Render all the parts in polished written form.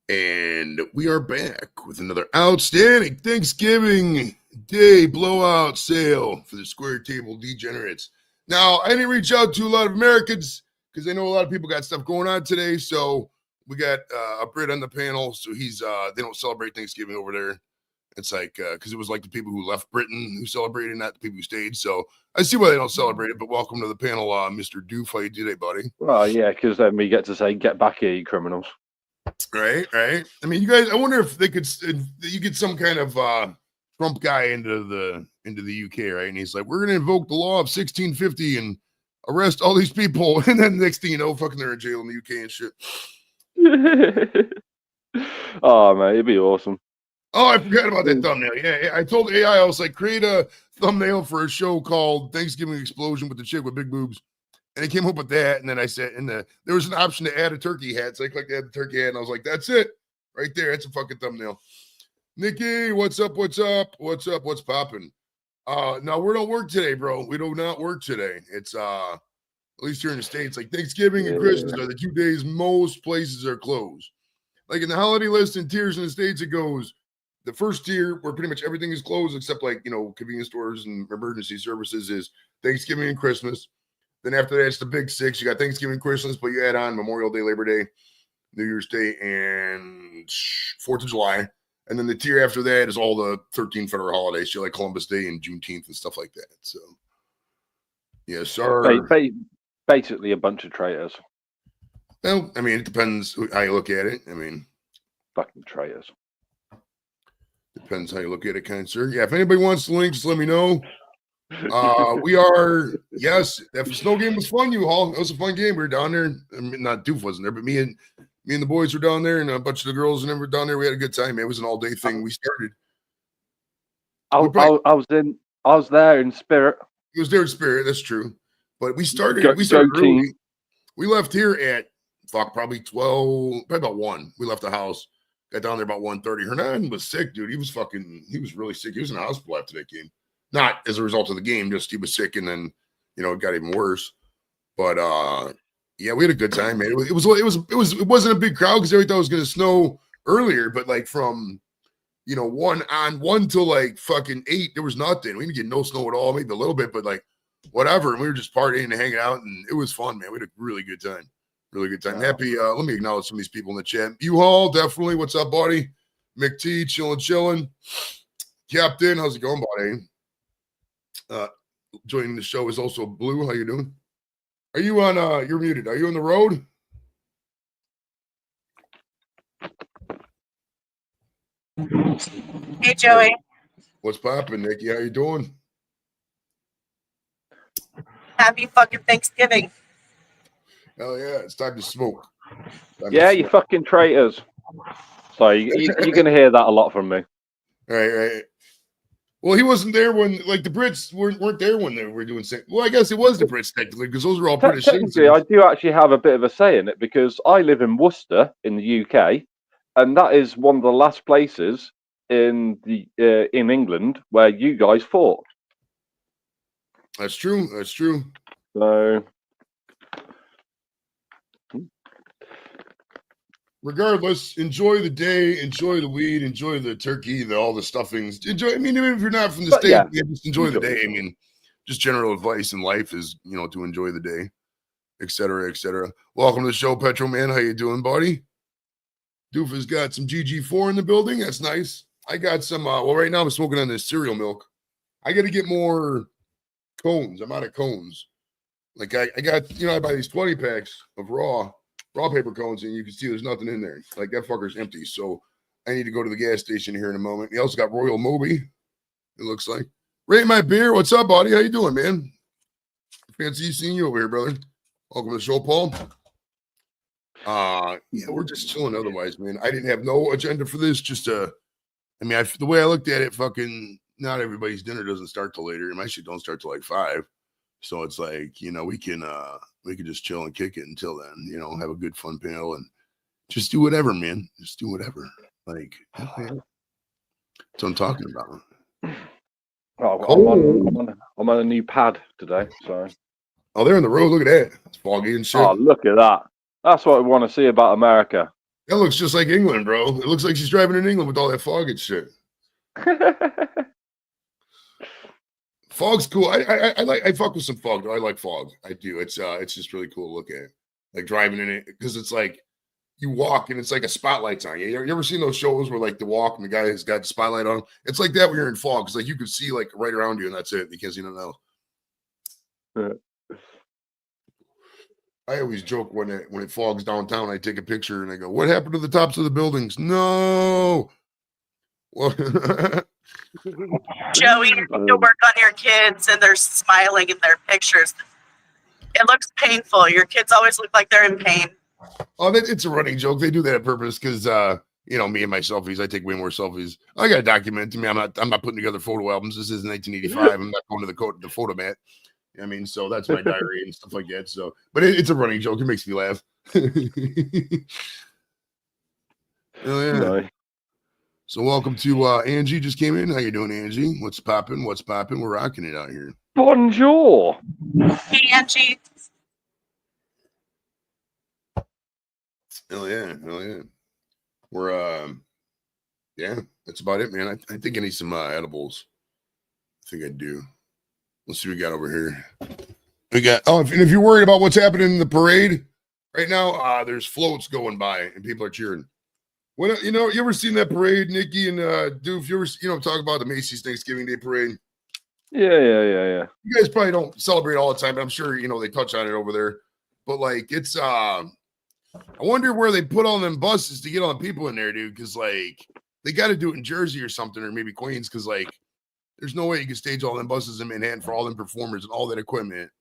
And we are back with another outstanding Thanksgiving Day blowout sale for the Square Table Degenerates. Now, I didn't reach out to a lot of Americans because I know a lot of people got stuff going on today. So we got a Brit on the panel. So he's they don't celebrate Thanksgiving over there. It's like because it was like the people who left Britain who celebrated, not the people who stayed. So I see why they don't celebrate it. But welcome to the panel, Mr. Doof. How you today, buddy? Well, yeah, because then we get to say, "Get back here, you criminals." Right. I mean, you guys. I wonder if they could. You get some kind of Trump guy into the UK, right? And he's like, "We're going to invoke the law of 1650 and arrest all these people." And then next thing you know, fucking they're in jail in the UK and shit. Oh man, it'd be awesome. Oh, I forgot about that thumbnail. Yeah, I told AI I was like, create a thumbnail for a show called Thanksgiving Explosion with the chick with big boobs. And it came up with that, and then I said, there was an option to add a turkey hat. So I clicked add the turkey hat, and I was like, that's it. Right there. That's a fucking thumbnail. Nikki, what's up? What's popping? No, we don't work today, bro. We do not work today. It's at least here in the States, like Thanksgiving and Christmas are the 2 days most places are closed. Like in the holiday list and tiers in the States, it goes the first tier where pretty much everything is closed except like, convenience stores and emergency services is Thanksgiving and Christmas. Then after that, it's the big six. You got Thanksgiving, Christmas, but you add on Memorial Day, Labor Day, New Year's Day, and 4th of July. And then the tier after that is all the 13 federal holidays, like Columbus Day and Juneteenth and stuff like that. So, yes, sir. Basically a bunch of traitors. Well, I mean, it depends how you look at it. I mean, fucking traitors. Depends how you look at it, kind sir. Yeah, if anybody wants the link, just let me know. We are, yes, that snow game was fun, U-Haul. It was a fun game. We were down there. I mean, not Doof wasn't there, but me and the boys were down there, and a bunch of the girls and them were down there. We had a good time, man. It was an all-day thing. We started. I was there in spirit. It was there in spirit, that's true. But we started early. We left here at probably about 1. We left the house. Got down there about 1:30. Hernan was sick, dude. He was really sick. He was in the hospital after that game. Not as a result of the game, just he was sick, and then it got even worse. But yeah, we had a good time, man. It wasn't a big crowd because everybody thought it was going to snow earlier, but like from 1 till like fucking 8, there was nothing. We didn't get no snow at all, maybe a little bit, but like whatever. And we were just partying and hanging out, and it was fun, man. We had a really good time. Really good time. Wow. Happy. Let me acknowledge some of these people in the chat. U-Haul, definitely. What's up, buddy? McT, chilling. Captain, how's it going, buddy? Joining the show is also Blue. How you doing? Are you on? You're muted. Are you on the road? Hey, Joey. What's poppin', Nikki? How you doing? Happy fucking Thanksgiving. Hell yeah, it's time to smoke. You fucking traitors. So you're going to hear that a lot from me. Right. Well, he wasn't there when, like, the Brits weren't there when they were doing. Well, I guess it was the Brits technically because those were all British citizens. I do actually have a bit of a say in it because I live in Worcester in the UK, and that is one of the last places in England where you guys fought. That's true. So. Regardless, enjoy the day, enjoy the weed, enjoy the turkey, all the stuffings. Enjoy. I mean, even if you're not from the state, just enjoy the day. I mean, just general advice in life is, to enjoy the day, et cetera, et cetera. Welcome to the show, Petro Man. How you doing, buddy? Doof has got some GG4 in the building. That's nice. I got some. Right now I'm smoking on this cereal milk. I got to get more cones. I'm out of cones. Like I got, I buy these 20 packs of raw paper cones, and you can see there's nothing in there. Like that fucker's empty. So I need to go to the gas station here in a moment. He also got Royal Moby. It looks like. Rate my beer. What's up, buddy? How you doing, man? Fancy seeing you over here, brother. Welcome to the show, Paul. Yeah, we're just chilling. Otherwise, man, I didn't have no agenda for this. Just the way I looked at it, fucking, not everybody's dinner doesn't start till later. My shit don't start till like 5. So it's like, we can just chill and kick it until then, have a good fun panel and just do whatever, man. Just do whatever. Like, that's what I'm talking about. I'm on a new pad today. So. Oh, they're on the road. Look at that. It's foggy and shit. Oh, look at that. That's what I want to see about America. That looks just like England, bro. It looks like she's driving in England with all that fog and shit. Fog's cool. I fuck with some fog. I like fog. I do. It's just really cool to look at. Like driving in it because it's like you walk and it's like a spotlight's on you. You ever seen those shows where like the walk and the guy has got the spotlight on? It's like that when you're in fog. It's like you can see like right around you and that's it because you don't know. I always joke when it fogs downtown, I take a picture and I go, "What happened to the tops of the buildings?" No. Well, Joey, you need to work on your kids and they're smiling in their pictures. It looks painful. Your kids always look like they're in pain. Oh, it's a running joke. They do that on purpose because me and my selfies. I take way more selfies. I got a document to me. I'm not putting together photo albums. This is 1985. I'm not going to the photo mat. I mean, so that's my diary and stuff like that. So, but it's a running joke. It makes me laugh. Oh yeah. No. So welcome to Angie. Just came in. How you doing, Angie? What's popping? What's popping? We're rocking it out here. Bonjour. Hey, Angie. Hell yeah. We're yeah, that's about it, man. I think I need some edibles. I think I do. Let's see what we got over here. We got and if you're worried about what's happening in the parade right now, there's floats going by and people are cheering. When you ever seen that parade, Nikki and Doof? You ever talk about the Macy's Thanksgiving Day parade? Yeah. You guys probably don't celebrate all the time, but I'm sure they touch on it over there. But like it's I wonder where they put all them buses to get all the people in there, dude, because like they got to do it in Jersey or something, or maybe Queens, because like there's no way you can stage all them buses in Manhattan for all them performers and all that equipment,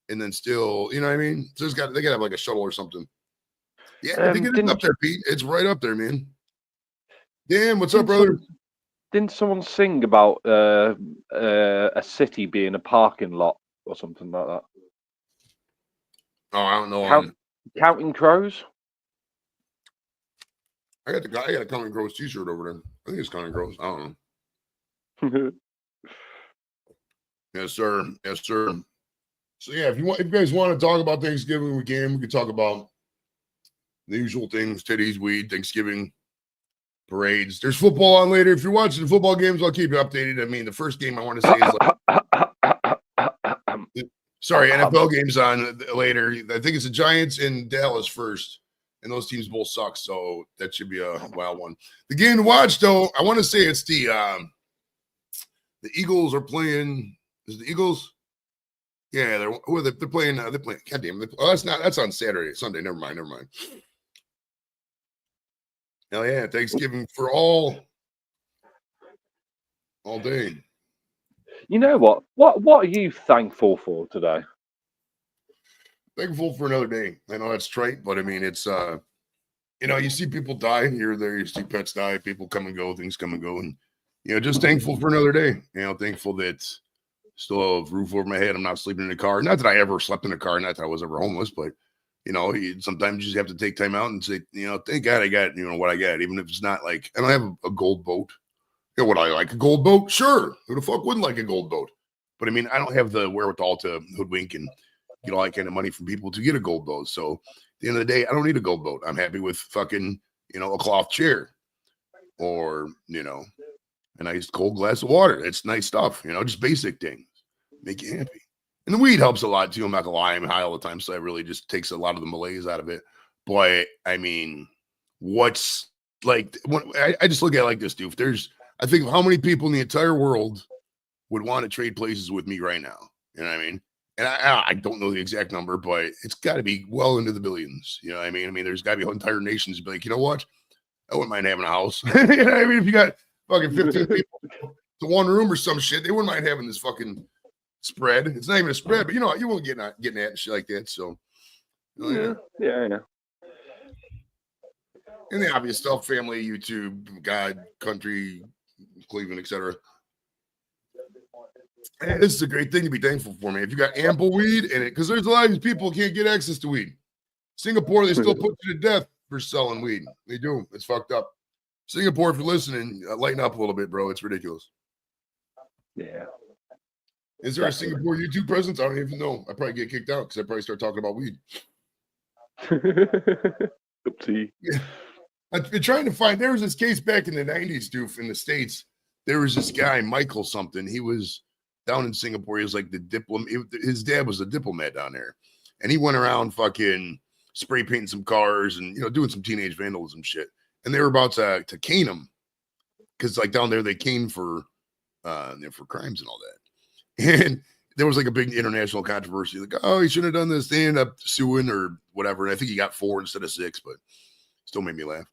and then still, you know what I mean? So they got to have like a shuttle or something. Yeah, I think it's up there, Pete. It's right up there, man. Dan, what's up, brother? Didn't someone sing about a city being a parking lot or something like that? Oh, I don't know. Counting Crows? I got a Counting Crows t-shirt over there. I think it's Counting Crows. I don't know. Yes, sir. So yeah, if you guys want to talk about Thanksgiving, we can talk about the usual things: titties, weed, Thanksgiving, parades. There's football on later. If you're watching the football games, I'll keep you updated. I mean, the first game I want to say is sorry, NFL games on later. I think it's the Giants and Dallas first, and those teams both suck, so that should be a wild one. The game to watch, though, I want to say it's the Eagles are playing. Is it the Eagles? Yeah, they're playing. They're playing. God damn! That's on Saturday, Sunday. Never mind. Hell yeah! Thanksgiving for all day. You know what? What are you thankful for today? Thankful for another day. I know that's trite, but I mean it's you see people die here or there. You see pets die. People come and go. Things come and go, and just thankful for another day. Thankful that. Still have a roof over my head. I'm not sleeping in a car. Not that I ever slept in a car. Not that I was ever homeless, but sometimes you just have to take time out and say, thank God I got what I got. Even if it's not like I don't have a gold boat. Would I like a gold boat? Sure. Who the fuck wouldn't like a gold boat? But I mean, I don't have the wherewithal to hoodwink and get all that kind of money from people to get a gold boat. So at the end of the day, I don't need a gold boat. I'm happy with fucking a cloth chair, or a nice cold glass of water. It's nice stuff, just basic things make you happy. And the weed helps a lot too. I'm not gonna lie, I'm high all the time, so that really just takes a lot of the malaise out of it. But I mean, what's like? I just look at it like this, dude. I think of how many people in the entire world would want to trade places with me right now. You know what I mean? And I don't know the exact number, but it's got to be well into the billions. You know what I mean? There's got to be entire nations be like, you know what? I wouldn't mind having a house. You know what I mean? If you got fucking 15 people to one room or some shit, they wouldn't mind having this fucking spread. It's not even a spread, but you won't getting at and shit like that. So yeah. And the obvious stuff: family, YouTube, God, country, Cleveland, etc. And this is a great thing to be thankful for, man. If you got ample weed in it, because there's a lot of these people who can't get access to weed. Singapore, they still put you to death for selling weed. They do. It's fucked up. Singapore, if you're listening, lighten up a little bit, bro. It's ridiculous. Yeah. Is there a Singapore YouTube presence? I don't even know. I probably get kicked out because I probably start talking about weed. Oopsie. I've been trying to find. There was this case back in the 90s, dude, in the States. There was this guy, Michael something. He was down in Singapore. He was like the diplomat. His dad was a diplomat down there. And he went around fucking spray painting some cars and, doing some teenage vandalism shit. And they were about to cane him. Because, like, down there, they cane for crimes and all that. And there was, like, a big international controversy. Like, oh, he shouldn't have done this. They ended up suing or whatever. And I think he got 4 instead of 6, but still made me laugh.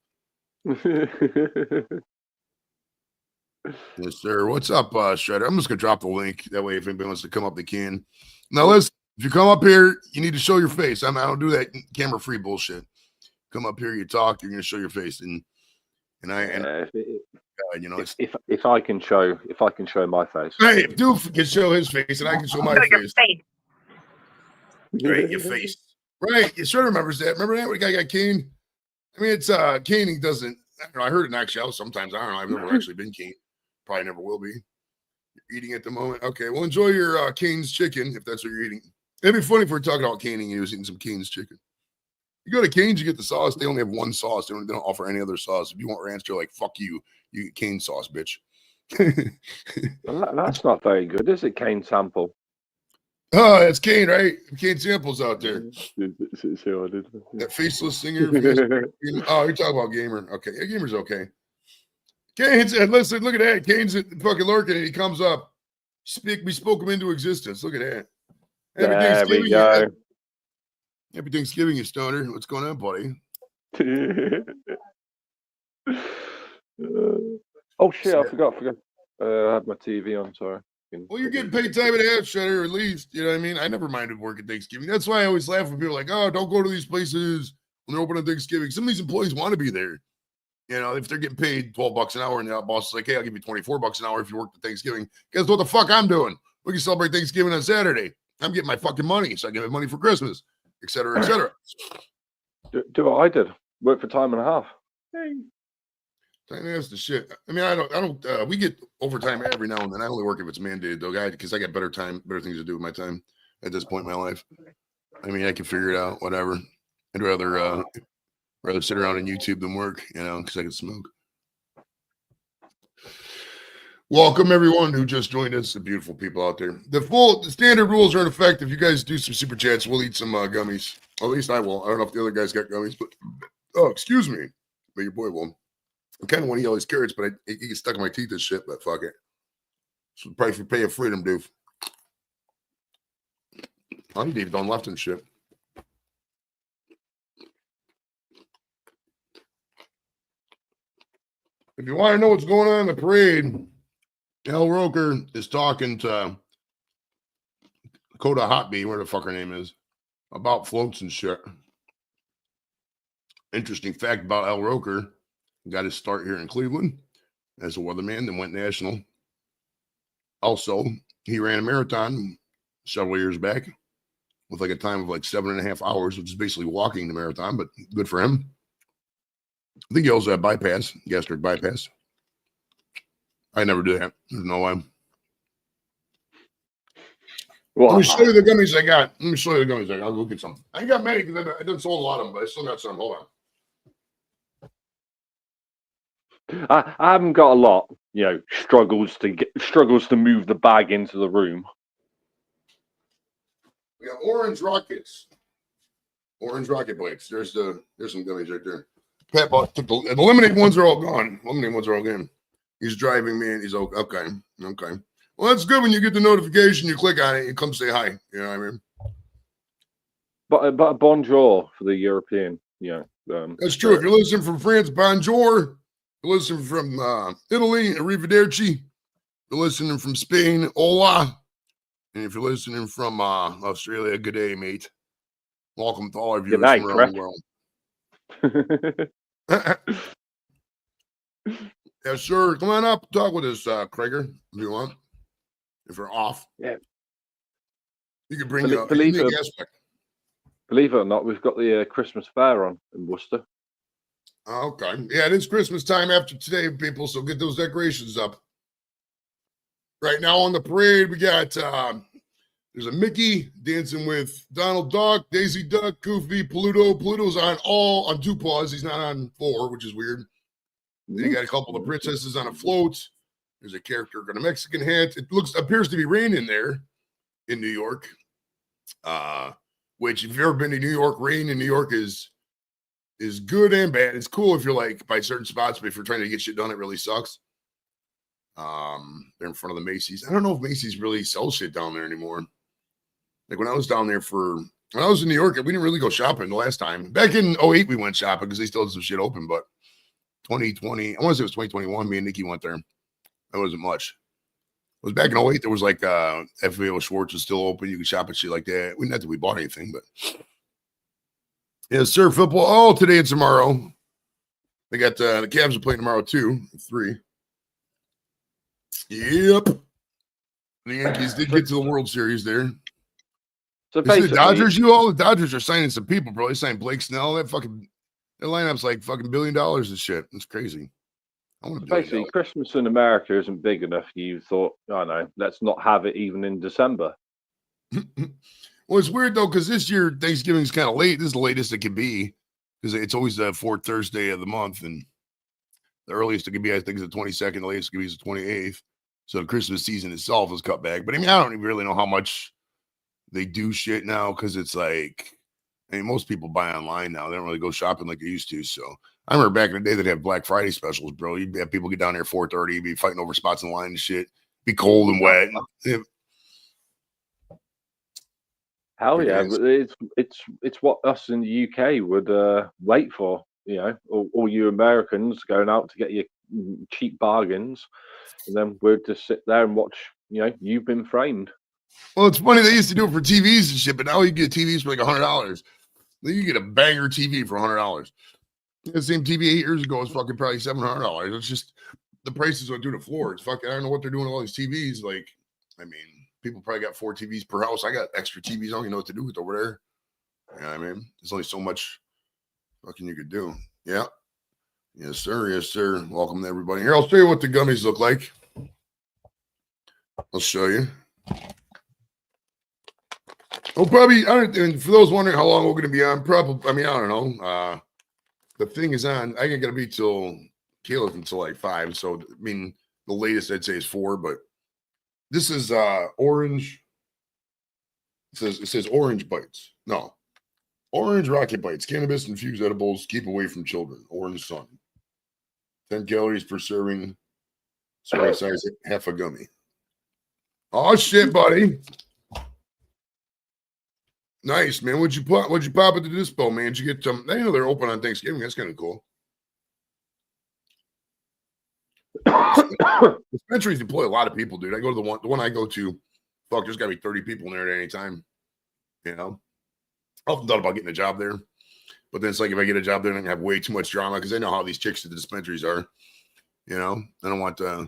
Yes, sir. What's up, Shredder? I'm just gonna drop the link. That way, if anybody wants to come up, they can. Now, listen, if you come up here, you need to show your face. I don't do that camera-free bullshit. Come up here, you talk, you're gonna show your face, if I can show my face. Hey, if Doof can show his face, and I can show my face. Right, your face. Right, you sure remembers that. Remember that when the guy got caned? I mean, it's caning doesn't. I don't know. I heard it in actually sometimes. I don't know. I've never actually been caned. Probably never will be. You're eating at the moment. Okay, well, enjoy your Cane's chicken if that's what you're eating. It'd be funny if we're talking about caning and he was eating some Cane's chicken. You go to Cane's, you get the sauce. They only have one sauce. They don't offer any other sauce. If you want ranch, they're like, fuck you. You get Cane sauce, bitch. Well, that's not very good, is it, Cane sample? Oh, it's Cane, right? Cane samples out there. That That faceless singer. Oh, you're talking about Gamer. Okay, yeah, Gamer's okay. Cane's, listen, look at that. Cane's fucking lurking and he comes up. We spoke him into existence. Look at that. There we go. Happy Thanksgiving, you stoner. What's going on, buddy? Oh, shit, I forgot. I had my TV on, sorry. Well, you're getting paid time and a half, Shredder, at least. You know what I mean? I never minded working Thanksgiving. That's why I always laugh when people are like, oh, don't go to these places when they're open on Thanksgiving. Some of these employees want to be there. If they're getting paid $12 an hour and the boss is like, hey, I'll give you $24 an hour if you work the Thanksgiving. Guess what the fuck I'm doing? We can celebrate Thanksgiving on Saturday. I'm getting my fucking money, so I get my money for Christmas, et cetera, et cetera. Do what I did. Work for time and a half. Hey. Time and a half's the shit. I mean, I don't. We get overtime every now and then. I only work if it's mandated, though, guy, because I got better things to do with my time at this point in my life. I mean, I can figure it out, whatever. I'd rather sit around on YouTube than work, because I can smoke. Welcome everyone who just joined us, the beautiful people out there. The standard rules are in effect. If you guys do some super chats, we'll eat some gummies. Or at least I will. I don't know if the other guys got gummies, but excuse me, but your boy will. I kind of want to eat all these carrots, but it gets stuck in my teeth and shit. But fuck it. So price for pay of freedom, dude. I'm deep on left and shit. If you want to know what's going on in the parade, Al Roker is talking to Coda Hotby, where the fuck her name is, about floats and shit. Interesting fact about Al Roker, got his start here in Cleveland as a weatherman, then went national. Also, he ran a marathon several years back with like a time of like 7.5 hours, which is basically walking the marathon, but good for him. I think he also had gastric bypass. I never do that. There's no way. Well, let me show you the gummies I got. I'll go get some. I ain't got many because I didn't sold a lot of them, but I still got some. Hold on. I haven't got a lot. Struggles to move the bag into the room. We got orange rockets. Orange rocket bikes. There's some gummies right there. Pat took the lemonade ones are all gone. Lemonade ones are all gone. He's driving me and he's okay. Okay. Well, that's good when you get the notification, you click on it, you come say hi. You know what I mean? But bonjour for the European. That's true. If you're listening from France, bonjour. If you're listening from Italy, arrivederci. If you're listening from Spain, hola. And if you're listening from Australia, good day, mate. Welcome to all of you from around the world. Yeah, sure. Come on up. Talk with us, Krager, if you want. If you're off. Yeah. You can bring a unique aspect. Believe it or not, we've got the Christmas fair on in Worcester. Okay. Yeah, it is Christmas time after today, people, so get those decorations up. Right now on the parade, we got There's a Mickey dancing with Donald Duck, Daisy Duck, Goofy, Pluto. Pluto's on 2 paws. He's not on 4, which is weird. Then you got a couple of princesses on a float. There's a character got a Mexican hat. It appears to be raining there in New York. Which if you've ever been to New York, rain in New York is good and bad. It's cool if you're like by certain spots, but if you're trying to get shit done, it really sucks. They're in front of the Macy's. I don't know if Macy's really sells shit down there anymore. Like when I was down there when I was in New York, we didn't really go shopping the last time. Back in 2008, we went shopping because they still had some shit open, but 2020, I want to say it was 2021, me and Nikki went there. That wasn't much. It was back in 2008, there was like FAO Schwartz was still open. You could shop and shit like that. Not that we bought anything, but yeah, sir, football all today and tomorrow. They got the Cavs are playing tomorrow too, 3. Yep. The Yankees did get to the World Series there. So basically, the Dodgers, the Dodgers are signing some people, bro. They signed Blake Snell. Their lineup's like fucking $1 billion and shit. It's crazy. Basically, Christmas in America isn't big enough. You thought, oh no, let's not have it even in December. Well, it's weird though, because this year Thanksgiving's kind of late. This is the latest it could be, because it's always the 4th Thursday of the month, and the earliest it could be, I think, is the 22nd. The latest it could be is the 28th. So the Christmas season itself is cut back. But I mean, I don't even really know how much they do shit now, because it's like, I mean, most people buy online now. They don't really go shopping like they used to. So I remember back in the day they'd have Black Friday specials, bro. You'd have people get down there at 4:30, you'd be fighting over spots in line and shit. Be cold and wet. Hell yeah, but it's what us in the UK would wait for. You know, all you Americans going out to get your cheap bargains, and then we'd just sit there and watch. You know, you've been framed. Well, it's funny, they used to do it for TVs and shit, but now you get TVs for like $100. Then you get a banger TV for $100. The same TV 8 years ago was fucking probably $700. It's just the prices went through the floor. It's fucking, I don't know what they're doing with all these TVs. Like, I mean, people probably got 4 TVs per house. I got extra TVs. I don't even know what to do with over there. You know what I mean? There's only so much fucking you could do. Yeah. Yes, sir. Yes, sir. Welcome to everybody. Here, I'll show you what the gummies look like. I'll show you. Oh, probably, and for those wondering how long we're going to be on, probably, I mean, I don't know. The thing is on, I ain't going to be till Caleb until like 5. So, I mean, the latest I'd say is 4, but this is orange. It says orange bites. No. Orange rocket bites, cannabis infused edibles, keep away from children. Orange sun. 10 calories per serving. Serving size, half a gummy. Oh shit, buddy. Nice, man. What'd you pop at the dispo, man? Did you get some? I know they're open on Thanksgiving. That's kind of cool. Dispensaries employ a lot of people, dude. I go to the one I go to. Fuck, there's got to be 30 people in there at any time. You know, I often thought about getting a job there, but then it's like if I get a job there, I'm gonna have way too much drama because I know how these chicks at the dispensaries are. You know, I don't want I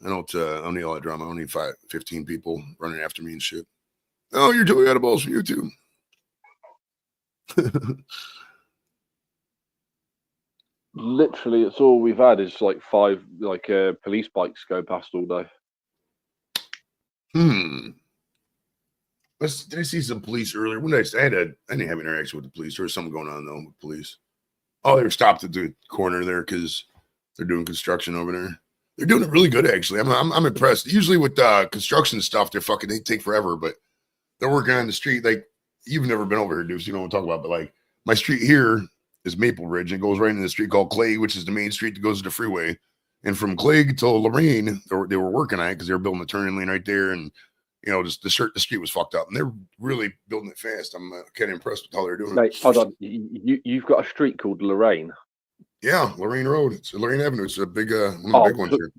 don't need all that drama. I don't need 15 people running after me and shit. Oh, you're doing edibles for you too. Literally, it's all we've had is like 5 police bikes go past all day. I see some police earlier. When I didn't have interaction with the police. There was something going on though with police. Oh, they were stopped at the corner there because they're doing construction over there. They're doing it really good, actually. I'm impressed. Usually with construction stuff, they take forever, but they're working on the street. Like, you've never been over here, Deuce. You know what I'm talking about, but like my street here is Maple Ridge, and it goes right into the street called Clay, which is the main street that goes to the freeway. And from Clay to Lorraine, they were working on it because they were building a turning lane right there, and you know, just the street was fucked up, and they're really building it fast. I'm kind of impressed with how they're doing it. Hold on, you've got a street called Lorraine. Yeah, Lorraine Road. It's Lorraine Avenue. It's a big one of the big ones here.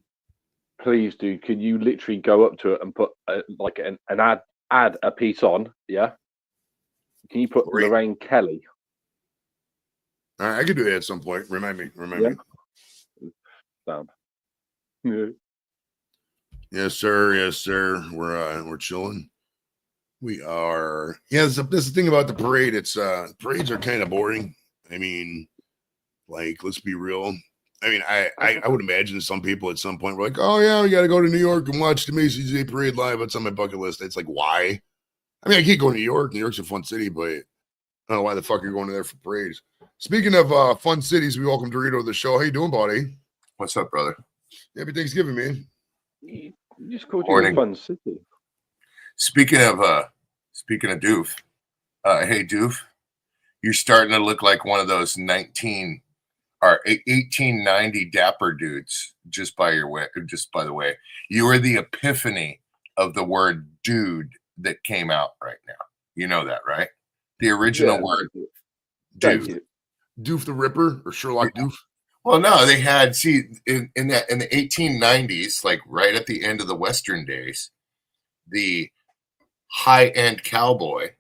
Please, dude, can you literally go up to it and put an add a piece on? Yeah. Can you put Lorraine Kelly? All right, I could do that at some point. Remind me. Sound. Yeah. Yes, sir. Yes, sir. We're chilling. We are. Yeah, that's the thing about the parade. It's parades are kind of boring. I mean, like, let's be real. I mean, I would imagine some people at some point were like, oh, yeah, we got to go to New York and watch the Macy's Day Parade live. That's on my bucket list. It's like, why? I mean, I can't go to New York. New York's a fun city, but I don't know why the fuck you're going there for parades. Speaking of fun cities, we welcome Dorito to the show. How you doing, buddy? What's up, brother? Happy Thanksgiving, man. You just called you a fun city. Speaking of Doof, hey Doof, you're starting to look like one of those 1890 dapper dudes. Just by the way, you are the epiphany of the word dude that came out right now. You know that, right? The original word, dude. Doof the Ripper or Sherlock Doof. Well, no, they had in the 1890s, like right at the end of the Western days, the high-end cowboy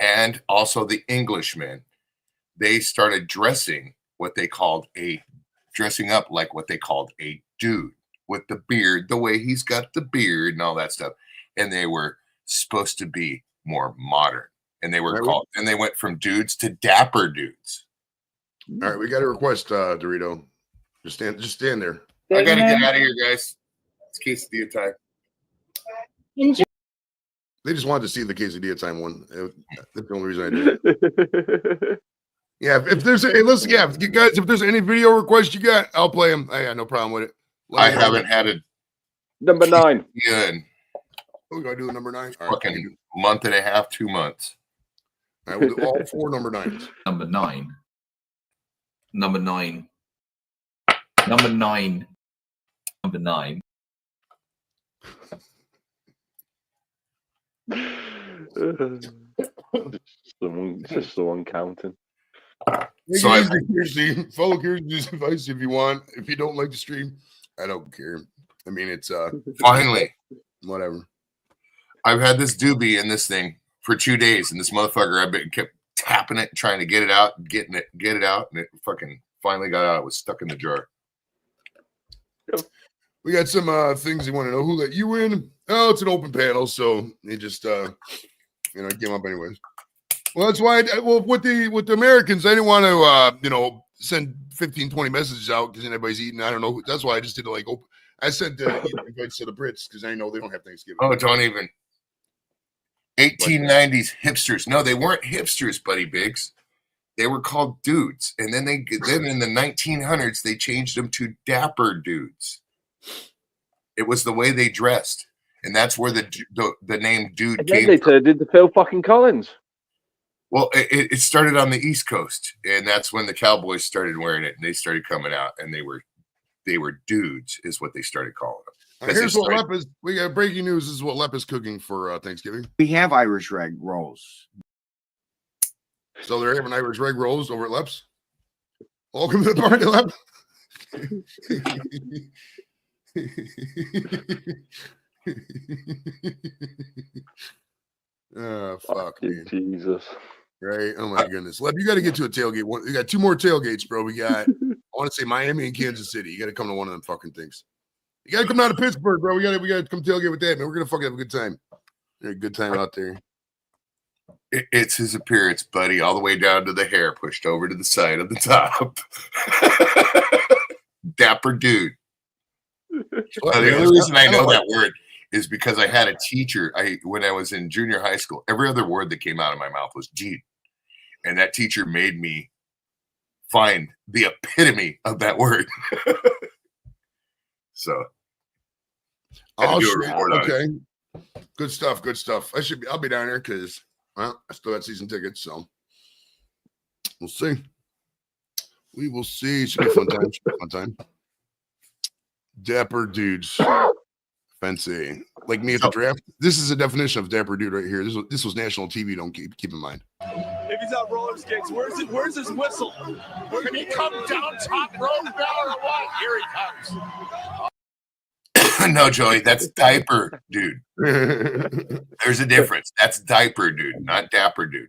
and also the Englishman, they started dressing up like what they called a dude with the beard, the way he's got the beard and all that stuff. And they were supposed to be more modern. And they were and they went from dudes to dapper dudes. All right, we got a request, Dorito. Just stand there. I gotta get out of here, guys. It's quesadilla time. They just wanted to see the quesadilla time one. That's the only reason I do it. Yeah, if there's guys, if there's any video requests you got, I'll play them. I got no problem with it. I haven't had a number 9. Yeah. We gotta do a number 9. Fucking month and a half, 2 months. All right, we'll do all 4 number 9s. Number 9. Number 9. Number 9. Number 9. Someone counting. So follow Kirsty's advice if you want. If you don't like the stream, I don't care. I mean, it's finally whatever. I've had this doobie in this thing for 2 days, and this motherfucker kept tapping it, trying to get it out, get it out, and it fucking finally got out. It was stuck in the jar. We got some things you want to know. Who let you in? Oh, it's an open panel, so they just came up anyways. Well, that's why. With the Americans, I didn't want to send 15, 20 messages out because anybody's eating. I don't know. That's why I just did it I sent invites to the Brits because I know they don't have Thanksgiving. Oh, don't even. 1890s hipsters. No, they weren't hipsters, Buddy Biggs. They were called dudes, and then in the 1900s they changed them to dapper dudes. It was the way they dressed, and that's where the name dude came from. They turned into Phil fucking Collins. Well, it started on the East Coast, and that's when the cowboys started wearing it, and they started coming out, and they were dudes, is what they started calling them. Here's what Lep is. We got breaking news. This is what Lep is cooking for Thanksgiving. We have Irish reg rolls. So they're having Irish reg rolls over at Lep's. Welcome to the party, Lep. Oh, fuck, man. Jesus. Right? Oh, my goodness. Lep, you got to get to a tailgate. We got 2 more tailgates, bro. We got, I want to say Miami and Kansas City. You got to come to one of them fucking things. You got to come down to Pittsburgh, bro. We got to come tailgate with that, man. We're going to fucking have a good time. A good time out there. It's his appearance, buddy, all the way down to the hair, pushed over to the side of the top. Dapper dude. The only reason I know that word is because I had a teacher. When I was in junior high school, every other word that came out of my mouth was dude. And that teacher made me find the epitome of that word. So okay. Good stuff. I'll be down there because I still got season tickets, so we'll see. We will see. Should be a fun time. Dapper dudes. Fancy. Like me at the draft. This is a definition of dapper dude right here. This was national TV, don't keep in mind. If he's on roller skates, where's his whistle? Can he come down top rope now or what? Here he comes. No, Joey, that's diaper dude. There's a difference. That's diaper dude, not dapper dude.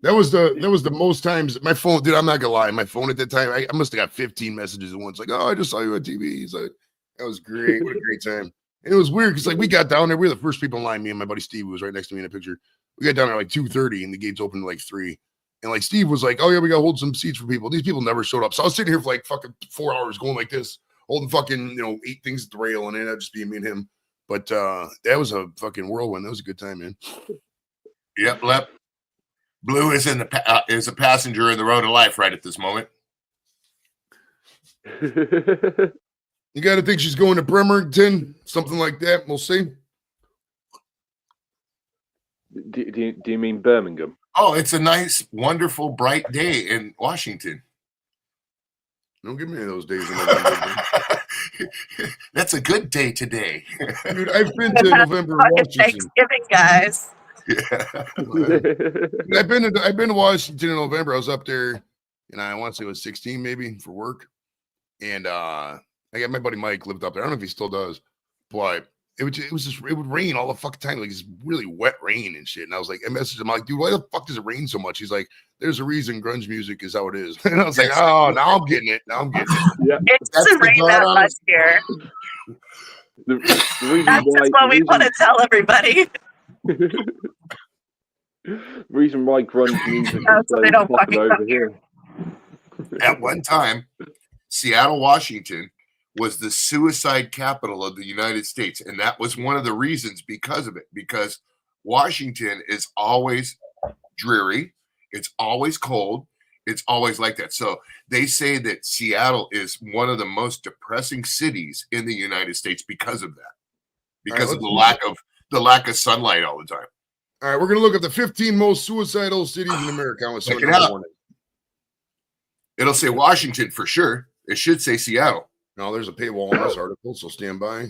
That was the most times my phone, dude. I'm not gonna lie, my phone at that time, I must have got 15 messages at once. Like, oh, I just saw you on TV. He's like, that was great. What a great time. And it was weird because we got down there. We were the first people in line. Me and my buddy Steve, who was right next to me in the picture. We got down there like 2:30, and the gates opened at like 3. And like Steve was like, oh yeah, we got to hold some seats for people. These people never showed up. So I was sitting here for like fucking 4 hours going like this, holding fucking, 8 things at the rail, and then that'd just be me and him. But that was a fucking whirlwind. That was a good time, man. Yep, Lep. Blue is is a passenger in the road of life right at this moment. You got to think she's going to Bremerton, something like that. We'll see. Do you mean Birmingham? Oh, it's a nice, wonderful, bright day in Washington. Don't give me any of those days in November. That's a good day today. Dude, I've been to November in Washington. Thanksgiving, guys. Yeah. I've been to Washington in November. I was up there, and I want to say it was 16 maybe for work. And I got my buddy Mike lived up there. I don't know if he still does, but it would rain all the fucking time, like it's really wet rain and shit. And I was like, I messaged him like, dude, why the fuck does it rain so much? He's like, there's a reason grunge music is how it is. And I was like, oh, now I'm getting it. Yeah. It doesn't rain that much here. That's just what we want to tell everybody. Reason why grunge music is so they don't fucking over here. At one time, Seattle, Washington was the suicide capital of the United States. And that was one of the reasons because of it, because Washington is always dreary. It's always cold. It's always like that. So they say that Seattle is one of the most depressing cities in the United States because of that, because of the lack of sunlight all the time. All right, we're going to look at the 15 most suicidal cities in America. Check it out. It'll say Washington for sure. It should say Seattle. No, there's a paywall on this article, so stand by.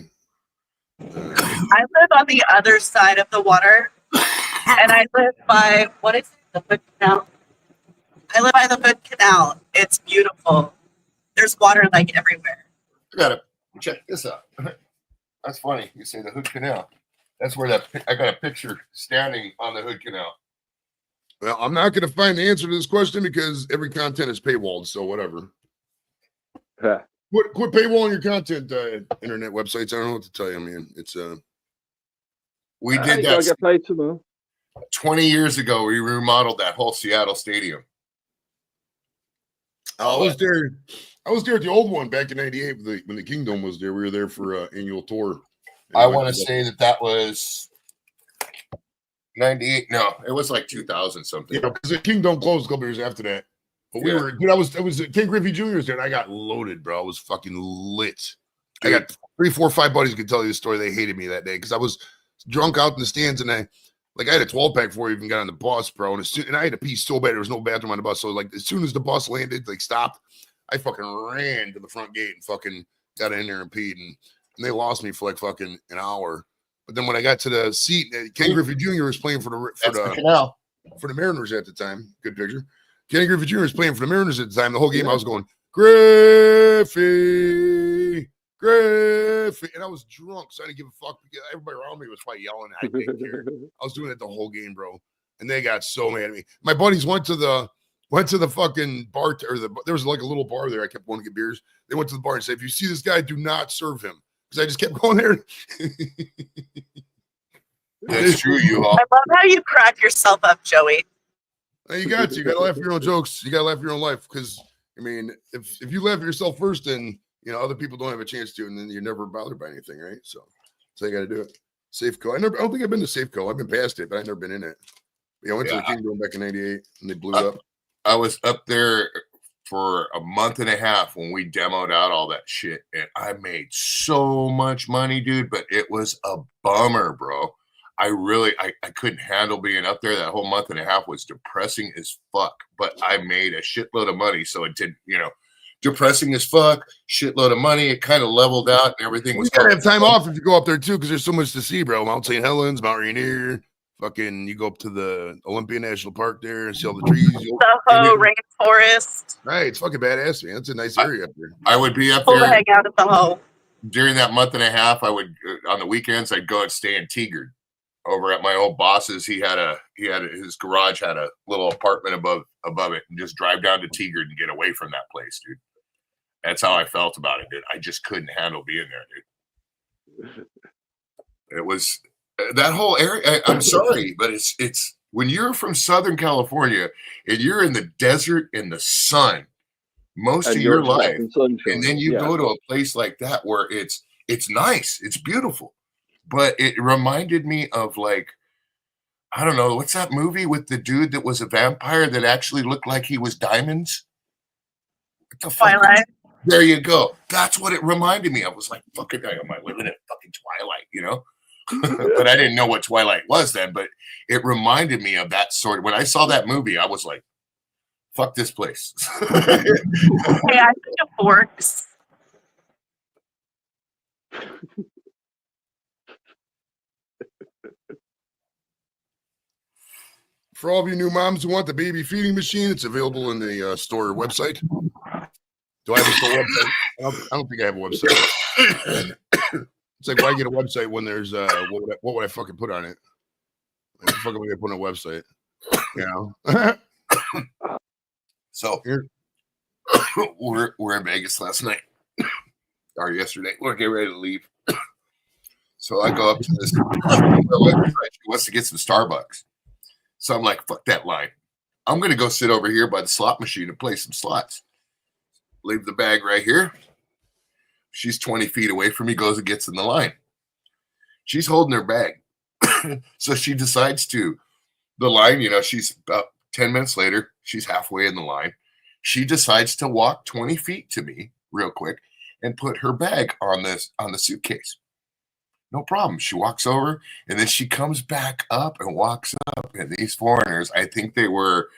I live on the other side of the water, and I live by, what is it, the Hood Canal? I live by the Hood Canal. It's beautiful. There's water like everywhere. I gotta check this out. That's funny. You say the Hood Canal. That's where I got a picture standing on the Hood Canal. Well, I'm not going to find the answer to this question because every content is paywalled, so whatever. Quit paywalling your content, internet websites. I don't know what to tell you, man. It's we did that. Get paid tomorrow. 20 years ago, we remodeled that whole Seattle stadium. I was there at the old one back in '98 when the Kingdom was there. We were there for annual tour. I want to say that was 98. No, it was like 2000 something. Yeah, because the Kingdom closed a couple years after that. But we were, dude, I was Ken Griffey Jr. was there, and I got loaded, bro. I was fucking lit. Dude. I got 3, 4, 5 buddies who could tell you the story. They hated me that day because I was drunk out in the stands, and I had a 12-pack before I even got on the bus, bro. And I had to pee so bad there was no bathroom on the bus. So like as soon as the bus landed, like stopped, I fucking ran to the front gate and fucking got in there and peed, and they lost me for like fucking an hour. But then when I got to the seat, Ken Griffey Jr. was playing for the Mariners at the time. Good picture. Ken Griffey Jr. was playing for the Mariners at the time. The whole game I was going, Griffey, and I was drunk, so I didn't give a fuck because everybody around me was probably yelling. I didn't care. I was doing it the whole game, bro, and they got so mad at me. My buddies went to the fucking bar, there was like a little bar there. I kept wanting to get beers. They went to the bar and said, "If you see this guy, do not serve him," because I just kept going there. That's true, you all. I love how you crack yourself up, Joey. You got to laugh at your own jokes. You got to laugh at your own life because, I mean, if you laugh at yourself first, then, other people don't have a chance to, and then you're never bothered by anything, right? So you got to do it. Safeco. I don't think I've been to Safeco. I've been past it, but I've never been in it. I went to the Kingdom back in '98, and they blew it up. I was up there for a month and a half when we demoed out all that shit, and I made so much money, dude, but it was a bummer, bro. I couldn't handle being up there. That whole month and a half was depressing as fuck, but I made a shitload of money. So it did, depressing as fuck, shitload of money. It kind of leveled out and everything. You gotta have time off if you go up there too, because there's so much to see, bro. Mount St. Helens, Mount Rainier, fucking, you go up to the Olympia National Park there and see all the trees. Soho rainforest. Right, it's fucking badass, man. It's a nice area up there. I would be up there. there. Hang out at Soho. During that month and a half, I would on the weekends I'd go and stay in Tigard. Over at my old boss's, his garage had a little apartment above it, and just drive down to Tigard and get away from that place, dude. That's how I felt about it, dude. I just couldn't handle being there, dude. It was that whole area. I'm sorry, but it's when you're from Southern California and you're in the desert in the sun most And of you're your life, expecting sunshine. and then you go to a place like that where it's nice, it's beautiful, but it reminded me of like, I don't know, what's that movie with the dude that was a vampire that actually looked like he was diamonds? What the fuck? Twilight. There you go. That's what it reminded me. I was like, fucking, am I living in fucking Twilight, you know? But I didn't know what Twilight was then, but it reminded me of that sort of, when I saw that movie, I was like, fuck this place. Hey, I think of forks. For all of you new moms who want the baby feeding machine, it's available in the store website. Do I have a store website? I don't think I have a website. It's like, why get a website when there's what would I fucking put on it? What the fuck would I put on a website? You know? So we're in Vegas last night or yesterday. We're getting ready to leave. So I go up to this. She wants to get some Starbucks. So I'm like, fuck that line. I'm going to go sit over here by the slot machine and play some slots. Leave the bag right here. She's 20 feet away from me, goes and gets in the line. She's holding her bag. So she decides to, the line, you know, she's about 10 minutes later, she's halfway in the line. She decides to walk 20 feet to me real quick and put her bag on the suitcase. No problem. She walks over and then she comes back up and walks up. And these foreigners, I think they were,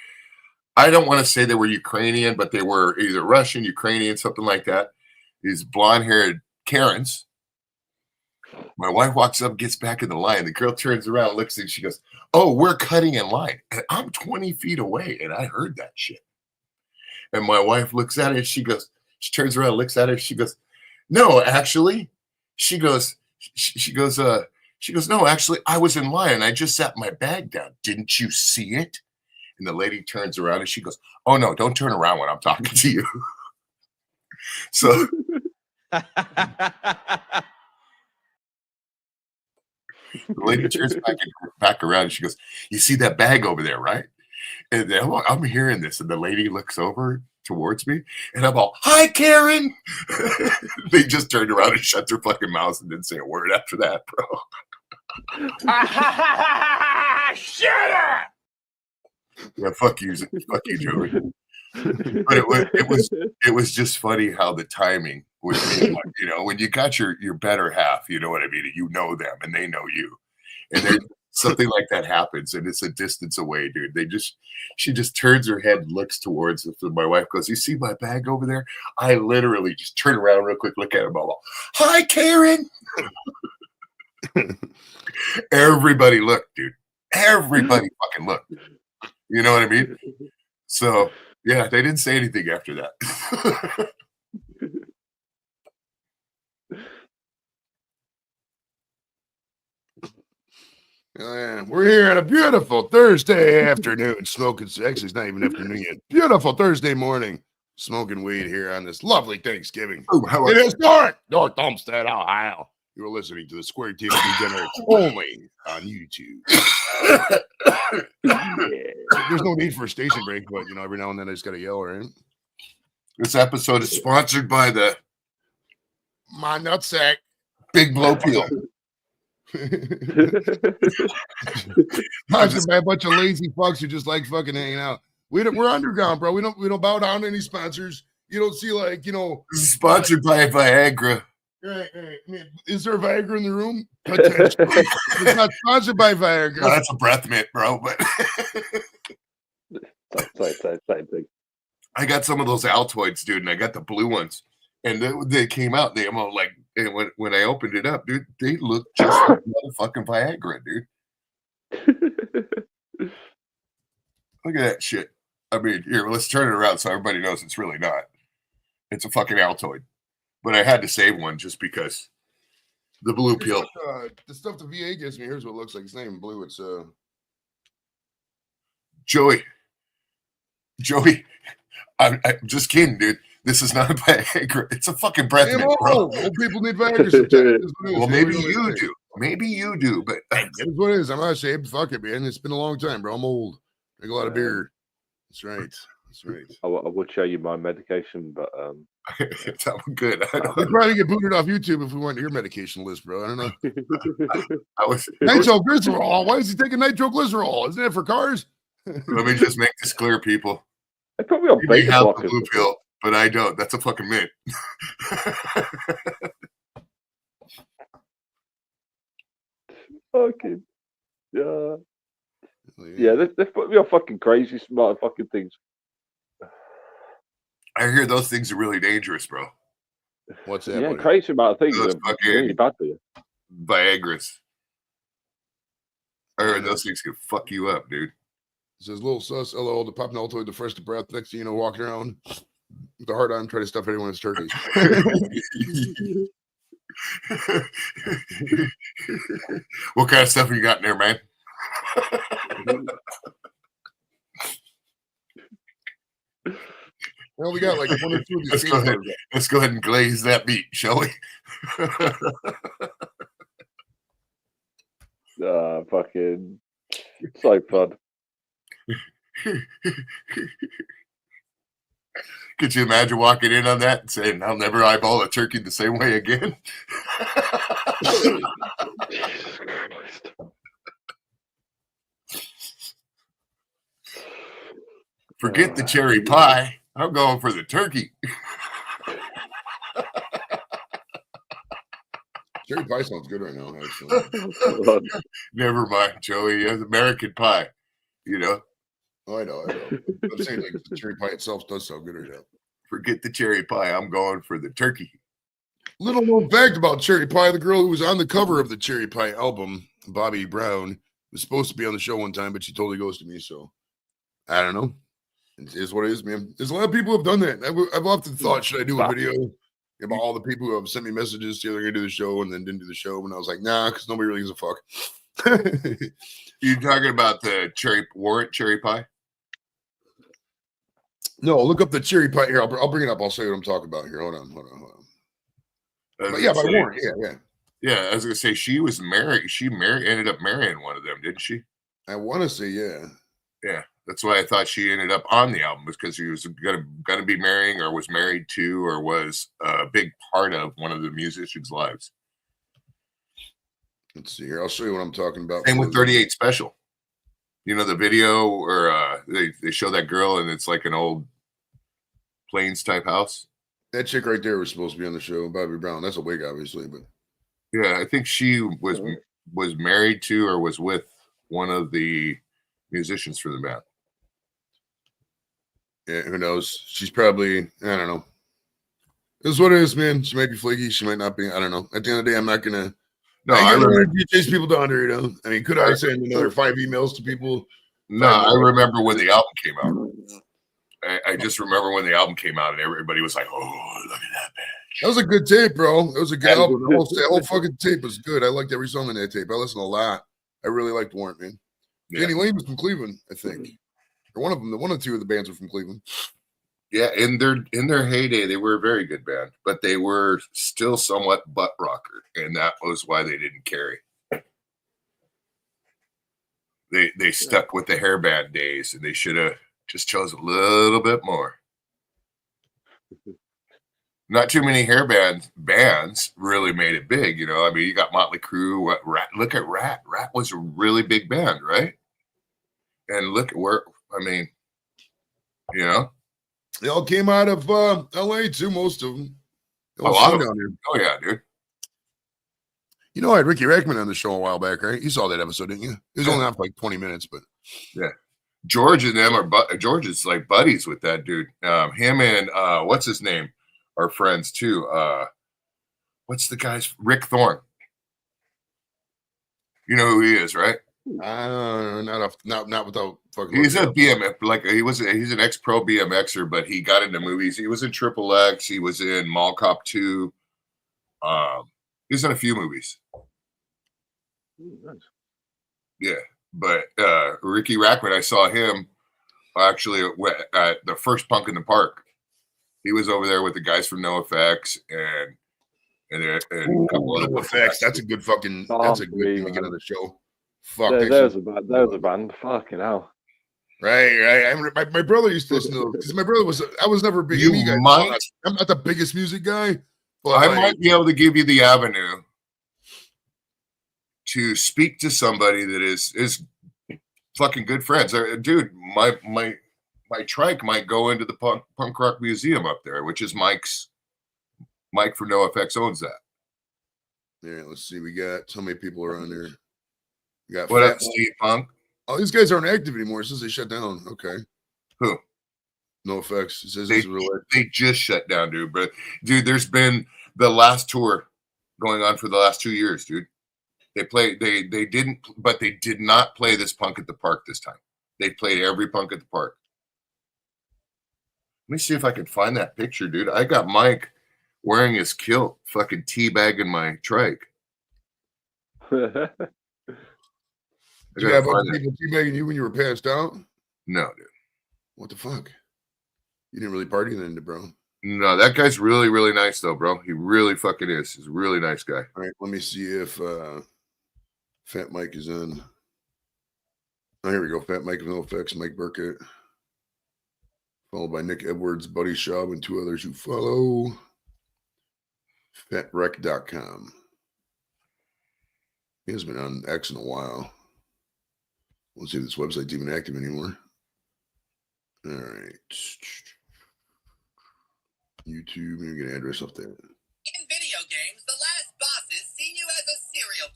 I don't want to say they were Ukrainian, but they were either Russian, Ukrainian, something like that. These blonde-haired Karens. My wife walks up, gets back in the line. The girl turns around, looks, and she goes, "Oh, we're cutting in line." And I'm 20 feet away, and I heard that shit. And my wife looks at it, she turns around, looks at it, she goes, "No, actually," she goes, "No, actually, I was in line and I just sat my bag down. Didn't you see it?" And the lady turns around and she goes, "Oh no, don't turn around when I'm talking to you." So the lady turns back around and she goes, "You see that bag over there, right?" And then I'm hearing this, and the lady looks over towards me, and I'm all, "Hi, Karen." They just turned around and shut their fucking mouths and didn't say a word after that, bro. Shut up! Yeah, fuck you, Joey. But it was just funny how the timing would be, like, you know, when you got your better half, you know what I mean, you know them and they know you, and then something like that happens and it's a distance away, dude. She just turns her head and looks towards us, and my wife goes, "You see my bag over there?" I literally just turn around real quick, look at him, all, "Hi, Karen." Everybody looked, dude. Everybody fucking looked. You know what I mean? So yeah, they didn't say anything after that. We're here on a beautiful Thursday afternoon, smoking. Actually, it's not even afternoon yet. Beautiful Thursday morning, smoking weed here on this lovely Thanksgiving. It is North Olmsted, Ohio. You're listening to the Square Table Degenerates only on YouTube. There's no need for a station break, but you know, every now and then I just gotta yell, right? This episode is sponsored by My nutsack. Big Blow Peel. Sponsored by a bunch of lazy fucks who just like fucking hanging out. We're underground, bro. We don't bow down to any sponsors. You don't see, like, you know. This is sponsored by Viagra. Right. I mean, is there Viagra in the room? Potentially. It's not sponsored by Viagra. No, that's a breath mint, bro. But same thing. I got some of those Altoids, dude, and I got the blue ones. And they came out. They all like, and when I opened it up, dude, they look just like motherfucking Viagra, dude. Look at that shit. I mean, here, let's turn it around so everybody knows it's really not. It's a fucking Altoid. But I had to save one just because the blue peel. The stuff the VA gives me, here's what it looks like. It's not even blue. It's Joey, I'm just kidding, dude. This is not a Viagra. It's a fucking breath mint, bro. Old people need Viagra sometimes. Well, maybe you do. Maybe you do, but It's what it is. I'm not ashamed. Fuck it, man. It's been a long time, bro. I'm old. Drink a lot of beer. That's right. That's right. I would show you my medication, but I'm good. We'd probably get booted off YouTube if we went to your medication list, bro. I don't know. I was Nitroglycerol. Why is he taking nitroglycerol? Isn't it for cars? Let me just make this clear, people. they put me on You may beta have the blockers. blue pill, but I don't. That's a fucking myth. Fucking yeah, they put me on fucking crazy smart fucking things. I hear those things are really dangerous, bro. What's that? Yeah, buddy? crazy amount of things Those are fucking- really bad for you. Viagra's. I heard those things can fuck you up, dude. It says little sus, LOL, the popping Altoid, the fresh to breath. Next thing you know, walking around with the heart on, trying to stuff anyone's turkeys. What kind of stuff you got in there, man? Well, we got like one or two of these. Let's go ahead and glaze that meat, shall we? Fucking so fun. Could you imagine walking in on that and saying, I'll never eyeball a turkey the same way again? Jesus Christ. Forget the cherry pie. I'm going for the turkey. Cherry pie sounds good right now, actually. Never mind, Joey. It's American pie, you know. Oh, I know. I'm saying like the cherry pie itself does sound good right now. Forget the cherry pie. I'm going for the turkey. Little known fact about cherry pie: the girl who was on the cover of the cherry pie album, Bobby Brown, was supposed to be on the show one time, but she totally ghosted me. So I don't know. It is what it is, man. There's a lot of people who have done that. I've often thought, should I do a video about all the people who have sent me messages, say they're gonna do the show and then didn't do the show, and I was like, nah, because nobody really gives a fuck. You talking about the warrant cherry pie? No, look up the cherry pie here. I'll bring it up. I'll show you what I'm talking about here. Hold on. But yeah, by warrant. Yeah, I was gonna say she was married. Ended up marrying one of them, didn't she? I want to say yeah. Yeah, that's why I thought she ended up on the album, was because she was gonna be marrying, or was married to, or was a big part of one of the musicians' lives. Let's see here. I'll show you what I'm talking about. Same with 38 Special. You know the video where they show that girl and it's like an old Plains type house. That chick right there was supposed to be on the show, Bobby Brown. That's a wig, obviously, but yeah, I think she was married to or was with one of the musicians for the band. Yeah, who knows? She's probably, I don't know. This is what it is, man. She might be flaky. She might not be. I don't know. At the end of the day, I'm not gonna. No, I remember you chase people down there, you know. I mean, could I send another 5 emails to people? No, I remember when the album came out. I just remember when the album came out and everybody was like, "Oh, look at that bitch." That was a good tape, bro. It was a good album. The whole fucking tape was good. I liked every song in that tape. I listened a lot. I really liked Warrant, man. Yeah. Danny Lane was from Cleveland, I think. Or one of them. One or two of the bands were from Cleveland. Yeah, in their heyday, they were a very good band, but they were still somewhat butt rocker, and that was why they didn't carry. They stuck with the hairband days, and they should have just chose a little bit more. Not too many hairband bands really made it big, you know. I mean, you got Motley Crue. Rat? Look at Rat. Rat was a really big band, right? And look at where. I mean, you know. They all came out of LA too, most of them. A lot of them. Oh yeah, dude. You know, I had Ricky Rackman on the show a while back, right? You saw that episode, didn't you? It was only on for like 20 minutes, but yeah. George and them are George is like buddies with that dude. Him and what's his name are friends too. What's the guy's Rick Thorne? You know who he is, right? Not without fucking. He's a BMX, like he's an ex-pro BMXer, but he got into movies. He was in Triple X. He was in Mall Cop 2. He's in a few movies. Nice. Yeah, but Ricky Rackman, I saw him actually at the first Punk in the Park. He was over there with the guys from NoFX, and and a couple other No effects. That's a good fucking. That's a good thing to get on the show. Fuck. There's a band. Fucking hell. Right. My brother used to listen to because my brother was. I was never big. I'm not the biggest music guy, but I might be able to give you the avenue to speak to somebody that is fucking good friends. Dude, my trike might go into the punk rock museum up there, which is Mike from NoFX owns that. Yeah, let's see. We got how many people are on there. We got What up, Steve Punk? Oh, these guys aren't active anymore since they shut down. Okay. Who? NoFX. It says they just shut down, dude. But dude, there's been the last tour going on for the last 2 years, dude. They did not play this Punk at the Park this time. They played every Punk at the Park. Let me see if I can find that picture, dude. I got Mike wearing his kilt, fucking teabagging my trike. Did you have other people teabagging you when you were passed out? No, dude. What the fuck? You didn't really party then, bro. No, that guy's really, really nice, though, bro. He really fucking is. He's a really nice guy. All right, let me see if Fat Mike is in. Oh, here we go. Fat Mike of NoFX, Mike Burkett. Followed by Nick Edwards, Buddy Schaub, and 2 others who follow. FatWreck.com. He hasn't been on X in a while. Let's see if this website's even active anymore. All right. YouTube, let me get an address up there. In video games, the last bosses see you as a serial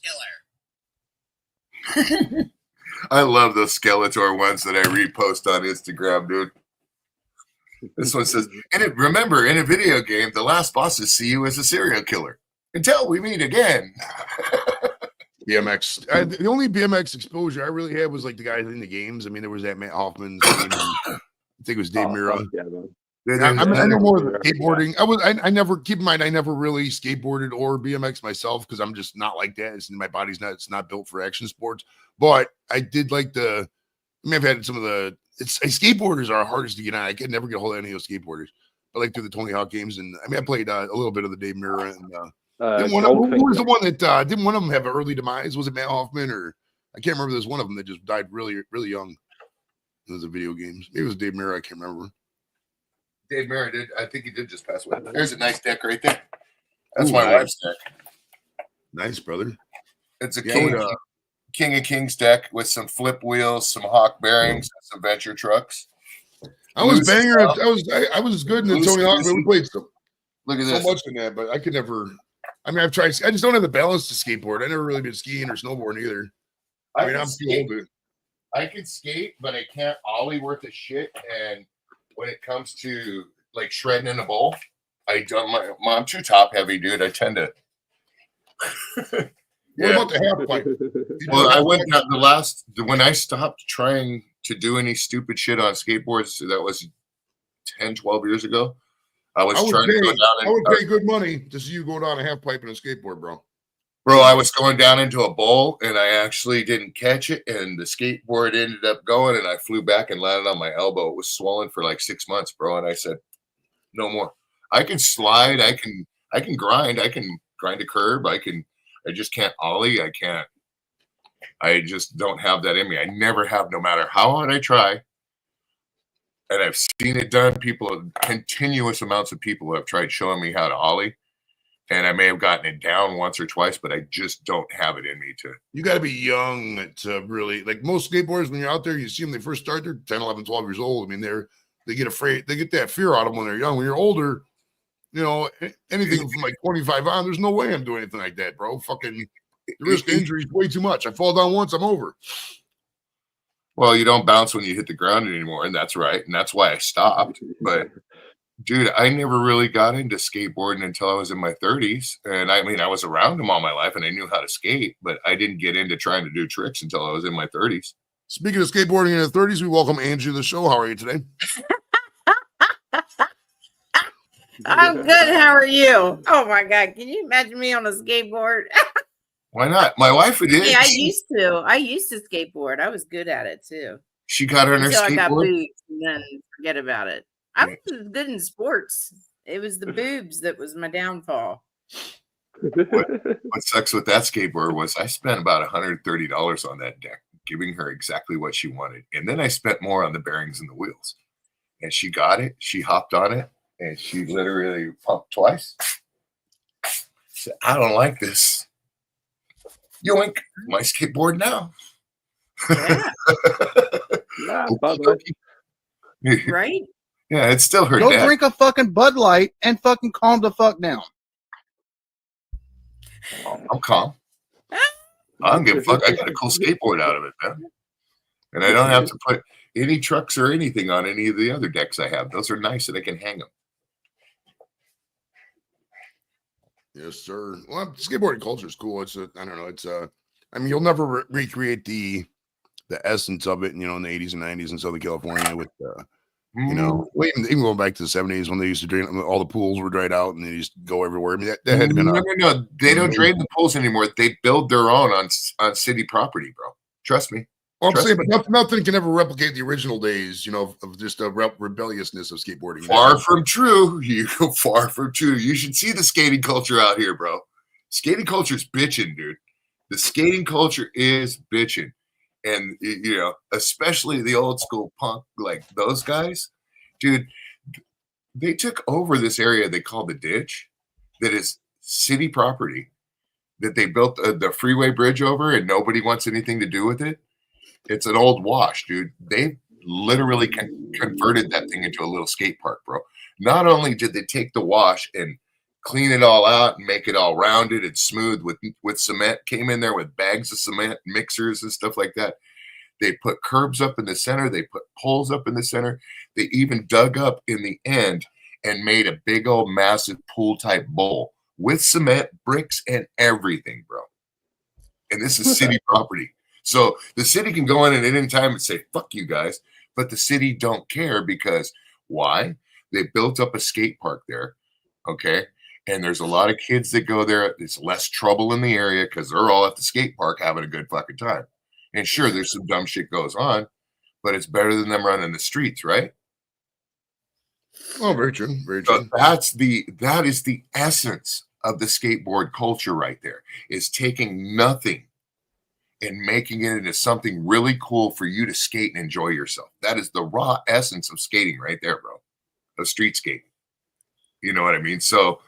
killer. I love those Skeletor ones that I repost on Instagram, dude. This one says, remember, in a video game, the last bosses see you as a serial killer. Until we meet again. BMX. The only BMX exposure I really had was like the guys in the games. I mean, there was that Matt Hoffman. I think it was Dave Mira. Yeah, man. I know more than skateboarding. I never, keep in mind, I never really skateboarded or BMX myself because I'm just not like that. My body's it's not built for action sports. But I did like I've had some of skateboarders are hardest to get on. I could never get a hold of any of those skateboarders. I like through the Tony Hawk games, and I mean, I played a little bit of the Dave Mira. And who was the one that didn't one of them have an early demise? Was it Matt Hoffman or I can't remember? There's one of them that just died really, really young. It was the video games. Maybe it was Dave Mira. I can't remember. Dave Mira did. I think he did just pass away. There's a nice deck right there. That's my wife's deck. Nice, brother. It's a King of Kings deck with some flip wheels, some Hawk bearings, and some Venture trucks. I was banger. I was as good in the Tony Hawk. We played so this. much in that, but I could never. I mean, I've tried. I just don't have the balance to skateboard. I never really been skiing or snowboarding either. I mean, I'm too old. I can skate, but I can't ollie worth a shit. And when it comes to like shredding in a bowl, I'm too top heavy, dude. I tend to. What about the half pipe? Well, I went down when I stopped trying to do any stupid shit on skateboards, that was 10, 12 years ago. I would pay good money to see you go down a half pipe in a skateboard, bro. Bro, I was going down into a bowl and I actually didn't catch it, and the skateboard ended up going, and I flew back and landed on my elbow. It was swollen for like 6 months, bro. And I said, no more. I can slide. I can grind. I can grind a curb. I just can't ollie. I just don't have that in me. I never have, no matter how hard I try. And I've seen it done. Continuous amounts of people have tried showing me how to ollie. And I may have gotten it down once or twice, but I just don't have it in me to. You got to be young to really, like most skateboarders, when you're out there, you see them, they first start, they're 10, 11, 12 years old. I mean, they get afraid. They get that fear out of them when they're young. When you're older, you know, anything from like 25 on, there's no way I'm doing anything like that, bro. Fucking the risk of injury is way too much. I fall down once, I'm over. Well, you don't bounce when you hit the ground anymore, and that's right. And that's why I stopped. But dude, I never really got into skateboarding until I was in my 30s. And I mean, I was around them all my life and I knew how to skate, but I didn't get into trying to do tricks until I was in my 30s. Speaking of skateboarding in the 30s, we welcome Angie to the show. How are you today? I'm good. How are you? Oh my God. Can you imagine me on a skateboard? Why not? My wife did. Yeah, I used to skateboard. I was good at it too. She got her until skateboard. I got boobs and then forget about it. I was good in sports. It was the boobs that was my downfall. what sucks with that skateboard was I spent about $130 on that deck, giving her exactly what she wanted. And then I spent more on the bearings and the wheels. And she got it. She hopped on it. And she literally pumped twice. She said, I don't like this. Yoink. My skateboard now. Yeah. Yeah, by the way. Right? Yeah, it's still her Go dad. drink a fucking Bud Light and fucking calm the fuck down. I'm calm. I don't give a fuck. I got a cool skateboard out of it, man. And I don't have to put any trucks or anything on any of the other decks I have. Those are nice and I can hang them. Yes, sir. Well, skateboarding culture is cool. It's I don't know. It's I mean, you'll never recreate the essence of it, you know, in the 80s and 90s in Southern California with you know, even going back to the 70s when they used to drain, all the pools were dried out and they used to go everywhere. I mean, that had to be No. They don't drain the pools anymore. They build their own on city property, bro. Trust me. Well, I'm saying, but nothing can ever replicate the original days, you know, of just a rebelliousness of skateboarding. Far from true. You go far from true. You should see the skating culture out here, bro. Skating culture is bitching, dude. The skating culture is bitching. And, you know, especially the old school punk, like those guys, dude, they took over this area they call the ditch that is city property that they built the freeway bridge over and nobody wants anything to do with it. It's an old wash, dude. They literally converted that thing into a little skate park, bro. Not only did they take the wash and clean it all out and make it all rounded and smooth with cement, came in there with bags of cement, mixers and stuff like that. They put curbs up in the center. They put poles up in the center. They even dug up in the end and made a big old massive pool type bowl with cement, bricks, and everything, bro. And this is city property. So the city can go in at any time and say, fuck you guys. But the city don't care because why? They built up a skate park there. Okay. And there's a lot of kids that go there. It's less trouble in the area because they're all at the skate park having a good fucking time. And sure, there's some dumb shit goes on, but it's better than them running the streets, right? Oh, very true. Very true. So that is the essence of the skateboard culture right there, is taking nothing and making it into something really cool for you to skate and enjoy yourself. That is the raw essence of skating right there, bro. Of street skating. You know what I mean? So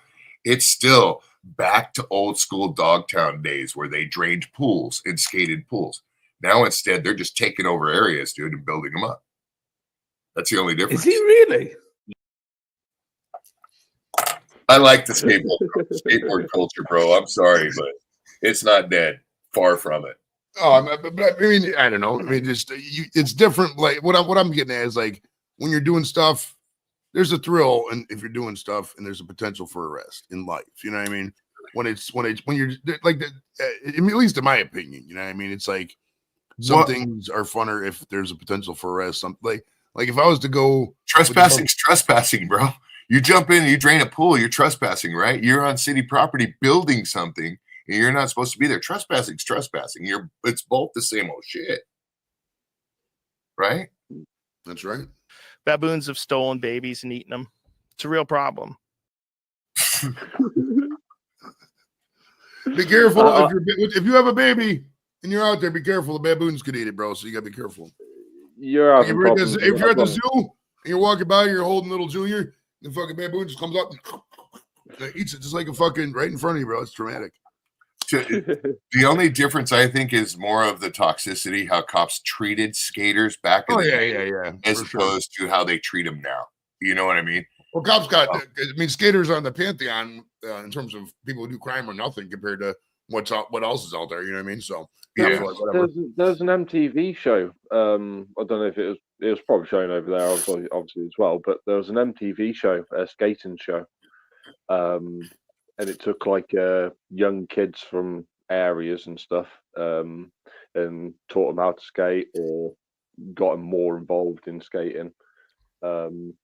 it's still back to old school Dogtown days where they drained pools and skated pools. Now instead, they're just taking over areas, dude, and building them up. That's the only difference. Is he really? I like the skateboard culture, bro. I'm sorry, but it's not dead. Far from it. Oh, but I mean, I don't know. I mean, just it's different. Like what I'm getting at is like when you're doing stuff, there's a thrill, and if you're doing stuff, and there's a potential for a rest in life. You know what I mean? When you're like, at least in my opinion, you know what I mean? It's like some things are funner if there's a potential for a rest. Some like if I was to go trespassing's trespassing, bro. You jump in and you drain a pool, you're trespassing, right? You're on city property building something. And you're not supposed to be there. Trespassing's trespassing. It's both the same old shit. Right? That's right. Baboons have stolen babies and eaten them. It's a real problem. Be careful if you have a baby and you're out there. Be careful. The baboons could eat it, bro. So you gotta be careful. If you're at the zoo and you're walking by, you're holding little Junior, the fucking baboon just comes up and eats it just like a fucking right in front of you, bro. It's traumatic. The only difference I think is more of the toxicity, how cops treated skaters back in the day, as opposed to how they treat them now. You know what I mean? Well, cops got, skaters on the pantheon in terms of people who do crime or nothing compared to what else is out there. You know what I mean? So there's an MTV show. I don't know if it was probably shown over there, obviously as well. But there was an MTV show, a skating show. And it took like young kids from areas and stuff and taught them how to skate or got them more involved in skating. And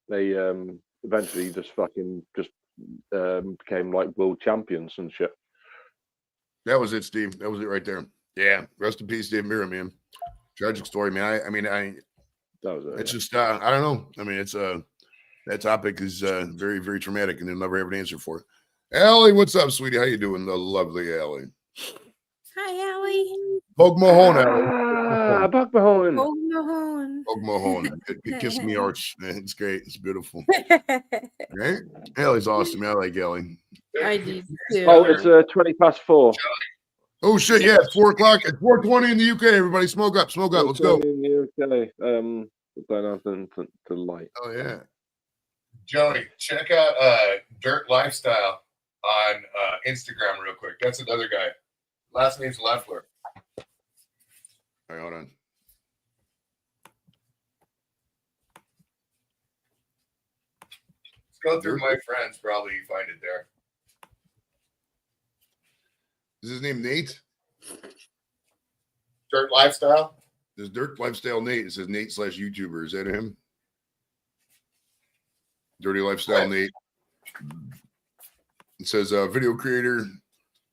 they eventually just became like world champions and shit. That was it, Steve. That was it right there. Yeah. Rest in peace, Dave Mirra, man. Tragic story, man. That was it. It's just I don't know. I mean, it's That topic is very, very traumatic, and they'll never have an answer for it. Allie, what's up, sweetie? How you doing, the lovely Allie? Hi, Allie. Poke Mahone, Allie. Buck Mahone. Poke Mahone. Poke Mahone. Kiss me, arch. It's great. It's beautiful. Right? Allie's awesome. I like Allie. I do too. Oh, it's 20 past 4. Oh shit! Yeah, it's 4 o'clock. It's 4:20 in the UK. Everybody, smoke up, smoke up. Let's go. In the UK. Don't have the light. Oh yeah. Joey, check out Dirt Lifestyle on Instagram real quick. That's another guy. Last name's Leffler. All right, hold on. Let's go through my friends. Probably you find it there. Is his name Nate? Dirt Lifestyle. There's Dirt Lifestyle Nate. It says Nate / YouTuber. Is that him? Dirty Lifestyle Nate. It says video creator,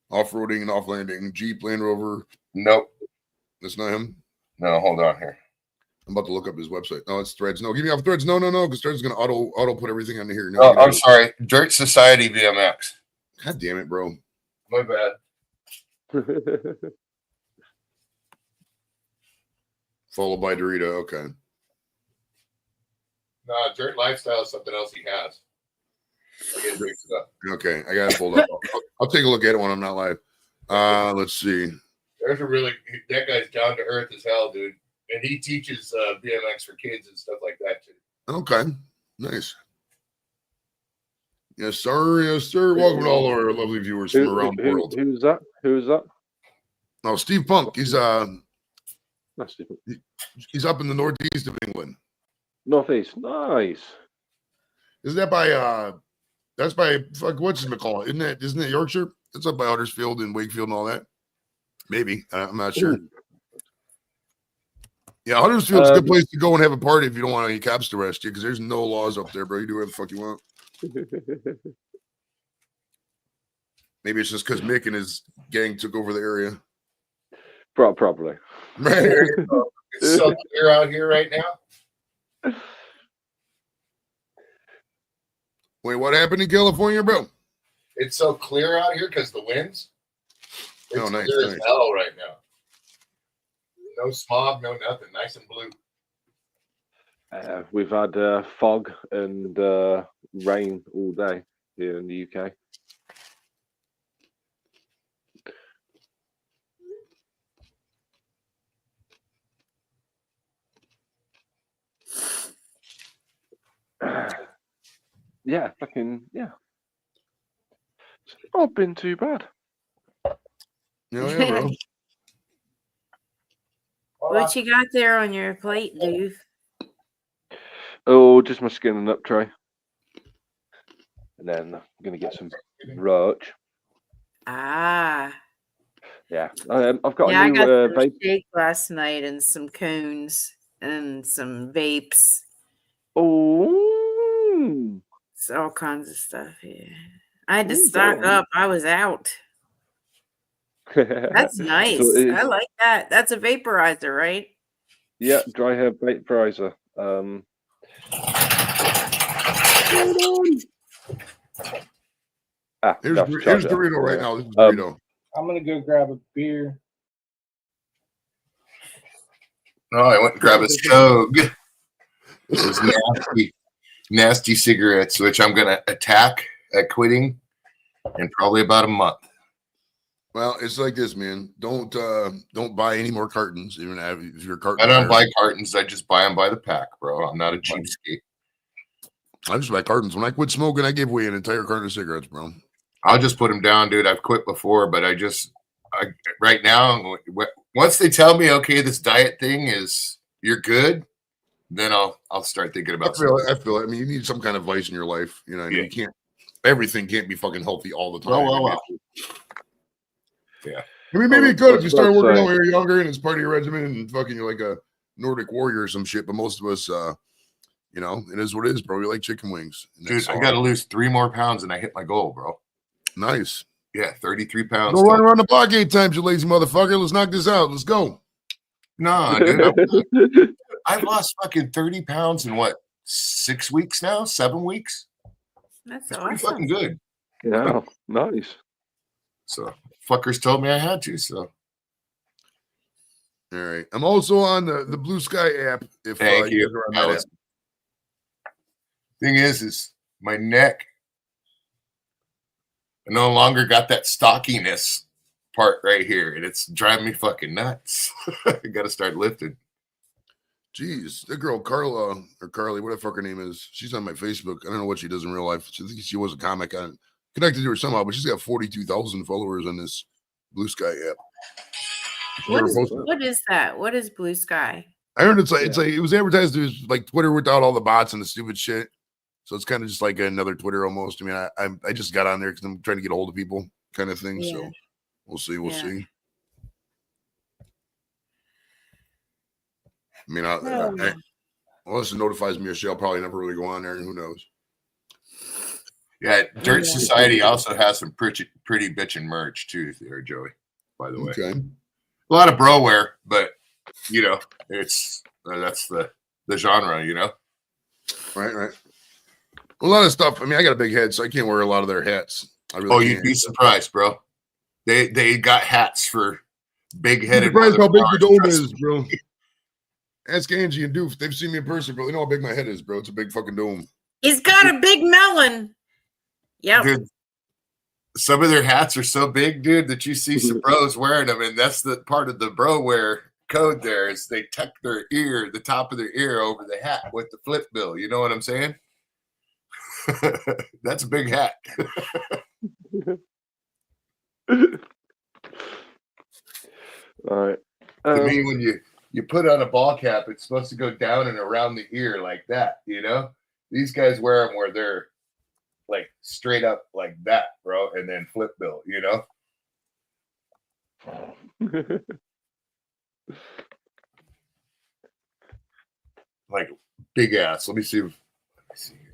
off-roading and off-landing, Jeep, Land Rover. Nope. That's not him? No, hold on here. I'm about to look up his website. No, it's Threads. No, give me off Threads. No, because Threads is going to auto put everything on here. No, oh, I'm sorry. Dirt Society BMX. God damn it, bro. My bad. Followed by Dorito. Okay. No, Dirt Lifestyle is something else he has. It breaks it up. Okay, I got it pulled up. I'll take a look at it when I'm not live. Let's see. There's that guy's down to earth as hell, dude. And he teaches BMX for kids and stuff like that, too. Okay, nice. Yes, sir. Yes, sir. Welcome to all our lovely viewers from around the world. Who's that? Oh, Steve Punk. He's That's Steve. he's up in the northeast of England. Northeast. Nice. Isn't that by that's by what's it called? Isn't it Yorkshire? It's up by Huddersfield and Wakefield and all that. Maybe. I'm not sure. Yeah, Huddersfield's a good place to go and have a party if you don't want any cops to arrest you, because there's no laws up there, bro. You do whatever the fuck you want. Maybe it's just because Mick and his gang took over the area. Probably. It's so clear out here right now. Wait, what happened in California, bro? It's so clear out here because the winds. It's nice, clear nice. as hell right now. No smog, no nothing. Nice and blue. We've had fog and rain all day here in the UK. Yeah. It's not been too bad. Yeah, bro. What you got there on your plate, dude? Oh, just my skin and up tray. And then I'm going to get some roach. Ah. Yeah. I've got Yeah, a I new got some vape. steak last night and some coons and some vapes. Oh. It's all kinds of stuff. Yeah. I had to stock up. I was out. That's nice. So I like that. That's a vaporizer, right? Yeah, dry hair vaporizer. Here's no, Dorito right now. This is Dorito. I'm gonna go grab a beer. Oh, I went and grabbed a Stog. Those nasty cigarettes, which I'm gonna attack at quitting in probably about a month. Well, it's like this, man. Don't buy any more cartons. Even if you're a carton. I don't buy cartons. I just buy them by the pack, bro. I'm not a cheapskate. I just buy cartons. When I quit smoking, I gave away an entire carton of cigarettes, bro. I'll just put them down, dude. I've quit before, but I right now, once they tell me, okay, this diet thing is you're good, then I'll start thinking about. I feel it. I mean, you need some kind of vice in your life. You know, you can't. Everything can't be fucking healthy all the time. Well. Yeah. I mean, maybe it could if you started working out when you're younger and it's part of your regimen and fucking you're like a Nordic warrior or some shit. But most of us, you know, it is what it is, bro. We like chicken wings. Dude, I got to lose 3 more pounds and I hit my goal, bro. Nice. Yeah, 33 pounds. Go run around the block 8 times, you lazy motherfucker. Let's knock this out. Let's go. No, dude. I lost fucking 30 pounds in what? 6 weeks now, 7 weeks. That's It's pretty awesome. fucking good. Yeah, nice. So fuckers told me I had to. So All right. I'm also on the Blue Sky app. If thank you. guys are on that app. Thing is my neck. I no longer got that stockiness part right here, and it's driving me fucking nuts. I got to start lifting. Jeez, that girl Carla or Carly, what the fuck her name is, she's on my Facebook. I don't know what she does in real life. I think she was a comic. I'm connected to her somehow, but she's got 42,000 followers on this Blue Sky app. What is that? What is Blue Sky? I heard it's like it was advertised as like Twitter without all the bots and the stupid shit. So it's kind of just like another Twitter almost. I mean, I just got on there because I'm trying to get a hold of people, kind of thing. Yeah. So we'll see. We'll see. I mean, unless it notifies me or shit, I'll probably never really go on there, and who knows? Yeah, Dirt Society also has some pretty bitchin' merch too there, Joey, by the way. Okay. A lot of bro wear, but you know, it's that's the genre, you know. Right. A lot of stuff. I mean, I got a big head, so I can't wear a lot of their hats. I really you'd be surprised, bro. They got hats for big headed. Surprised how big the dome is, bro. Ask Angie and Doof. They've seen me in person, bro. They know how big my head is, bro. It's a big fucking dome. He's got a big melon. Yep. Dude, some of their hats are so big, dude, that you see some bros wearing them, and that's the part of the bro wear code. There is they tuck their ear, the top of their ear, over the hat with the flip bill. You know what I'm saying? That's a big hat. All right. To me, when you put on a ball cap, it's supposed to go down and around the ear like that, you know? These guys wear them where they're like straight up like that, bro, and then flip bill, you know? Like big ass. Let me see here.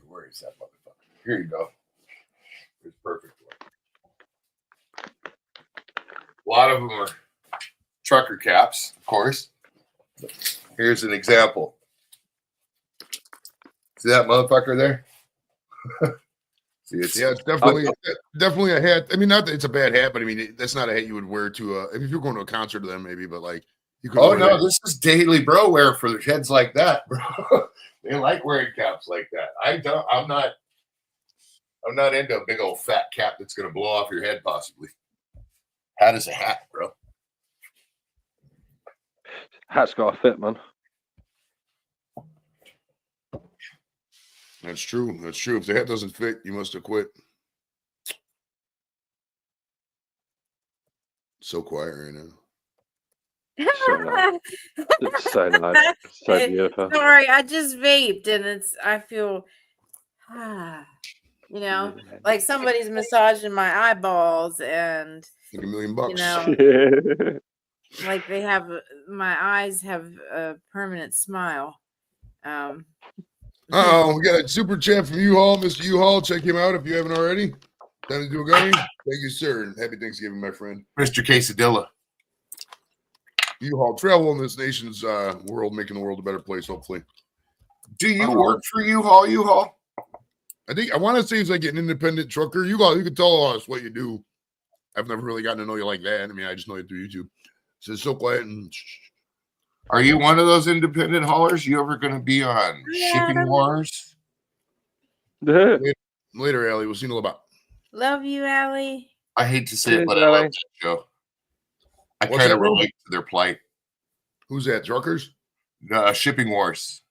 Where is that motherfucker? Here you go. It's perfect. A lot of them are trucker caps, of course. Here's an example. See that motherfucker there? See, it's definitely a hat. I mean, not that it's a bad hat, but I mean, that's not a hat you would wear to if you're going to a concert to them, maybe, but like you could. Oh no, this is daily bro wear for heads like that, bro. They like wearing caps like that. I'm not into a big old fat cap that's gonna blow off your head, possibly. Hat is a hat, bro. Hat's got to fit, man. That's true. That's true. If the hat doesn't fit, you must have quit. So quiet right now. It's so nice. It's so beautiful. Sorry, I just vaped and I feel, you know, like somebody's massaging my eyeballs and like $1 million. You know, like my eyes have a permanent smile. We got a super chat from U-Haul. Mr. U-Haul, check him out if you haven't already. Time to do a gummy. Thank you, sir. And happy Thanksgiving, my friend. Mr. Quesadilla. U-Haul, travel in this nation's world, making the world a better place, hopefully. Do you work for U-Haul, U-Haul? I want to say it's like an independent trucker. U-Haul, you can tell us what you do. I've never really gotten to know you like that. I mean, I just know you through YouTube. So it's so quiet and... Are you one of those independent haulers? You ever going to be on Shipping Wars? Later, Allie. We'll see you in a little bit. Love you, Allie. I hate to say it, but I love that show. I kind of relate to their plight. Who's that? Truckers? Shipping Wars.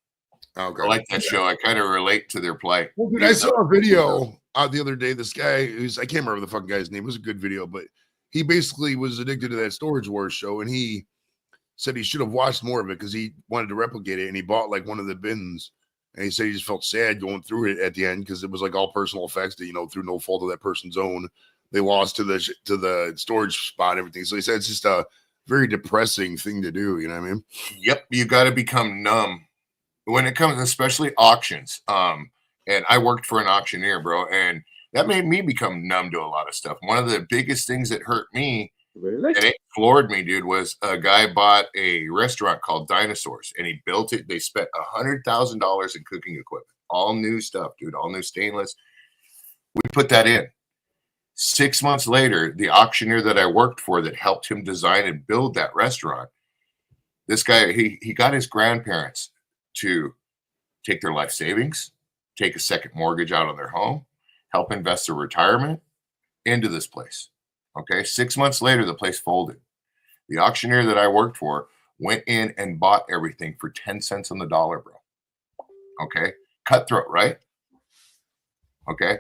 Okay. I like that show. I kind of relate to their plight. Well, dude, I saw a video the other day. This guy I can't remember the fucking guy's name. It was a good video, but he basically was addicted to that Storage Wars show, and he said he should have watched more of it because he wanted to replicate it, and he bought like one of the bins, and he said he just felt sad going through it at the end because it was like all personal effects that, you know, through no fault of that person's own, they lost to the storage spot and everything. So he said it's just a very depressing thing to do. You know what I mean? Yep, you got to become numb when it comes, especially auctions. And I worked for an auctioneer, bro, and that made me become numb to a lot of stuff. One of the biggest things that hurt me Really? And it floored me, dude. Was a guy bought a restaurant called Dinosaurs, and he built it. They spent $100,000 in cooking equipment, all new stuff, dude, all new stainless. We put that in. 6 months later, the auctioneer that I worked for that helped him design and build that restaurant, this guy, he got his grandparents to take their life savings, take a second mortgage out on their home, help invest their retirement into this place. Okay. 6 months later, the place folded. The auctioneer that I worked for went in and bought everything for 10 cents on the dollar, bro. Okay. Cutthroat, right? Okay.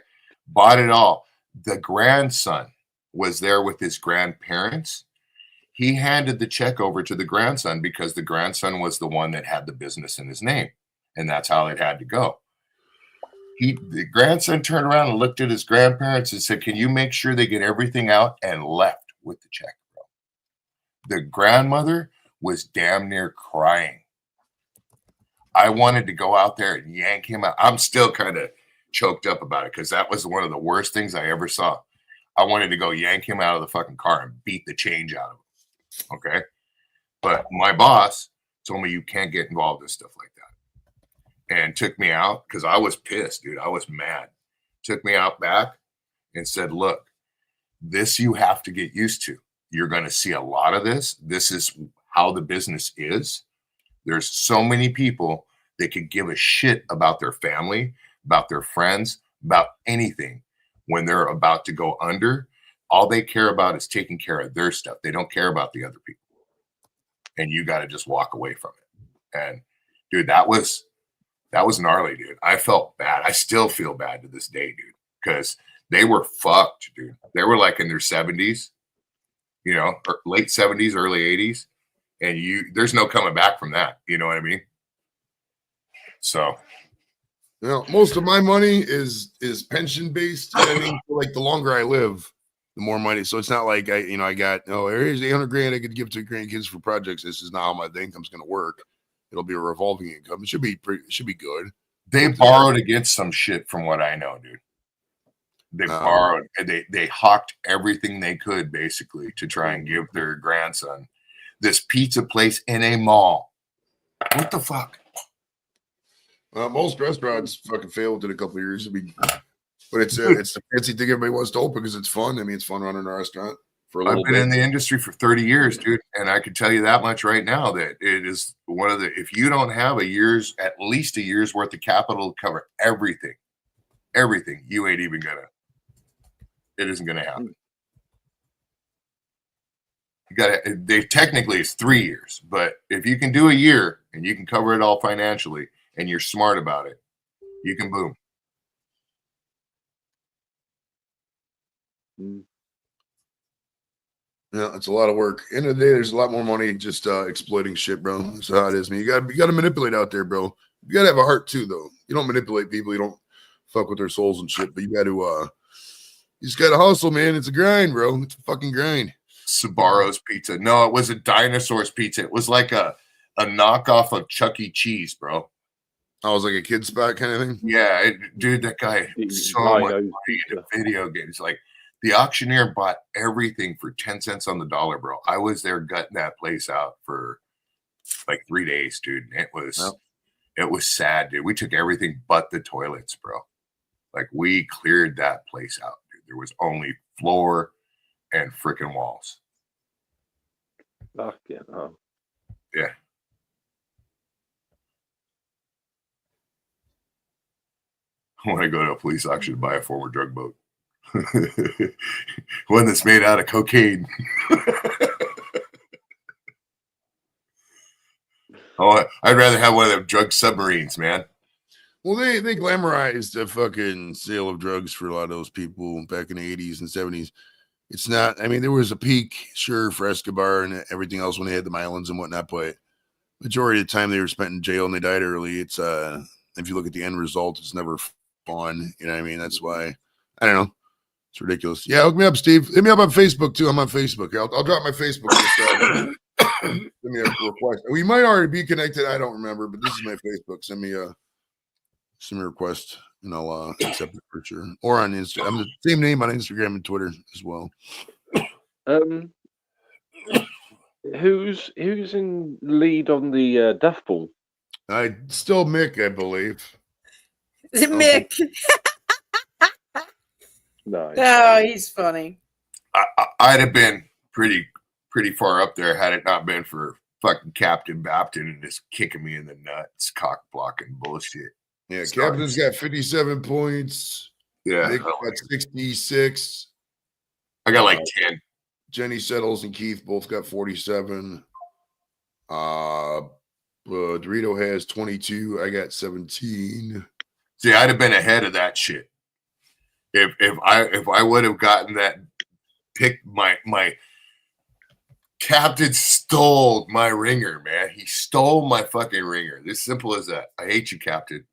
Bought it all. The grandson was there with his grandparents. He handed the check over to the grandson because the grandson was the one that had the business in his name. And that's how it had to go. The grandson turned around and looked at his grandparents and said, "Can you make sure they get everything out?" And left with the check, bro. The grandmother was damn near crying. I wanted to go out there and yank him out. I'm still kind of choked up about it because that was one of the worst things I ever saw. I wanted to go yank him out of the fucking car and beat the change out of him. Okay. But my boss told me you can't get involved in stuff like that and took me out because I was pissed, dude. I was mad. Took me out back and said, "Look, this you have to get used to. You're going to see a lot of this. This is how the business is. There's so many people that could give a shit about their family, about their friends, about anything when they're about to go under. All they care about is taking care of their stuff. They don't care about the other people. And you got to just walk away from it." And dude, that was gnarly, dude. I felt bad. I still feel bad to this day, dude, because they were fucked, dude. They were like in their 70s, you know, or late 70s, early 80s. And there's no coming back from that. You know what I mean? So, you know, most of my money is pension based. I mean, like the longer I live, the more money. So it's not like I got, here's 800 grand I could give to grandkids for projects. This is not how my income's going to work. It'll be a revolving income. It should be good. They borrowed against some shit from what I know, dude. They borrowed, they hawked everything they could basically to try and give their grandson this pizza place in a mall. What the fuck? Most restaurants fucking fail within a couple of years. But it's the fancy thing everybody wants to open because it's fun. I mean, it's fun running a restaurant for a little bit. I've been in the industry for 30 years, dude, and I can tell you that much right now that it is one of the, if you don't have at least a year's worth of capital to cover everything, you ain't even it isn't gonna happen. They technically it's 3 years, but if you can do a year and you can cover it all financially and you're smart about it, you can boom. Yeah, it's a lot of work. End of the day, there's a lot more money just exploiting shit, bro. That's how it is, man. You gotta manipulate out there, bro. You gotta have a heart too, though. You don't manipulate people. You don't fuck with their souls and shit. But you just gotta hustle, man. It's a grind, bro. It's a fucking grind. Sbarro's pizza. No, it was a Dinosaur's pizza. It was like a knockoff of Chuck E. Cheese, bro. I was like a kid spot kind of thing. Yeah, dude, that guy so much money into video games. Like the auctioneer bought everything for 10 cents on the dollar, bro. I was there gutting that place out for like 3 days, dude. It was sad, dude. We took everything but the toilets, bro. Like we cleared that place out, dude. There was only floor and freaking walls. Fucking hell. Yeah. I want to go to a police auction and buy a former drug boat. One that's made out of cocaine. Oh, I'd rather have one of them drug submarines, man. Well, they glamorized the fucking sale of drugs for a lot of those people back in the 80s and 70s. It's not, I mean, there was a peak, sure, for Escobar and everything else when they had the Mylans and whatnot, but majority of the time they were spent in jail and they died early. It's, if you look at the end result, it's never fun. You know what I mean? That's why, I don't know. It's ridiculous. Yeah, hook me up, Steve. Hit me up on Facebook, too. I'm on Facebook. I'll drop my Facebook. Send me a request. We might already be connected. I don't remember, but this is my Facebook. Send me a request, and I'll accept it for sure. Or on Instagram. I'm the same name on Instagram and Twitter as well. Who's in lead on the death pool? I still Mick, I believe. Is it Mick? Nice. Oh, he's funny. I'd have been pretty far up there had it not been for fucking Captain Bapton and just kicking me in the nuts, cock blocking bullshit. Yeah, Captain's got 57 points. Yeah, Nick got 66. I got like 10. Jenny Settles and Keith both got 47. Dorito has 22. I got 17. See, I'd have been ahead of that shit. If I would have gotten that pick, my Captain stole my ringer, man. He stole my fucking ringer. As simple as that. I hate you, Captain.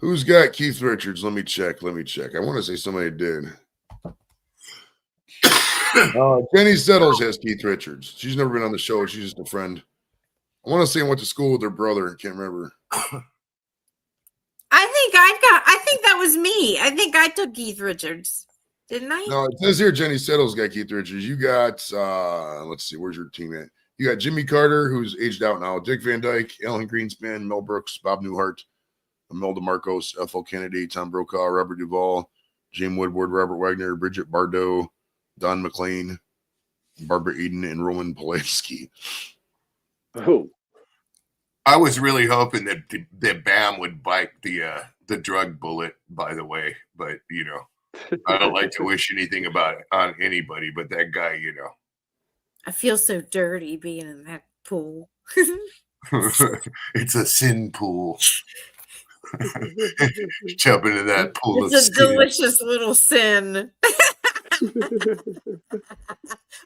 Who's got Keith Richards? Let me check. I want to say somebody did. Jenny Settles has Keith Richards. She's never been on the show. She's just a friend. I want to say I went to school with her brother. I can't remember. I think that was me. I think I took Keith Richards. Didn't I? No, it says here Jenny Settles got Keith Richards. You got, let's see, where's your team at? You got Jimmy Carter, who's aged out now, Dick Van Dyke, Alan Greenspan, Mel Brooks, Bob Newhart, Imelda Marcos, Ethel Kennedy, Tom Brokaw, Robert Duvall, Jim Woodward, Robert Wagner, Bridget Bardot, Don McLean, Barbara Eden, and Roman Polanski. Oh. I was really hoping that Bam would bite the drug bullet, by the way, but you know, I don't like to wish anything about it on anybody, but that guy, you know. I feel so dirty being in that pool. It's a sin pool. Jump into that pool. It's a delicious little sin.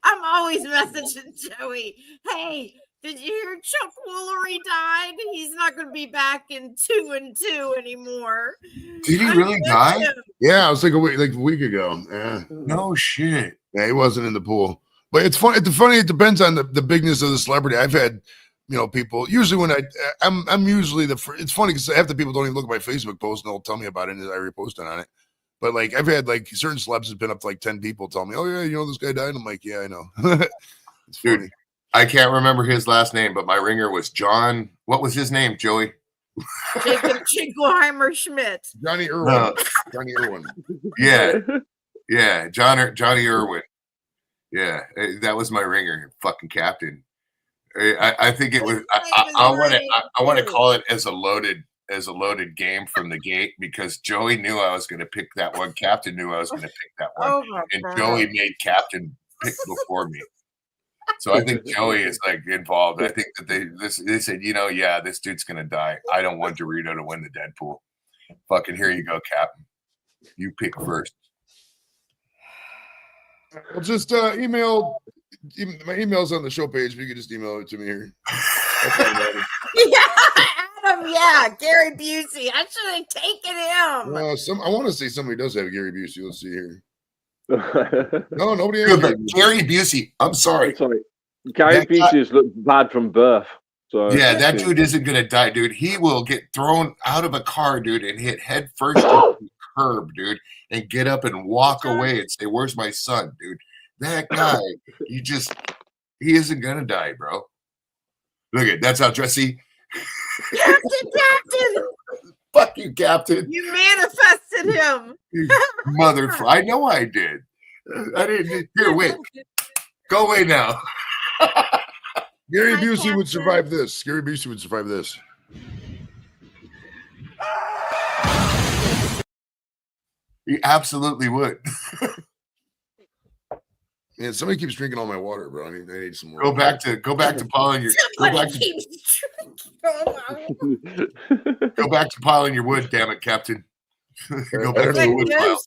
I'm always messaging Joey. Hey, did you hear Chuck Woolery died? He's not going to be back in 2 and 2 anymore. Did he really die? Yeah, it was like a week ago. Yeah. No shit. Yeah, he wasn't in the pool. But it's funny. It depends on the bigness of the celebrity. I've had, people. Usually when I'm usually it's funny because half the people don't even look at my Facebook post and they'll tell me about it and I reposted on it. But like I've had like certain celebs has been up to like 10 people tell me, oh yeah, this guy died. I'm like, yeah, I know. It's funny. Dude, I can't remember his last name, but my ringer was John. What was his name, Joey? Jacob Jingleheimer Schmidt. Johnny Irwin. Johnny Irwin. Yeah, Johnny Irwin. Yeah, that was my ringer, fucking Captain. I think it was. I want to call it as a loaded game from the gate because Joey knew I was going to pick that one. Captain knew I was going to pick that one, and God. Joey made Captain pick before me. So I think Joey is like involved. I think that they said, this dude's going to die. I don't want Dorito to win the Deadpool. Fucking here you go, Captain. You pick first. I'll just email. My email's on the show page. But you can just email it to me here. Adam, yeah, Gary Busey. I should have taken him. I want to say somebody does have Gary Busey. Let's see here. No, nobody has Gary Busey. I'm sorry. Gary Busey's looked bad from birth. So yeah, that dude isn't gonna die, dude. He will get thrown out of a car, dude, and hit head first into the curb, dude, and get up and walk away and say, "Where's my son, dude?" That guy, he isn't gonna die, bro. Look at that's how dressy. Captain. Fuck you, Captain. You manifested him. Motherfucker. I know I did. I didn't. Here, wait. Go away now. Gary Busey would survive this. Gary Busey would survive this. He absolutely would. Man, somebody keeps drinking all my water, bro. I need some more. Go back to piling your. Go back to piling your wood, damn it, Captain. Go back to the wood pile.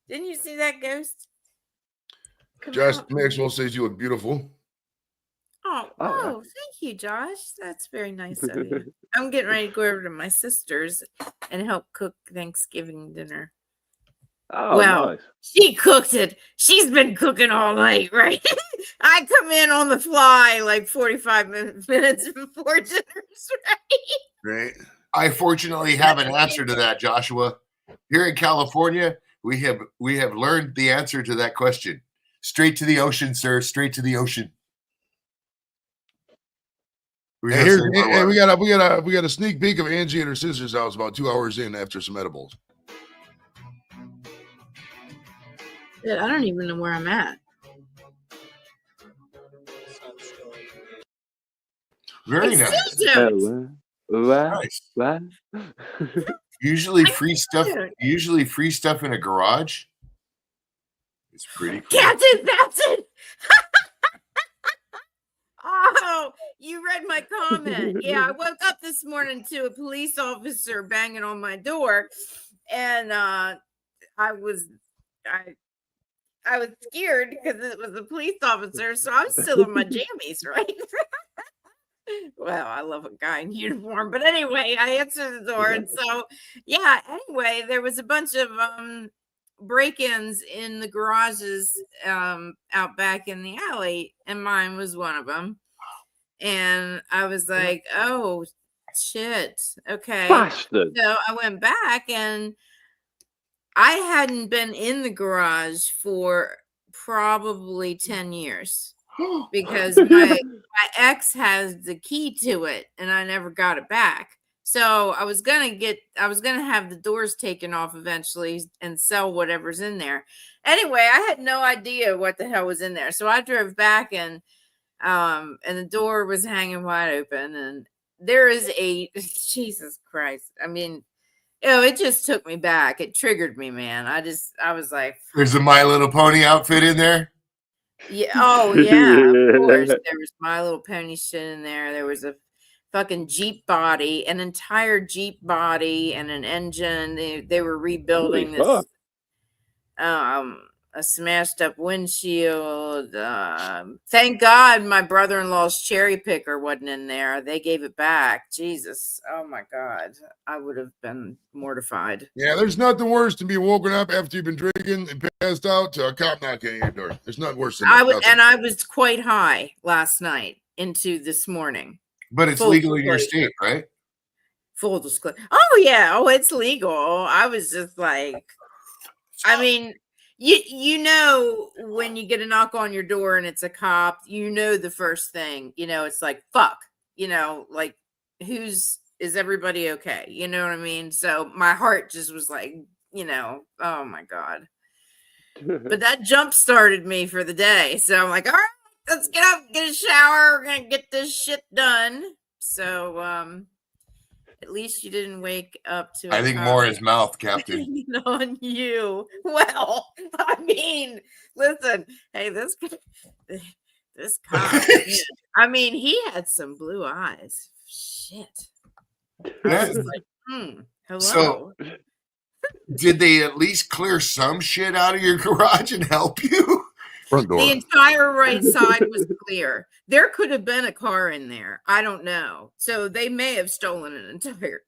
Didn't you see that ghost? Josh Maxwell says you look beautiful. Oh, thank you, Josh. That's very nice of you. I'm getting ready to go over to my sister's and help cook Thanksgiving dinner. Oh, well, nice. She cooked it. She's been cooking all night, right? I come in on the fly like 45 minutes before dinner's ready. Right. I fortunately have an answer to that, Joshua. Here in California, we have learned the answer to that question. Straight to the ocean, sir. Straight to the ocean. Hey, we got a sneak peek of Angie at her sister's house about 2 hours in after some edibles. Dude, I don't even know where I'm at. Very I nice. still don't. Nice. Usually free stuff in a garage. It's pretty cool. Captain, that's it. Oh, you read my comment. Yeah, I woke up this morning to a police officer banging on my door, and I was scared because it was a police officer, so I was still in my jammies, right? Well, I love a guy in uniform, but anyway, I answered the door, and so yeah. Anyway, there was a bunch of break-ins in the garages out back in the alley, and mine was one of them. And I was like, "Oh shit, okay." Bastard. So I went back, and I hadn't been in the garage for probably 10 years because my ex has the key to it, and I never got it back. So I was gonna have the doors taken off eventually and sell whatever's in there. Anyway, I had no idea what the hell was in there. So I drove back, and the door was hanging wide open, and there is a Jesus Christ. I mean, it just took me back. It triggered me, man. I was like, There's a My Little Pony outfit in there. yeah. Oh yeah, of course. There was My Little Pony shit in there. There was a fucking Jeep body, an entire Jeep body, and an engine. They were rebuilding this. A smashed up windshield. Thank God my brother-in-law's cherry picker wasn't in there. They gave it back. Jesus. Oh my God. I would have been mortified. Yeah, there's nothing worse than be woken up after you've been drinking and passed out to a cop knocking at your door. There's nothing worse than that. I was quite high last night into this morning. But it's legal in your state, right? Full disclosure. Oh yeah. Oh, it's legal. I was just like, I mean, you know, when you get a knock on your door and it's a cop, you know, the first thing, you know, it's like, fuck, you know, like is everybody okay? You know what I mean? So my heart just was like, you know, oh my God. But that jump started me for the day. So I'm like, all right, let's get up, get a shower. We're going to get this shit done. So, at least you didn't wake up to. I think more his mouth, Captain. On you. Well, I mean, listen. Hey, this cop. I mean, he had some blue eyes. Shit. I was like, hello. So, did they at least clear some shit out of your garage and help you? Front door. The entire right side was clear. There could have been a car in there. I don't know. So they may have stolen an entire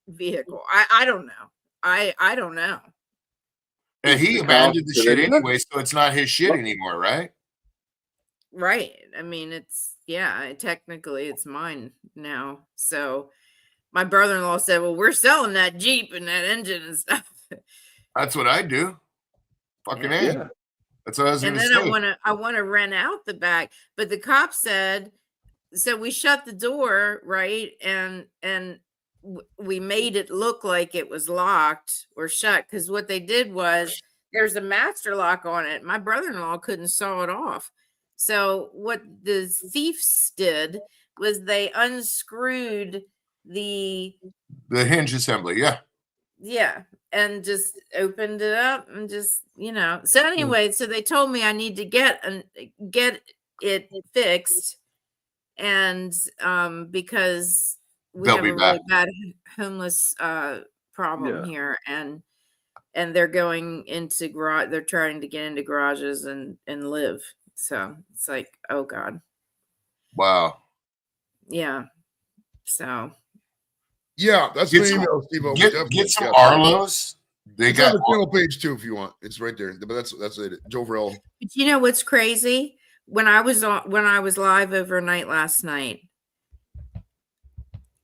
vehicle. I don't know. I don't know. And he abandoned the shit anyway, so it's not his shit anymore, right? Right. I mean, technically it's mine now. So my brother-in-law said, well, we're selling that Jeep and that engine and stuff. That's what I do. Fucking A. That's what I was going to say. And then I want to rent out the back, but the cop said, so we shut the door, right? And we made it look like it was locked or shut, because what they did was there's a master lock on it. My brother-in-law couldn't saw it off. So what the thieves did was they unscrewed the hinge assembly, yeah, and just opened it up and just, you know. So anyway, so they told me I need to get it fixed, and because we have a really bad homeless problem here, and they're going into garage. They're trying to get into garages and live. So it's like, oh God, wow, yeah. So. Yeah, that's the email, Steve. Get some Arlos. They got on the channel page too, if you want. It's right there. But that's it. Joe Varell. But you know what's crazy? When I was live overnight last night,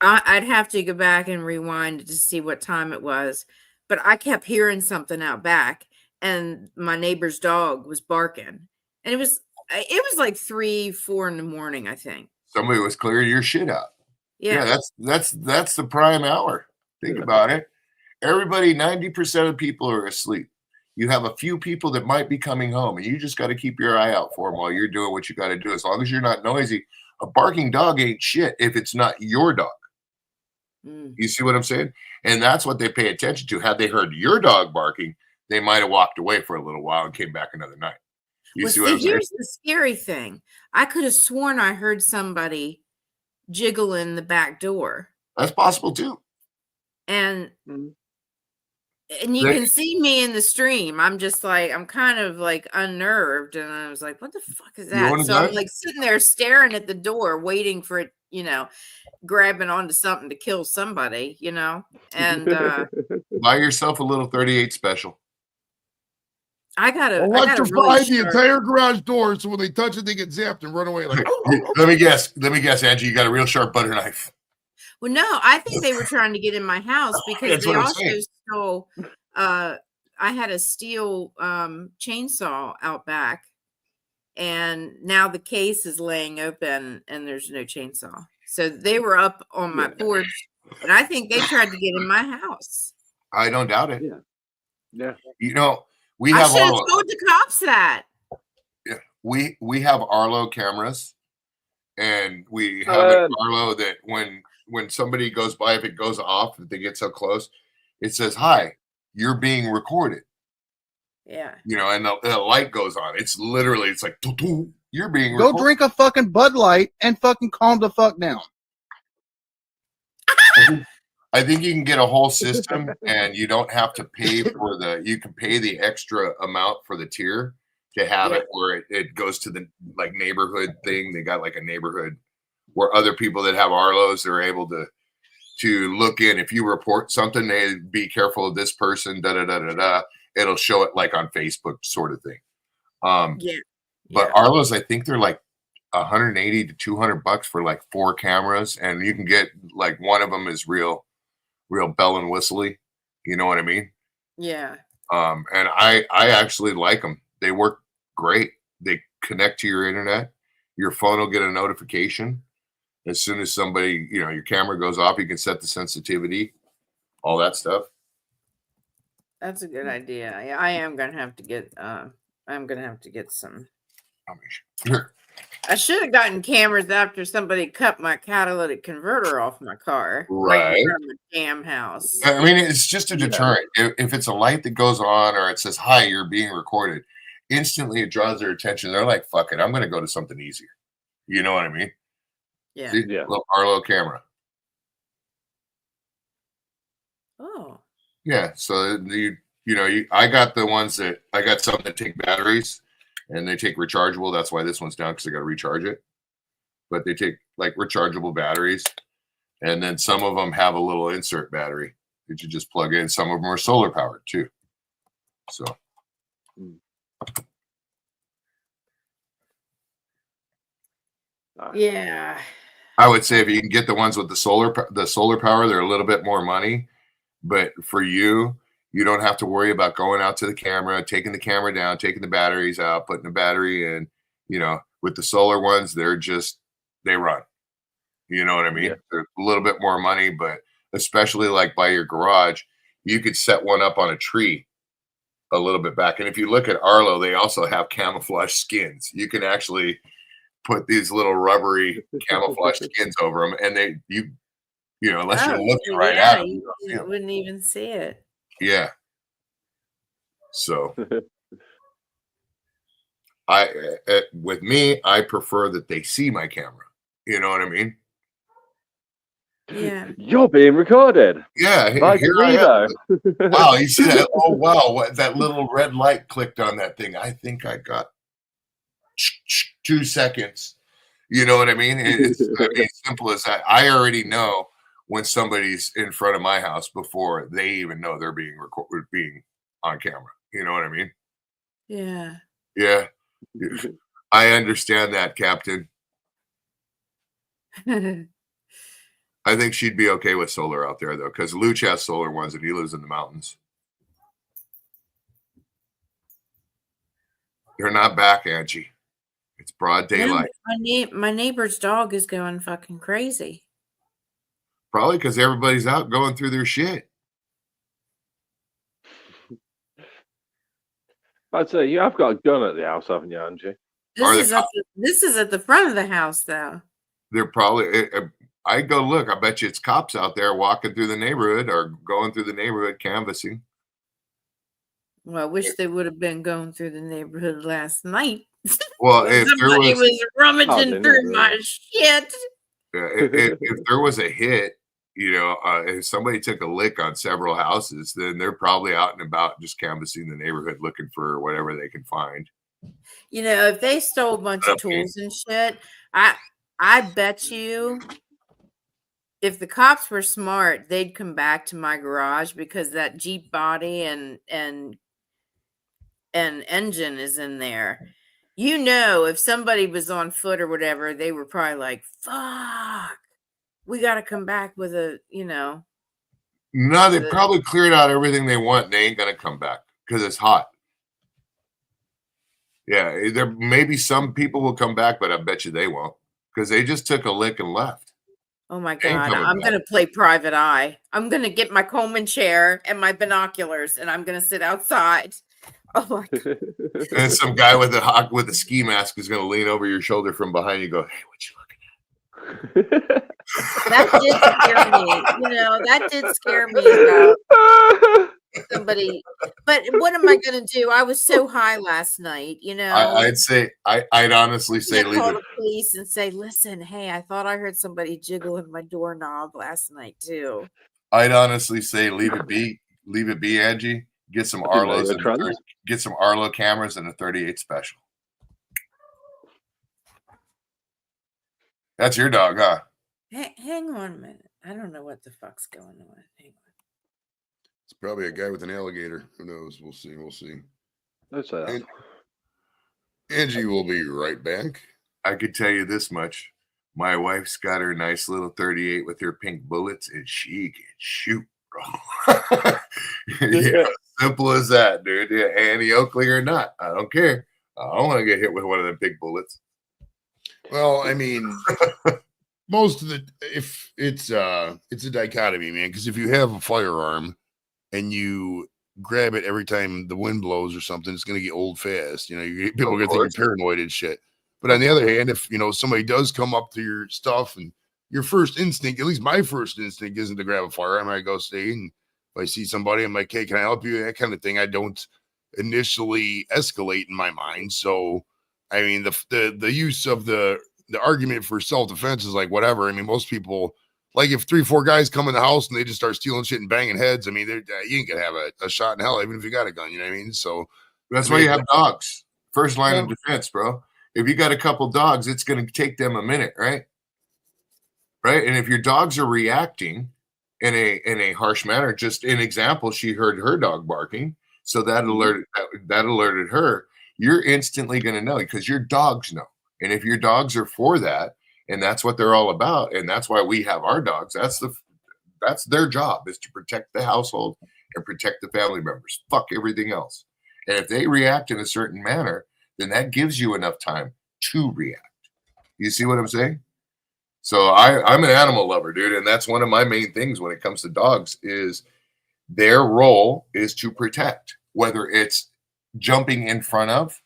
I'd have to go back and rewind to see what time it was. But I kept hearing something out back, and my neighbor's dog was barking. And it was like 3, 4 in the morning, I think. Somebody was clearing your shit out. Yeah. That's the prime hour. Think about it. Everybody, 90% of people are asleep. You have a few people that might be coming home, and you just got to keep your eye out for them while you're doing what you got to do. As long as you're not noisy, a barking dog ain't shit if it's not your dog. You see what I'm saying? And that's what they pay attention to. Had they heard your dog barking, they might have walked away for a little while and came back another night. You see what I'm saying? Here's the scary thing. I could have sworn I heard somebody jiggle in the back door. That's possible too. And you can see me in the stream. I'm just like, I'm kind of like unnerved. And I was like, what the fuck is that? So I'm like sitting there staring at the door, waiting for it, grabbing onto something to kill somebody, and buy yourself a little 38 special. I gotta electrify the entire garage door so when they touch it, they get zapped and run away. Like, let me guess, Angie, you got a real sharp butter knife. Well, no, I think they were trying to get in my house because they also stole. I had a steel chainsaw out back, and now the case is laying open, and there's no chainsaw. So they were up on my porch, and I think they tried to get in my house. I don't doubt it. Yeah. We I have should have told the cops that. Yeah, we have Arlo cameras, and we have an Arlo that when somebody goes by, if it goes off, if they get so close, it says, "Hi, you're being recorded." Yeah. And the light goes on. It's literally, it's like, you're being Go recorded. drink a fucking Bud Light and fucking calm the fuck down. I think you can get a whole system, and you don't have to pay for you can pay the extra amount for the tier to have it where it goes to the like neighborhood thing. They got like a neighborhood where other people that have Arlos are able to look in. If you report something, hey, be careful of this person, it'll show it like on Facebook sort of thing. But Arlos, I think they're like $180 to $200 for like 4 cameras, and you can get like one of them is real bell and whistly. You know what I mean? Yeah. And I actually like them. They work great. They connect to your internet. Your phone will get a notification as soon as somebody, your camera goes off. You can set the sensitivity, all that stuff. That's a good idea. I am gonna have to get. I'm gonna have to get some. Sure. I should have gotten cameras after somebody cut my catalytic converter off my car. Right. In front of my damn house. I mean, it's just a deterrent. If it's a light that goes on or it says, "Hi, you're being recorded," instantly it draws their attention. They're like, "Fuck it, I'm going to go to something easier." You know what I mean? Yeah. Little Arlo camera. Oh. Yeah. So I got the ones I got some that take batteries. And they take rechargeable. That's why this one's down, because I got to recharge it. But they take like rechargeable batteries. And then some of them have a little insert battery that you just plug in. Some of them are solar powered too. So. Yeah. I would say if you can get the ones with the solar power, they're a little bit more money. But for you don't have to worry about going out to the camera, taking the camera down, taking the batteries out, putting the battery in. With the solar ones, they run. You know what I mean? Yeah. They're a little bit more money, but especially like by your garage, you could set one up on a tree a little bit back. And if you look at Arlo, they also have camouflage skins. You can actually put these little rubbery camouflage skins over them, and unless you're looking right at them, you wouldn't even see it. Yeah. So with me, I prefer that they see my camera. You know what I mean? Yeah. You're being recorded. Yeah. Here I am. Wow. You see that? Oh, wow. That little red light clicked on that thing. I think I got 2 seconds. You know what I mean? It's simple as that. I already know when somebody's in front of my house before they even know they're being recorded, being on camera. You know what I mean? Yeah. Yeah. I understand that, Captain. I think she'd be okay with solar out there, though, because Luch has solar ones and he lives in the mountains. They're not back, Angie. It's broad daylight. My neighbor's dog is going fucking crazy. Probably because everybody's out going through their shit. I'd say you have got a gun at the house, haven't you, Angie? This is at the front of the house, though. They're probably. I go look. I bet you it's cops out there walking through the neighborhood or going through the neighborhood canvassing. Well, I wish they would have been going through the neighborhood last night. Well, if somebody was rummaging through my shit. If there was a hit, if somebody took a lick on several houses, then they're probably out and about just canvassing the neighborhood looking for whatever they can find. If they stole a bunch of tools and shit, I bet you if the cops were smart, they'd come back to my garage because that Jeep body and engine is in there. If somebody was on foot or whatever, they were probably like, fuck, we got to come back with a, No, they probably cleared out everything they want. And they ain't going to come back because it's hot. Yeah, there maybe some people will come back, but I bet you they won't because they just took a lick and left. Oh my God, I'm going to play private eye. I'm going to get my Coleman chair and my binoculars and I'm going to sit outside. Oh my God. And some guy with a ski mask is going to lean over your shoulder from behind you and go, hey, what you looking at? That did scare me. That did scare me about somebody. But what am I going to do? I was so high last night, I'd honestly say leave call it. the police and say, listen, hey, I thought I heard somebody jiggling my doorknob last night too. I'd honestly say leave it be. Leave it be, Angie. Get some Arlos and get some Arlo cameras and a 38 special. That's your dog, huh? Hang on a minute. I don't know what the fuck's going on. Hang on. It's probably a guy with an alligator. Who knows? We'll see. We'll see. Let's say that. Angie will be right back. I could tell you this much. My wife's got her nice little 38 with her pink bullets, and she can shoot, bro. Yeah, simple as that, dude. Yeah, Annie Oakley or not, I don't care. I don't want to get hit with one of them big bullets. Well, I mean, most of it's a dichotomy, man. Because if you have a firearm and you grab it every time the wind blows or something, it's going to get old fast. People are going to think you're paranoid and shit. But on the other hand, if somebody does come up to your stuff and your first instinct, at least my first instinct, isn't to grab a firearm. I go stay, and if I see somebody, I'm like, hey, can I help you? That kind of thing. I don't initially escalate in my mind. So, I mean, the use of the argument for self-defense is like whatever. I mean, most people, like if 3-4 guys come in the house and they just start stealing shit and banging heads, I mean, you ain't gonna have a shot in hell, even if you got a gun. You know what I mean? So that's why you have dogs. First line of defense, bro. If you got a couple dogs, it's going to take them a minute, right? Right. And if your dogs are reacting in a harsh manner, just an example, she heard her dog barking. So that alerted her. You're instantly going to know because your dogs know. And if your dogs are for that, and that's what they're all about, and that's why we have our dogs, that's their job, is to protect the household and protect the family members. Fuck everything else. And if they react in a certain manner, then that gives you enough time to react. You see what I'm saying? So I'm an animal lover, dude. And that's one of my main things when it comes to dogs is their role is to protect, whether it's jumping in front of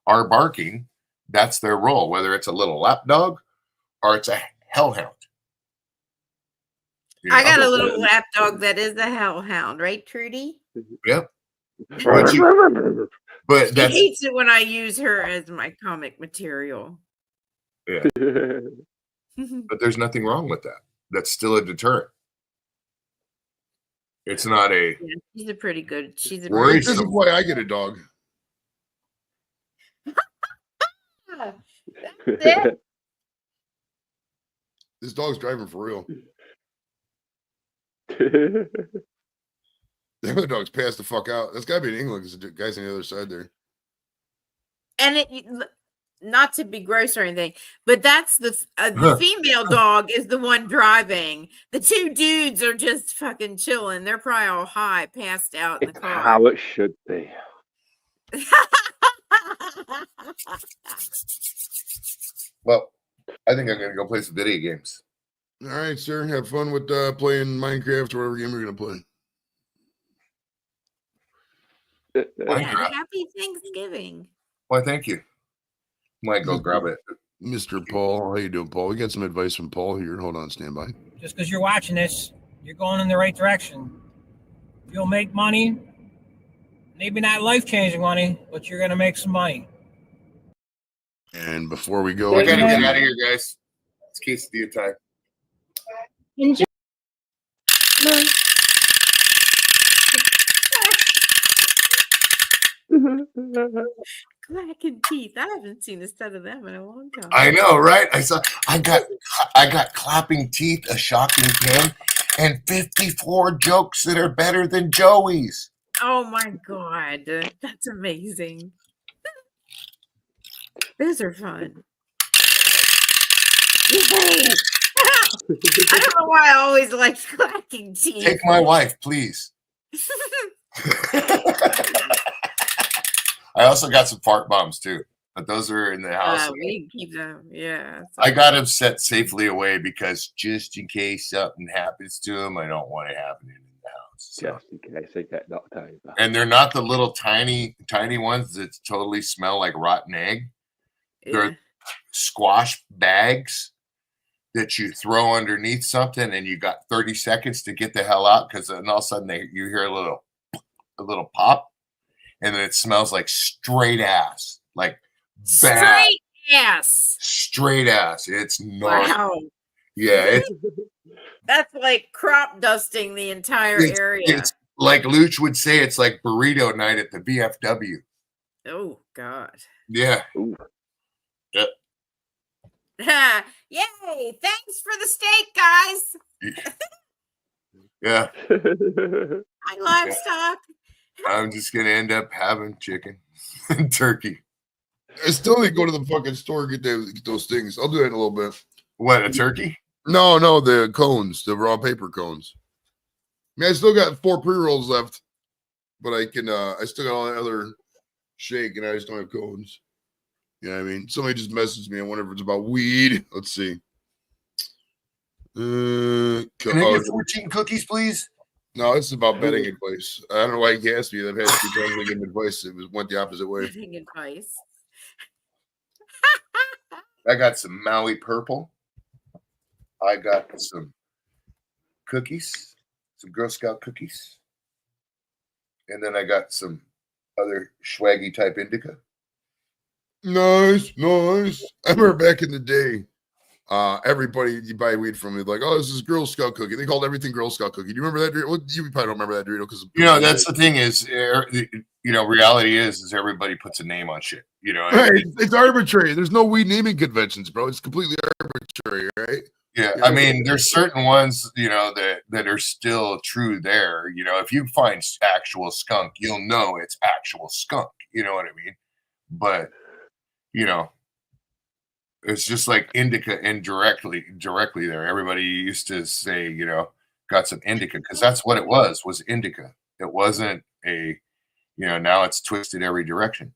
or barking. That's their role, whether it's a little lap dog or it's a hellhound. I got a little lap dog that is a hellhound, right, Trudy? Yep. But she hates it when I use her as my comic material. Yeah. But there's nothing wrong with that. That's still a deterrent. It's not a. Yeah, she's a pretty good. She's a. This is why I get a dog. This dog's driving for real. The other dog's passed the fuck out. That's got to be in England because the guy's on the other side there. And not to be gross or anything, but that's the female dog is the one driving. The two dudes are just fucking chilling. They're probably all high, passed out in the car. How it should be. Well, I think I'm gonna go play some video games. All right, sir. Have fun with playing Minecraft or whatever game you're gonna play. Minecraft. Happy Thanksgiving. Why, thank you. Might go grab it. Mr. Paul, how you doing, Paul? We got some advice from Paul here. Hold on, stand by. Just because you're watching this, you're going in the right direction. You'll make money, maybe not life-changing money, but you're going to make some money. And before we go, I gotta get out of here, guys. It's quesadilla time. Enjoy. Clacking teeth. I haven't seen a set of them in a long time. I know, right? I got clapping teeth, a shocking pen, and 54 jokes that are better than Joey's. Oh my god, that's amazing. Those are fun. Yay! I don't know why I always like clacking teeth. Take my wife, please. I also got some fart bombs too, but those are in the house. We can keep them. Yeah. I got them set safely away because just in case something happens to them, I don't want it happening in the house. So. Just in case they get knocked over. And they're not the little tiny ones that totally smell like rotten egg. They're squash bags that you throw underneath something, and you got 30 seconds to get the hell out, because then all of a sudden you hear a little pop, and then it smells like straight ass, like bad. Straight ass. It's not. Wow. Yeah, That's like crop dusting the entire area. It's like Luch would say, it's like burrito night at the VFW. Oh God. Yeah. Ooh. Yep. Yay! Thanks for the steak, guys. Yeah. I livestock. I'm just gonna end up having chicken and turkey. I still need to go to the fucking store and get those things. I'll do that in a little bit. What, a turkey? No, the cones, the raw paper cones. I mean, I still got 4 pre-rolls left, but I still got all that other shake, and I just don't have cones. You know what I mean? Somebody just messaged me. I wonder if it's about weed. Let's see. Can I get 14 cookies, please? No, this is about betting advice. I don't know why he asked me. I've had 2 times to give him advice. It went the opposite way. Betting advice. I got some Maui purple. I got some cookies, some Girl Scout cookies. And then I got some other swaggy type indica. Nice. I remember back in the day, everybody you buy weed from me like, oh, this is Girl Scout cookie. They called everything Girl Scout cookie. Do you remember that? Well, you probably don't remember that, Dorito, because that's the thing is, reality is everybody puts a name on shit. Right? It's arbitrary. There's no weed naming conventions, bro. It's completely arbitrary, right? Yeah, I mean, there's certain ones, that are still true there. If you find actual skunk, you'll know it's actual skunk. You know what I mean? But it's just like indica indirectly there. Everybody used to say, got some indica, because that's what it was indica. It wasn't now it's twisted every direction.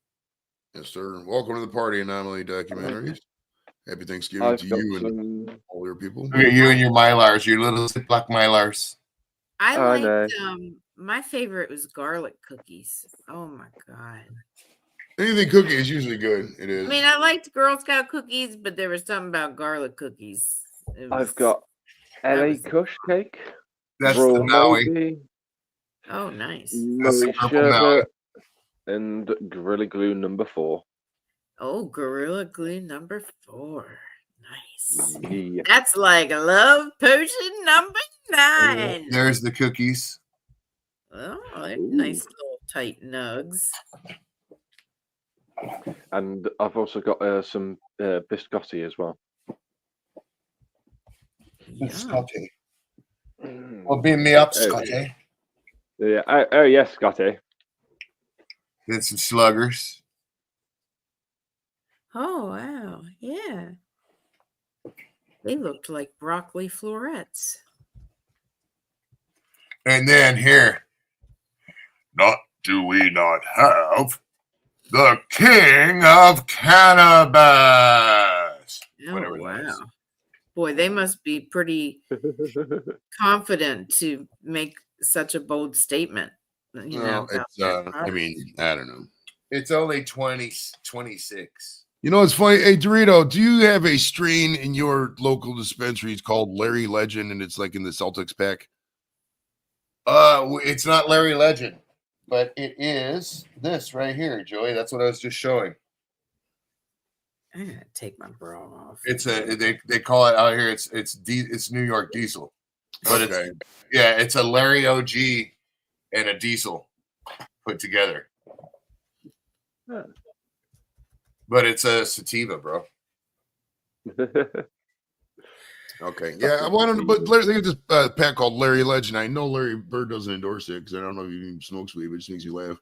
Yes, sir. Welcome to the party, Anomaly Documentaries. Happy Thanksgiving to you and all your people. Look at you and your Mylars, your little Ziploc Mylars. I liked, my favorite was garlic cookies. Oh my God. Anything cookie is usually good. It is. I mean, I liked Girl Scout cookies, but there was something about garlic cookies. I've got LA Kush cake. That's the Maui. Oh, nice. That's the purple Maui. And Gorilla Glue number 4. Oh, Gorilla Glue number 4. Nice. Yeah. That's like love potion number 9. There's the cookies. Oh, nice little tight nugs. And I've also got some biscotti as well. Biscotti. Well, beam me up, Scotty. Yeah. Oh, yes, Scotty. Then some sluggers. Oh, wow. Yeah. They looked like broccoli florets. And then here, do we not have the king of cannabis? Oh, whatever that is. wow. Boy, they must be pretty confident to make such a bold statement. You know, Well, it's I mean, I don't know. It's only 26. You know, it's funny. Hey, Dorito, do you have a strain in your local dispensary? It's called Larry Legend, and it's like in the Celtics pack. It's not Larry Legend, but it is this right here, Joey. That's what I was just showing. I gotta take my bra off. It's they call it out here. It's New York Diesel, but Okay. it's a Larry OG and a Diesel put together. Yeah. But it's a sativa, bro. Okay. Yeah, I wanted to, but Larry, they got this pack called Larry Legend. I know Larry Bird doesn't endorse it because I don't know if he even smokes weed, but it just makes you laugh.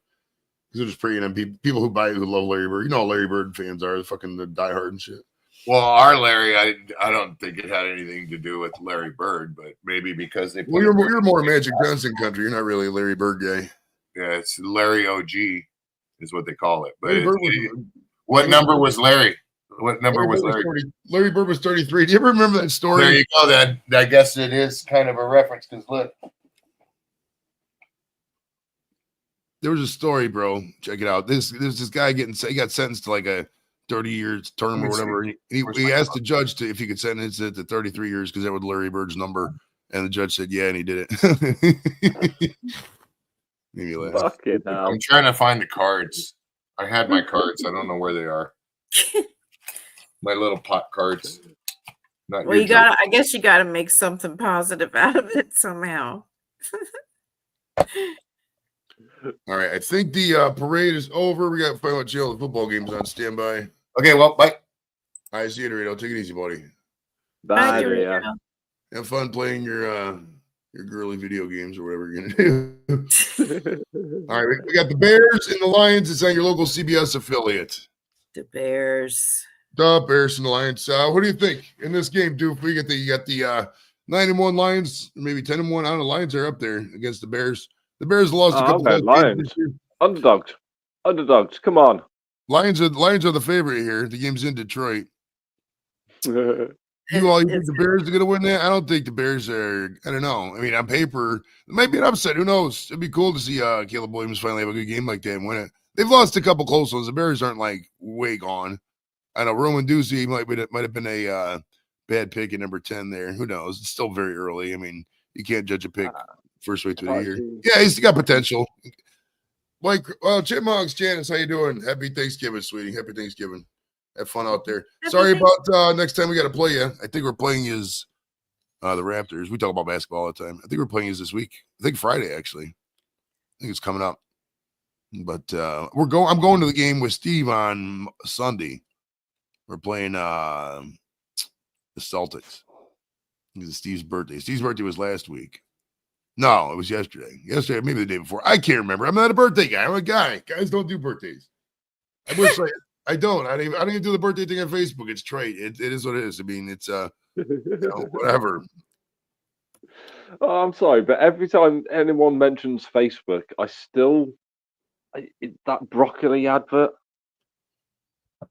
Because they're just preying on people who buy it who love Larry Bird. You know how Larry Bird fans are, fucking the diehard and shit. Well, our Larry, I don't think it had anything to do with Larry Bird, but maybe because they. Well, you're more Magic Johnson country. You're not really a Larry Bird guy. Yeah, it's Larry OG, is what they call it. But What number was Larry? What number was Larry? Larry Bird was 33. Do you ever remember that story? There you go. That I guess it is kind of a reference because look. There was a story, bro. Check it out. There's this guy he got sentenced to like a 30 years term or whatever. And he asked the judge if he could sentence it to 33 years because that was Larry Bird's number. And the judge said, yeah, and he did it. Maybe laugh. Fuck it now. I'm trying to find the cards. I had my cards. I don't know where they are. My little pot cards. Well, I guess you gotta make something positive out of it somehow. All right, I think the parade is over. We got to find out jail. The football game's on standby. Okay, well, bye. All right, see you, Dorito. Take it easy, buddy. Bye, Dorito. Have fun playing your girly video games or whatever you're gonna do. All right, we got the Bears and the Lions. It's on your local CBS affiliate. The Bears. The Bears and the Lions. What do you think in this game, Duke? You got the 9-1 Lions, maybe 10-1. I don't know. Lions are up there against the Bears. The Bears lost a couple of Lions. Underdogs. Come on. Lions are the favorite here. The game's in Detroit. You think the Bears are going to win that? I don't think the Bears are. I don't know. I mean, on paper, it might be an upset. Who knows? It'd be cool to see Caleb Williams finally have a good game like that and win it. They've lost a couple close ones. The Bears aren't like way gone. I know Roman Ducey might have been a bad pick at number 10 there. Who knows? It's still very early. I mean, you can't judge a pick first way through the year. Yeah, he's got potential. Chipmunks, Janice, how you doing? Happy Thanksgiving, sweetie. Happy Thanksgiving. Have fun out there. Sorry about next time we got to play you. I think we're playing is the Raptors. We talk about basketball all the time. I think we're playing is this week. I think Friday, actually. I think it's coming up. But I'm going to the game with Steve on Sunday. We're playing the Celtics. It's Steve's birthday. Steve's birthday was last week. No, it was yesterday. Yesterday, maybe the day before. I can't remember. I'm not a birthday guy. I'm a guy. Guys don't do birthdays. I wish I don't. I don't even do the birthday thing on Facebook. It's trite. It is what it is. I mean, it's whatever. Oh, I'm sorry, but every time anyone mentions Facebook, that broccoli advert.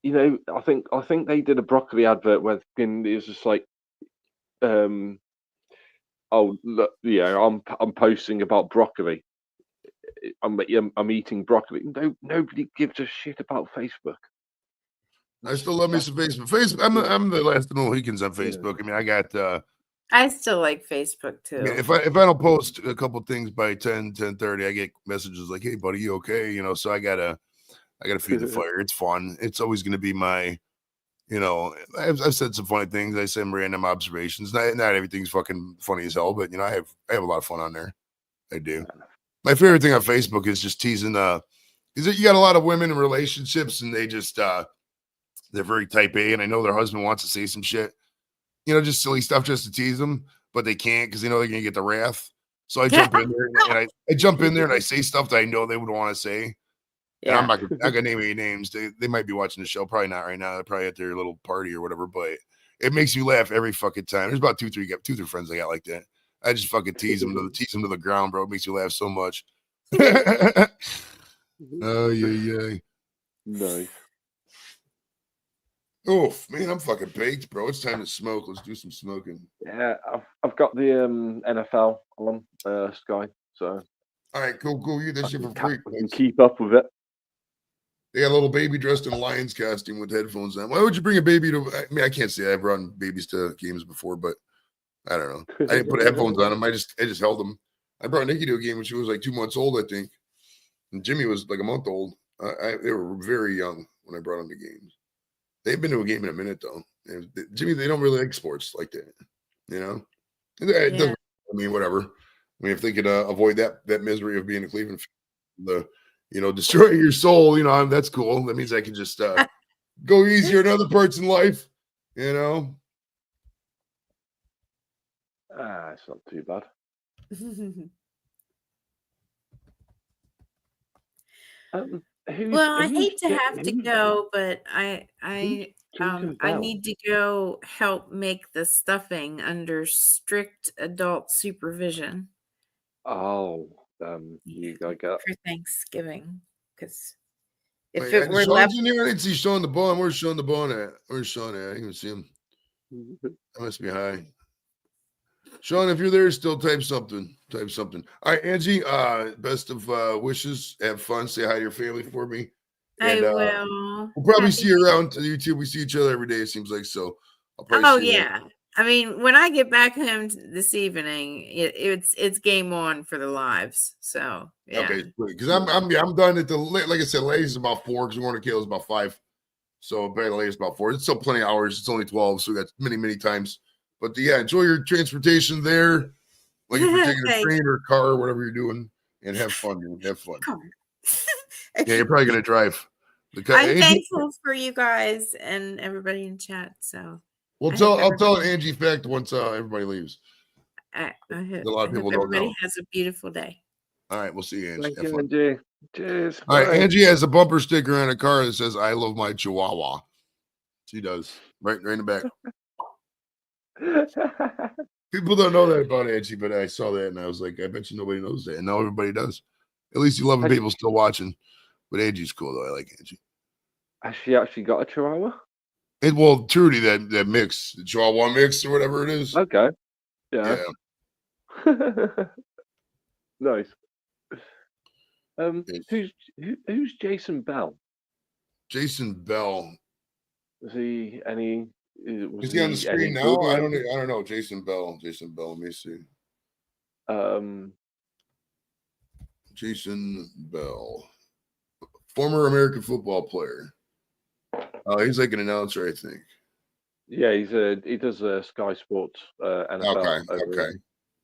You know, I think they did a broccoli advert where it was just like, oh look, yeah, I'm posting about broccoli. I'm eating broccoli. Nobody gives a shit about Facebook. I still love me some Facebook. I'm the last of the Mohicans on Facebook. I mean, I got. I still like Facebook too. If I don't post a couple things by 10:30, I get messages like, "Hey, buddy, you okay?" You know, so I gotta feed the fire. It's fun. It's always going to be my, I've said some funny things. I say some random observations. Not everything's fucking funny as hell, but I have a lot of fun on there. I do. My favorite thing on Facebook is just teasing. Is that you got a lot of women in relationships and they just they're very type A, and I know their husband wants to say some shit, just silly stuff just to tease them, but they can't because they know they're gonna get the wrath. So I jump in there and I jump in there and I say stuff that I know they would want to say. Yeah. And I'm not gonna name any names. They might be watching the show. Probably not right now. They're probably at their little party or whatever. But it makes me laugh every fucking time. There's about two, three friends I got like that. I just fucking tease them to the ground, bro. It makes you laugh so much. Oh yeah. Nice. Oof, man, I'm fucking baked, bro. It's time to smoke. Let's do some smoking. Yeah, I've got the NFL on Sky, so All right, cool. You get that shit for free. I can keep up with it. They got a little baby dressed in a lion's costume with headphones on. Why would you bring a baby to? I mean, I can't say I've run babies to games before, but I don't know. I didn't put headphones on them. I just held them. I brought Nikki to a game when she was like 2 months old, I think, and Jimmy was like a month old. They were very young when I brought them to games. They've been to a game in a minute though. And Jimmy, they don't really like sports like that, you know. It doesn't. I mean, whatever. I mean, if they could avoid that misery of being a Cleveland fan, destroy your soul, that's cool. That means I can just go easier in other parts in life, you know. It's not too bad. Well, I hate to have to go, but I need to go help make the stuffing under strict adult supervision. Oh, you gotta get for Thanksgiving, because if Wait, it were Sean's left, in here. I didn't see Sean the Bone. Where's Sean the Bone at? Where's Sean at? I didn't even see him. I must be high. Sean, if you're there, still type something. Type something. All right, Angie. Best of wishes. Have fun. Say hi to your family for me. I And, will. We'll probably see you around to YouTube. We see each other every day. It seems like so. I'll probably Oh see you yeah. I mean, when I get back home this evening, it's game on for the lives. So yeah. Okay, because I'm done at the like I said, latest about 4 because we're going to kill is about 5. So by the latest about 4. It's still plenty of hours. It's only 12, so we got many times. But yeah, enjoy your transportation there. Like if you're taking a train or a car or whatever you're doing, and have fun. Have fun. Yeah, you're probably gonna drive. I'm thankful for you guys and everybody in chat. So I'll tell an Angie fact once everybody leaves. I hope, A lot of people don't everybody know. has a beautiful day. All right, we'll see you, Angie. Thank you, Angie. Cheers. All right, Angie has a bumper sticker on a car that says "I love my Chihuahua." She does, right in the back. People don't know that about Angie, but I saw that and I was like, I bet you nobody knows that, and now everybody does. At least 11 people still watching. But Angie's cool though. I like Angie. Has she actually got a Chihuahua? Trudy, that mix, the Chihuahua mix or whatever it is. Okay. Yeah. Nice. Who's Jason Bell? Jason Bell. Is he any? Is he on the screen now? I don't know. Jason Bell. Let me see. Jason Bell, former American football player. He's like an announcer, I think. Yeah, he does Sky Sports NFL. Okay.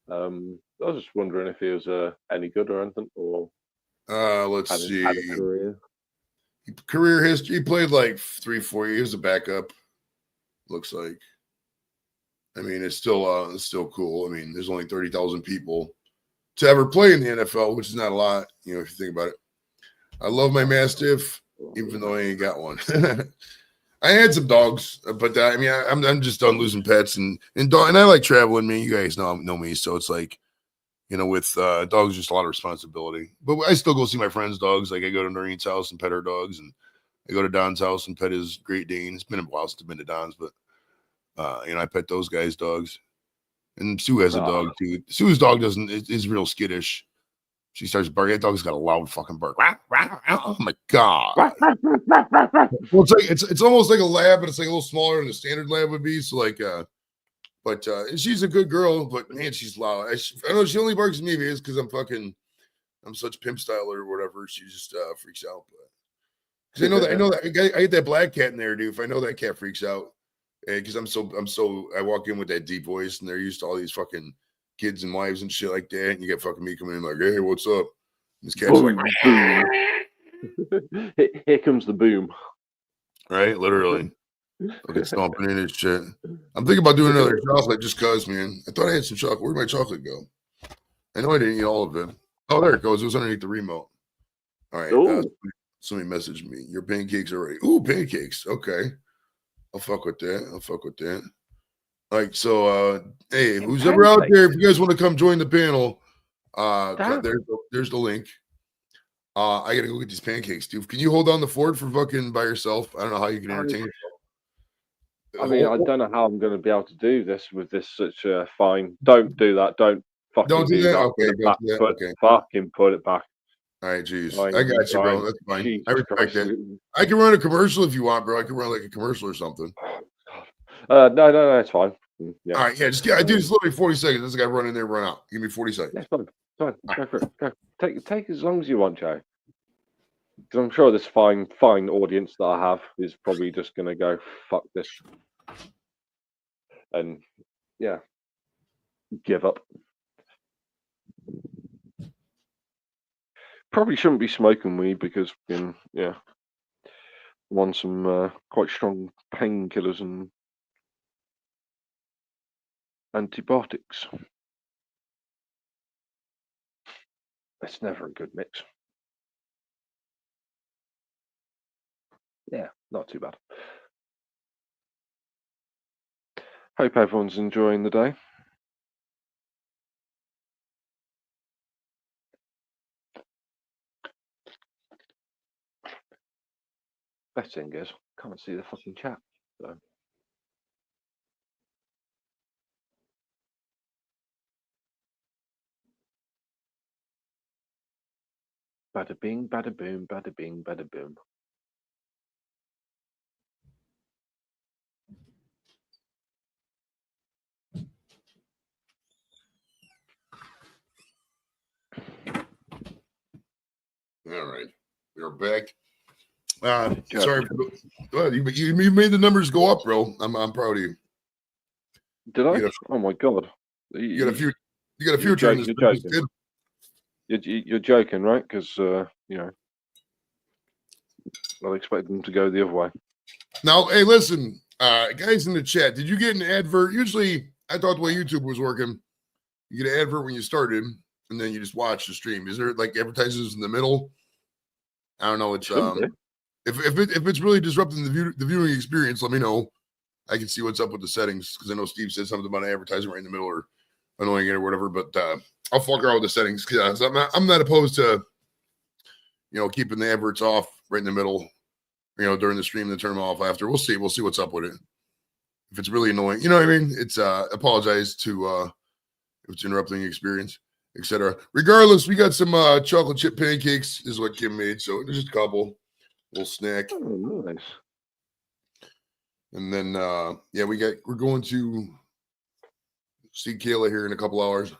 I was just wondering if he was any good or anything, or let's see. Had a career history. He played like 3-4 years of backup. Looks like. I mean, it's still cool. I mean, there's only 30,000 people to ever play in the NFL, which is not a lot, if you think about it. I love my Mastiff, even though I ain't got one. I had some dogs, but I mean, I'm just done losing pets and I like traveling. Me, you guys know me, so it's like, with dogs, just a lot of responsibility. But I still go see my friends' dogs. Like I go to Noreen's house and pet her dogs, and I go to Don's house and pet his Great Dane. It's been a while since I've been to Don's, but I pet those guys' dogs. And Sue has a dog too. Sue's dog is real skittish. She starts barking. That dog's got a loud fucking bark. Oh my god! Well, it's almost like a lab, but it's like a little smaller than a standard lab would be. So but she's a good girl. But man, she's loud. I know she only barks at me because I'm such pimp style or whatever. She just freaks out. Because I know that I hate that black cat in there, dude. If I know that cat freaks out, because I walk in with that deep voice, and they're used to all these fucking kids and wives and shit like that, and you get fucking me coming in like, hey, what's up? And this cat's like, here comes the boom. Right, literally. Fucking stomping in his shit. I'm thinking about doing another chocolate just cause, man. I thought I had some chocolate. Where'd my chocolate go? I know I didn't eat all of it. Oh, there it goes. It was underneath the remote. All right. Somebody messaged me. Your pancakes are ready. Ooh, pancakes. Okay. I'll fuck with that. Like, so, hey, who's ever out there, if you guys want to come join the panel, there's the link. I got to go get these pancakes, dude. Can you hold down the fort for fucking by yourself? I don't know how you can entertain yourself. I mean, I don't know how I'm going to be able to do this with this such a fine. Don't do that. Don't fucking Don't do that? Put Okay, it don't back. do that. Put, Okay. Fucking put it back. All right, geez. Fine, I got you, bro. fine. That's fine. Jesus I respect Christ. that. I can run a commercial if you want, bro. I can run like a commercial or something. No, it's fine. Yeah. All right, yeah, just I do this literally 40 seconds. This guy run in there, run out. Give me 40 seconds. That's fine. Fine. Go for it. Go. Take as long as you want, Joe. Because I'm sure this fine audience that I have is probably just going to go, fuck this. And, yeah, give up. Probably shouldn't be smoking weed because, yeah, I'm on some quite strong painkillers and antibiotics. It's never a good mix. Yeah, not too bad. Hope everyone's enjoying the day. Best thing is, can't see the fucking chat. So. Bada bing, bada boom, bada bing, bada boom. All right, we're back. Sorry, you made the numbers go up, bro. I'm proud of you. Did I? Oh my god! You got a future in this. You're joking, right? Because I expect them to go the other way. Now, hey, listen, guys in the chat, did you get an advert? Usually, I thought the way YouTube was working, you get an advert when you started, and then you just watch the stream. Is there like advertisers in the middle? I don't know. It's if it's really disrupting the viewing experience, let me know. I can see what's up with the settings because I know Steve said something about an advertisement right in the middle or annoying it or whatever. But I'll fuck around with the settings because I'm not opposed to keeping the adverts off right in the middle, during the stream and then turn them off after. We'll see what's up with it. If it's really annoying, you know what I mean? It's apologize to if it's interrupting the experience, etc. Regardless, we got some chocolate chip pancakes is what Kim made, so just a couple little snack. Oh, nice. And then we're going to see Kayla here in a couple hours.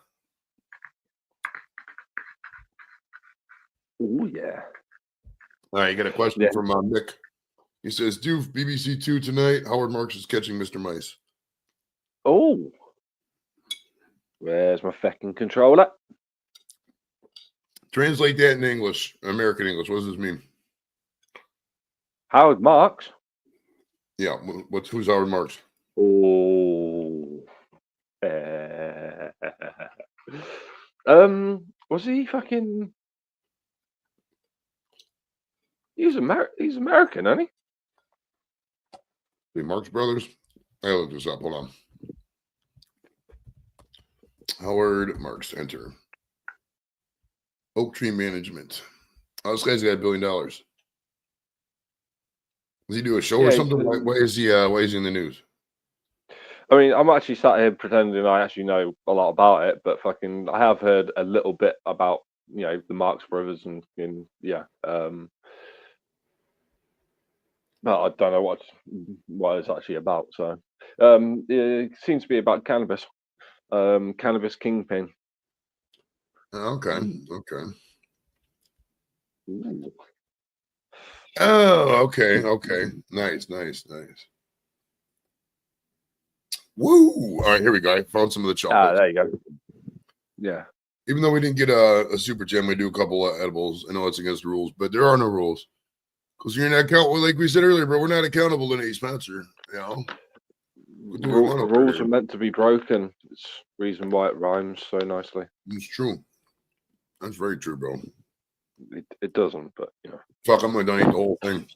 Oh yeah. All right, you got a question from Mick. He says, "Do BBC Two tonight? Howard Marks is catching Mr. Mice." Oh, where's my fucking controller? Translate that in English, American English. What does this mean? Howard Marks. Yeah, who's Howard Marks? Oh, was he fucking? He's American, isn't he? The Marx Brothers. I looked this up. Hold on. Howard Marks. Enter. Oak Tree Management. Oh, this guy's got $1 billion. Does he do a show or something? Why is he in the news? I mean, I'm actually sat here pretending I actually know a lot about it, but fucking, I have heard a little bit about the Marx Brothers and but I don't know what it's actually about. So it seems to be about cannabis, cannabis kingpin. Okay. Ooh. Oh, okay. Nice. Woo! All right, here we go. I found some of the chocolate. There you go. Yeah. Even though we didn't get a super gem, we do a couple of edibles. I know it's against the rules, but there are no rules. Because you're not accountable, like we said earlier, bro. We're not accountable to any sponsor. Rules are meant to be broken. It's the reason why it rhymes so nicely. It's true. That's very true, bro. It doesn't, but Fuck, I'm gonna donate the whole thing.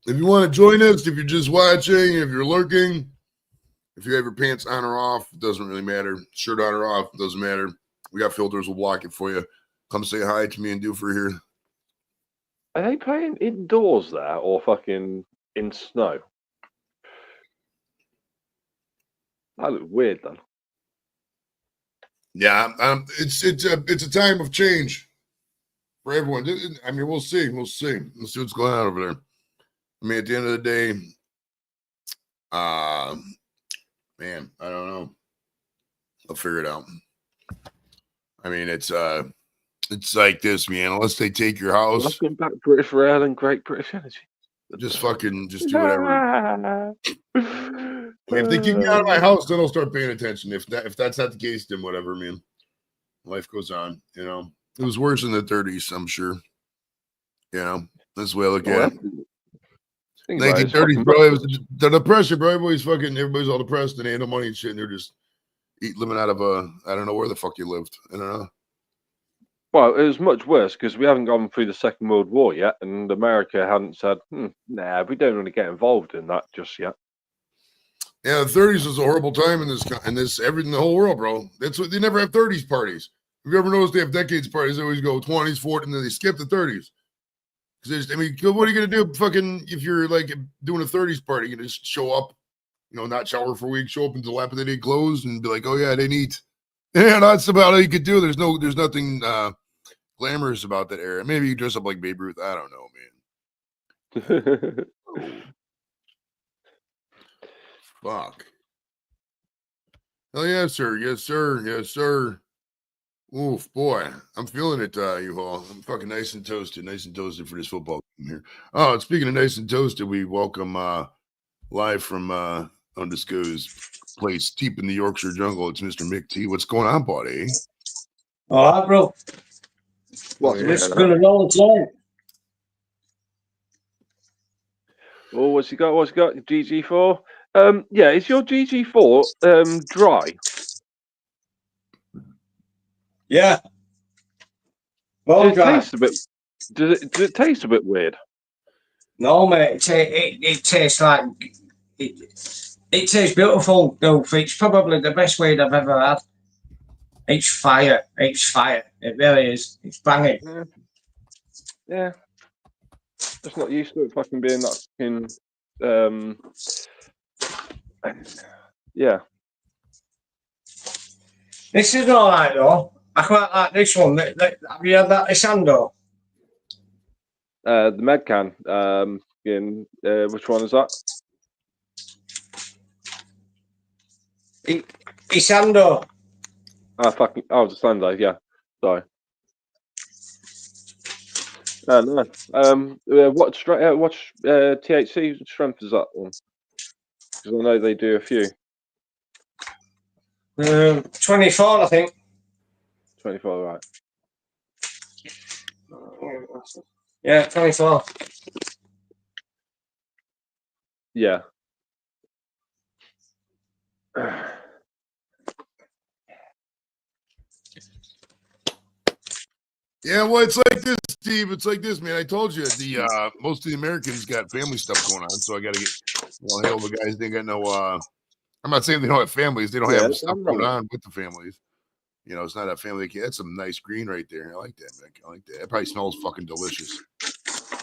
If you want to join us, if you're just watching, if you're lurking, if you have your pants on or off, it doesn't really matter. Shirt on or off, doesn't matter. We got filters, we'll block it for you. Come say hi to me and Doofer here. Are they playing indoors there or fucking in snow. That looks weird, then. Yeah, it's a time of change for everyone. I mean, we'll see. We'll see what's going on over there. I mean, at the end of the day, man, I don't know. I'll figure it out. I mean, it's like this, man. Unless they take your house, Welcome back, British Rail and Great British Energy. just do whatever. I mean, if they keep me out of my house, then I'll start paying attention. If that's not the case, then whatever, man. Life goes on. You know, it was worse in the 30s, I'm sure. You know, that's the way I look at it. 1930s, bro. It was the depression, bro. Everybody's all depressed and they had no money and shit, and they're just living out of I don't know where the fuck you lived. I don't know. Well, it was much worse because we haven't gone through the Second World War yet, and America hadn't said, "Nah, we don't want to get involved in that just yet." Yeah, the 30s was a horrible time in the whole world, bro. That's what they never have 30s parties. If you ever noticed, they have decades parties. They always go 20s, 40s, and then they skip the 30s. Because I mean, what are you gonna do, fucking, if you're like doing a 30s party? You just show up, not shower for a week, show up in dilapidated clothes, and be like, "Oh yeah, they neat." Yeah, that's about all you could do. There's nothing glamorous about that era. Maybe you dress up like Babe Ruth. I don't know, man. Fuck. Oh yes, sir. Yes, sir. Yes, sir. Oof, boy, I'm feeling it, U-Haul. I'm fucking nice and toasted for this football game here. Oh, and speaking of nice and toasted, we welcome live from Undisco's place deep in the Yorkshire jungle. It's Mr. Mick T. What's going on, buddy? All right, bro. What's going on tonight? Oh, what's he got? GG4? Yeah, is your GG4 dry? Yeah. Does it taste a bit weird? No, mate. It tastes like it tastes beautiful. Though it's probably the best weed I've ever had. It's fire. It's fire. It really is. It's banging. Yeah. Just not used to it fucking being that fucking. Yeah. This is all right though. I quite like this one. Have you had that Isando? The Medcan. Which one is that? Isando. The Sunday. Yeah. Sorry. No. What THC strength is that one? Because I know they do a few. 24, I think. 24, right. Yeah, 24. Yeah. Yeah, well, it's like this, Steve. It's like this, man. I told you most of the Americans got family stuff going on, so I got to get hell, the guys. They got no. I'm not saying they don't have families. They don't have stuff going on with the families. It's not a family. That's some nice green right there. I like that, man. I like that. It probably smells fucking delicious.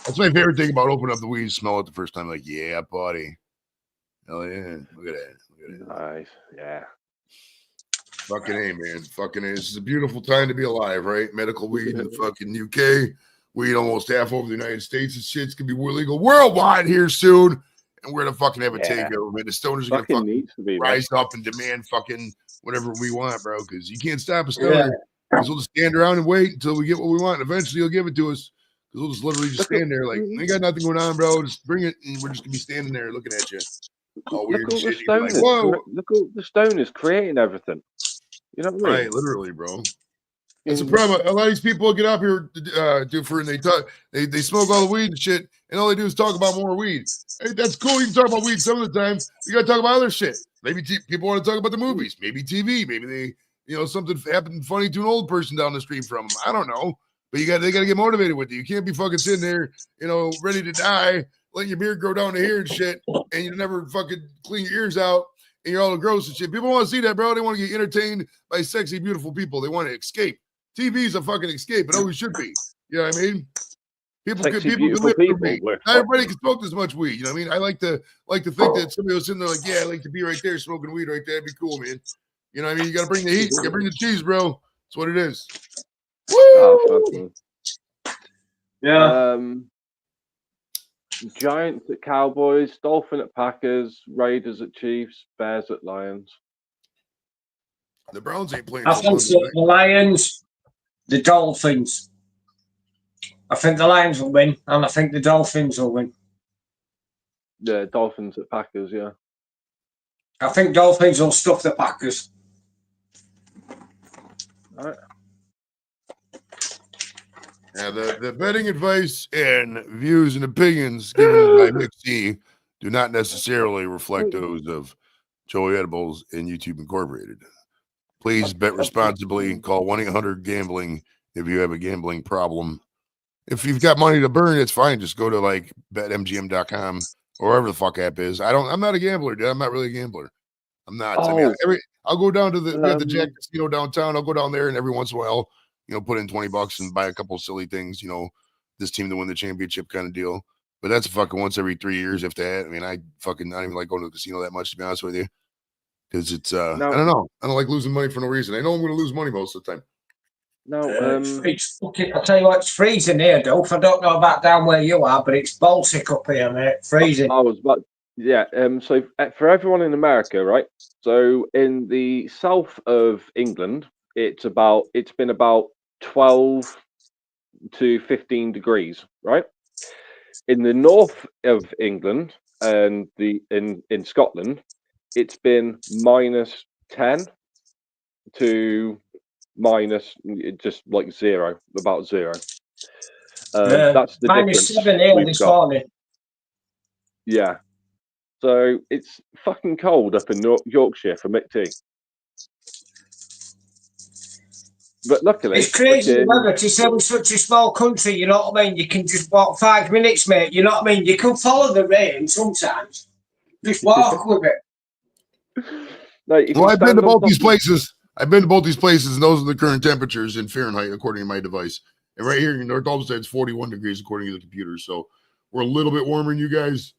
That's my favorite thing about opening up the weed. Smell it the first time, like, yeah, buddy. Hell yeah! Look at that. Nice, yeah. Fucking A, man. Fucking A. This is a beautiful time to be alive, right? Medical weed in the fucking UK. Weed almost half over the United States and shit's gonna be legal worldwide here soon. And we're gonna fucking have a takeover, man. The stoners are gonna fucking rise up and demand fucking whatever we want, bro. Because you can't stop a stoner. Because we'll just stand around and wait until we get what we want. And eventually he'll give it to us. Because we'll just literally just stand there like, we got nothing going on, bro. Just bring it. And we're just gonna be standing there looking at you. All weird shit. Like, whoa. Look at the stoners creating everything. You know what I mean? Right, literally, bro. That's a problem. A lot of these people get up here and they smoke all the weed and shit, and all they do is talk about more weed. Hey, that's cool. You can talk about weed some of the time. You got to talk about other shit. Maybe people want to talk about the movies. Maybe TV. Maybe they, something happened funny to an old person down the street from them. I don't know. But they got to get motivated with you. You can't be fucking sitting there, ready to die, letting your beard grow down to here and shit, and you never fucking clean your ears out. And you're all gross and shit. People want to see that, bro. They want to get entertained by sexy, beautiful people. They want to escape. TV is a fucking escape. It always should be. You know what I mean? People Sexy, can beautiful live through people me. with Not everybody can smoke this much weed. You know what I mean? I like to think that somebody was sitting there like, yeah, I like to be right there smoking weed right there. It'd be cool, man. You know what I mean? You got to bring the heat. You got to bring the cheese, bro. That's what it is. Woo! Oh, Yeah. Giants at Cowboys, Dolphin at Packers, Raiders at Chiefs, Bears at Lions. The Browns ain't playing I till think Monday the night. Lions, the Dolphins. I think the Lions will win, and I think the Dolphins will win. Yeah, Dolphins at Packers, yeah. I think Dolphins will stuff the Packers. All right. Yeah, the betting advice and views and opinions given by Mick C do not necessarily reflect those of Joey Edibles and YouTube Incorporated. Please bet responsibly. Call 1-800-GAMBLING if you have a gambling problem. If you've got money to burn, it's fine. Just go to like betmgm.com or wherever the fuck app is. I'm not a gambler, dude. I'm not really a gambler. I'm not. I mean, I'll go down to we have the Jack Casino downtown. I'll go down there and every once in a while, put in $20 and buy a couple silly things, this team to win the championship kind of deal. But that's fucking once every 3 years, if that. I mean, I fucking not even like going to the casino that much, to be honest with you. Because it's I don't know. I don't like losing money for no reason. I know I'm going to lose money most of the time. No, it's fucking. I'll tell you what, it's freezing here, Dolph. I don't know about down where you are, but it's Baltic up here, mate. Freezing. I was about, yeah. So for everyone in America, right? So in the south of England, it's been about 12 to 15 degrees, right? In the north of England and in Scotland, it's been minus 10 to minus just like zero, about zero. That's the minus difference 7 here we've this got. morning. Yeah. So it's fucking cold up in Yorkshire for Mick T. But luckily, it's crazy weather to say we're such a small country, you know what I mean? You can just walk 5 minutes, mate. You know what I mean? You can follow the rain sometimes. Just walk with it. Well, I've been to both these places. I've been to both these places, and those are the current temperatures in Fahrenheit, according to my device. And right here in North Olmsted, it's 41 degrees, according to the computer. So we're a little bit warmer than you guys,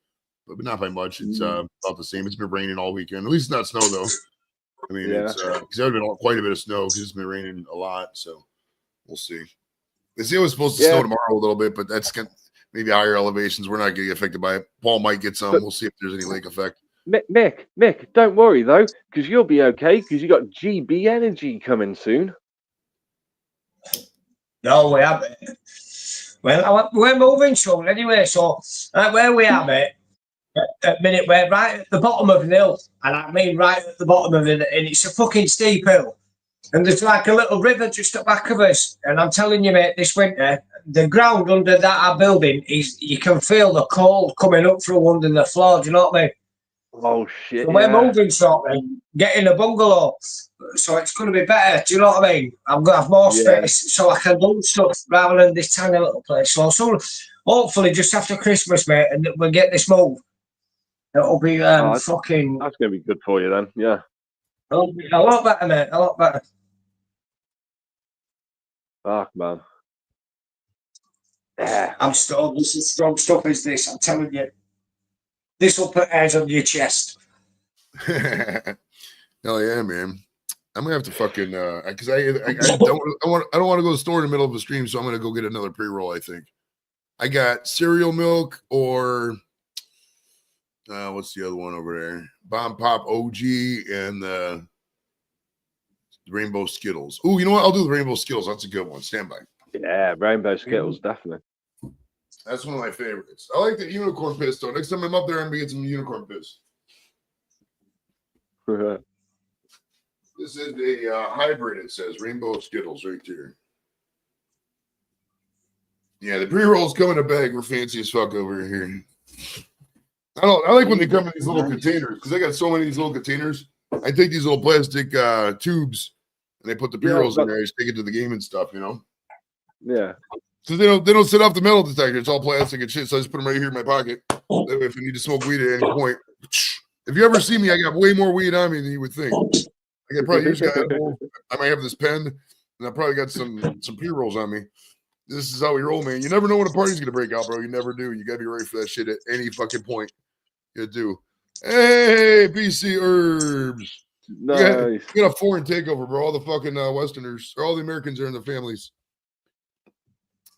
but not by much. It's about the same. It's been raining all weekend. At least it's not snow, though. I mean, it's because there's been quite a bit of snow because it's been raining a lot. So we'll see. They say it was supposed to snow tomorrow a little bit, but that's maybe higher elevations. We're not getting affected by it. Paul might get some. We'll see if there's any lake effect. Mick, don't worry though, because you'll be okay because you got GB Energy coming soon. No, we haven't. Well, we're moving soon anyway. So where we are, mate. At minute we're right at the bottom of an hill, and I mean right at the bottom of it, and it's a fucking steep hill. And there's like a little river just at the back of us. And I'm telling you, mate, this winter, the ground under that building you can feel the cold coming up through under the floor. Do you know what I mean? Oh shit! So we're moving shortly, getting a bungalow, so it's going to be better. Do you know what I mean? I'm going to have more space, so I can do stuff rather than this tiny little place. So soon, hopefully, just after Christmas, mate, and we'll get this move. It'll be fucking. That's going to be good for you then, yeah. It'll be a lot better, mate. A lot better. Fuck, man. Yeah, I'm strong. This is strong stuff. Is this? I'm telling you. This will put hairs on your chest. Hell yeah, man! I'm gonna have to fucking because I don't want to go to the store in the middle of a stream, so I'm gonna go get another pre-roll. I think I got cereal milk or what's the other one over there? Bomb Pop OG and the Rainbow Skittles. Oh, you know what? I'll do the Rainbow Skittles. That's a good one. Stand by. Yeah, Rainbow Skittles, definitely. That's one of my favorites. I like the unicorn piss, though. Next time I'm up there, I'm going to get some unicorn piss. This is a hybrid, it says. Rainbow Skittles right there. Yeah, the pre-rolls come in a bag. We're fancy as fuck over here. I like when they come in these little containers because I got so many of these little containers. I take these little plastic tubes and they put the pre-rolls in there. I just take it to the game and stuff, Yeah. Because they don't sit off the metal detector. It's all plastic and shit. So I just put them right here in my pocket. That way, if I need to smoke weed at any point. If you ever see me, I got way more weed on me than you would think. I might have this pen, and I probably got some pre-rolls on me. This is how we roll, man. You never know when a party's gonna break out, bro. You never do. You gotta be ready for that shit at any fucking point. You do. Hey, BC Herbs. Nice. You got a foreign takeover, bro. All the fucking Westerners, or all the Americans are in the families.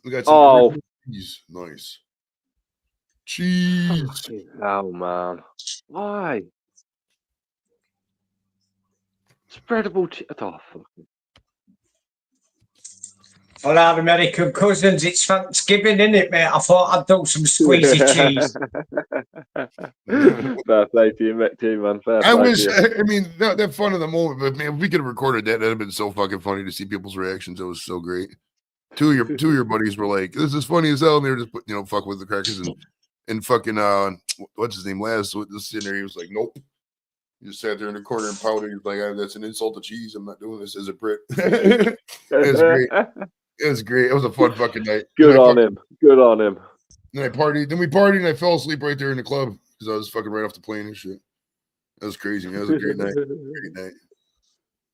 We got some cheese. Nice. Cheese. Oh, man. Why? Spreadable cheese. Oh, fucking. For our American cousins, it's Thanksgiving, isn't it, mate? I thought I'd do some squeezy cheese. Fair play to you, man. Fair I play wish, to you. I mean, that fun of the moment, but man, if we could have recorded that, that'd have been so fucking funny to see people's reactions. It was so great. Two of your buddies were like, "This is funny as hell," and they were just fucking with the crackers and fucking what's his name? Last was sitting there, he was like, "Nope." He just sat there in the corner and pouted. He was like, "That's an insult to cheese. I'm not doing this as a Brit." It was great. It was great. It was a fun fucking night. Good on him. Good on him. Then I partied. Then we partied, and I fell asleep right there in the club because I was fucking right off the plane and shit. That was crazy. Man. It was a great night. Great night.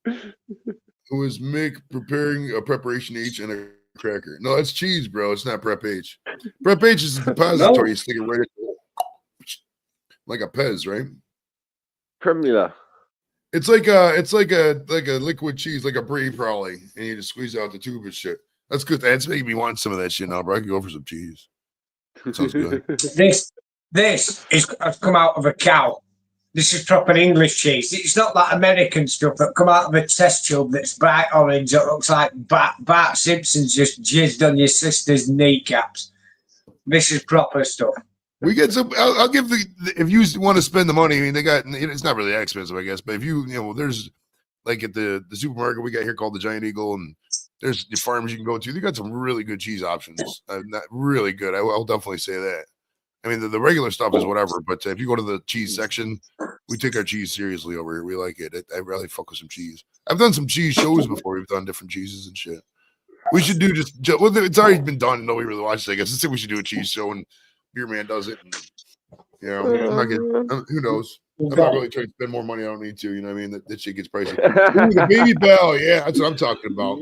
It was Mick preparing a preparation H and a cracker. No, that's cheese, bro. It's not prep H. Prep H is a depository. You stick it right like a Pez, right? Cremula. It's like a liquid cheese, like a brie probably, and you just squeeze out the tube and shit. That's good. That's making me want some of that shit now, bro. I can go for some cheese. Sounds good. This has come out of a cow. This is proper English cheese. It's not like American stuff that come out of a test tube that's bright orange that looks like Bart Simpson's just jizzed on your sister's kneecaps. This is proper stuff. We get some. I'll give if you want to spend the money. I mean, they got. It's not really that expensive, I guess. But if there's like at the supermarket we got here called the Giant Eagle, and there's the farms you can go to. They got some really good cheese options. Not really good. I'll definitely say that. I mean, the regular stuff is whatever. But if you go to the cheese section, we take our cheese seriously over here. We like it. I really fuck with some cheese. I've done some cheese shows before. We've done different cheeses and shit. We should do well, it's already been done. Nobody really watched it. I guess. Let's say we should do a cheese show and Beer Man does it. And, who knows? I'm not really trying to spend more money. I don't need to. You know what I mean? That shit gets pricey. Ooh, the baby bell. Yeah, that's what I'm talking about.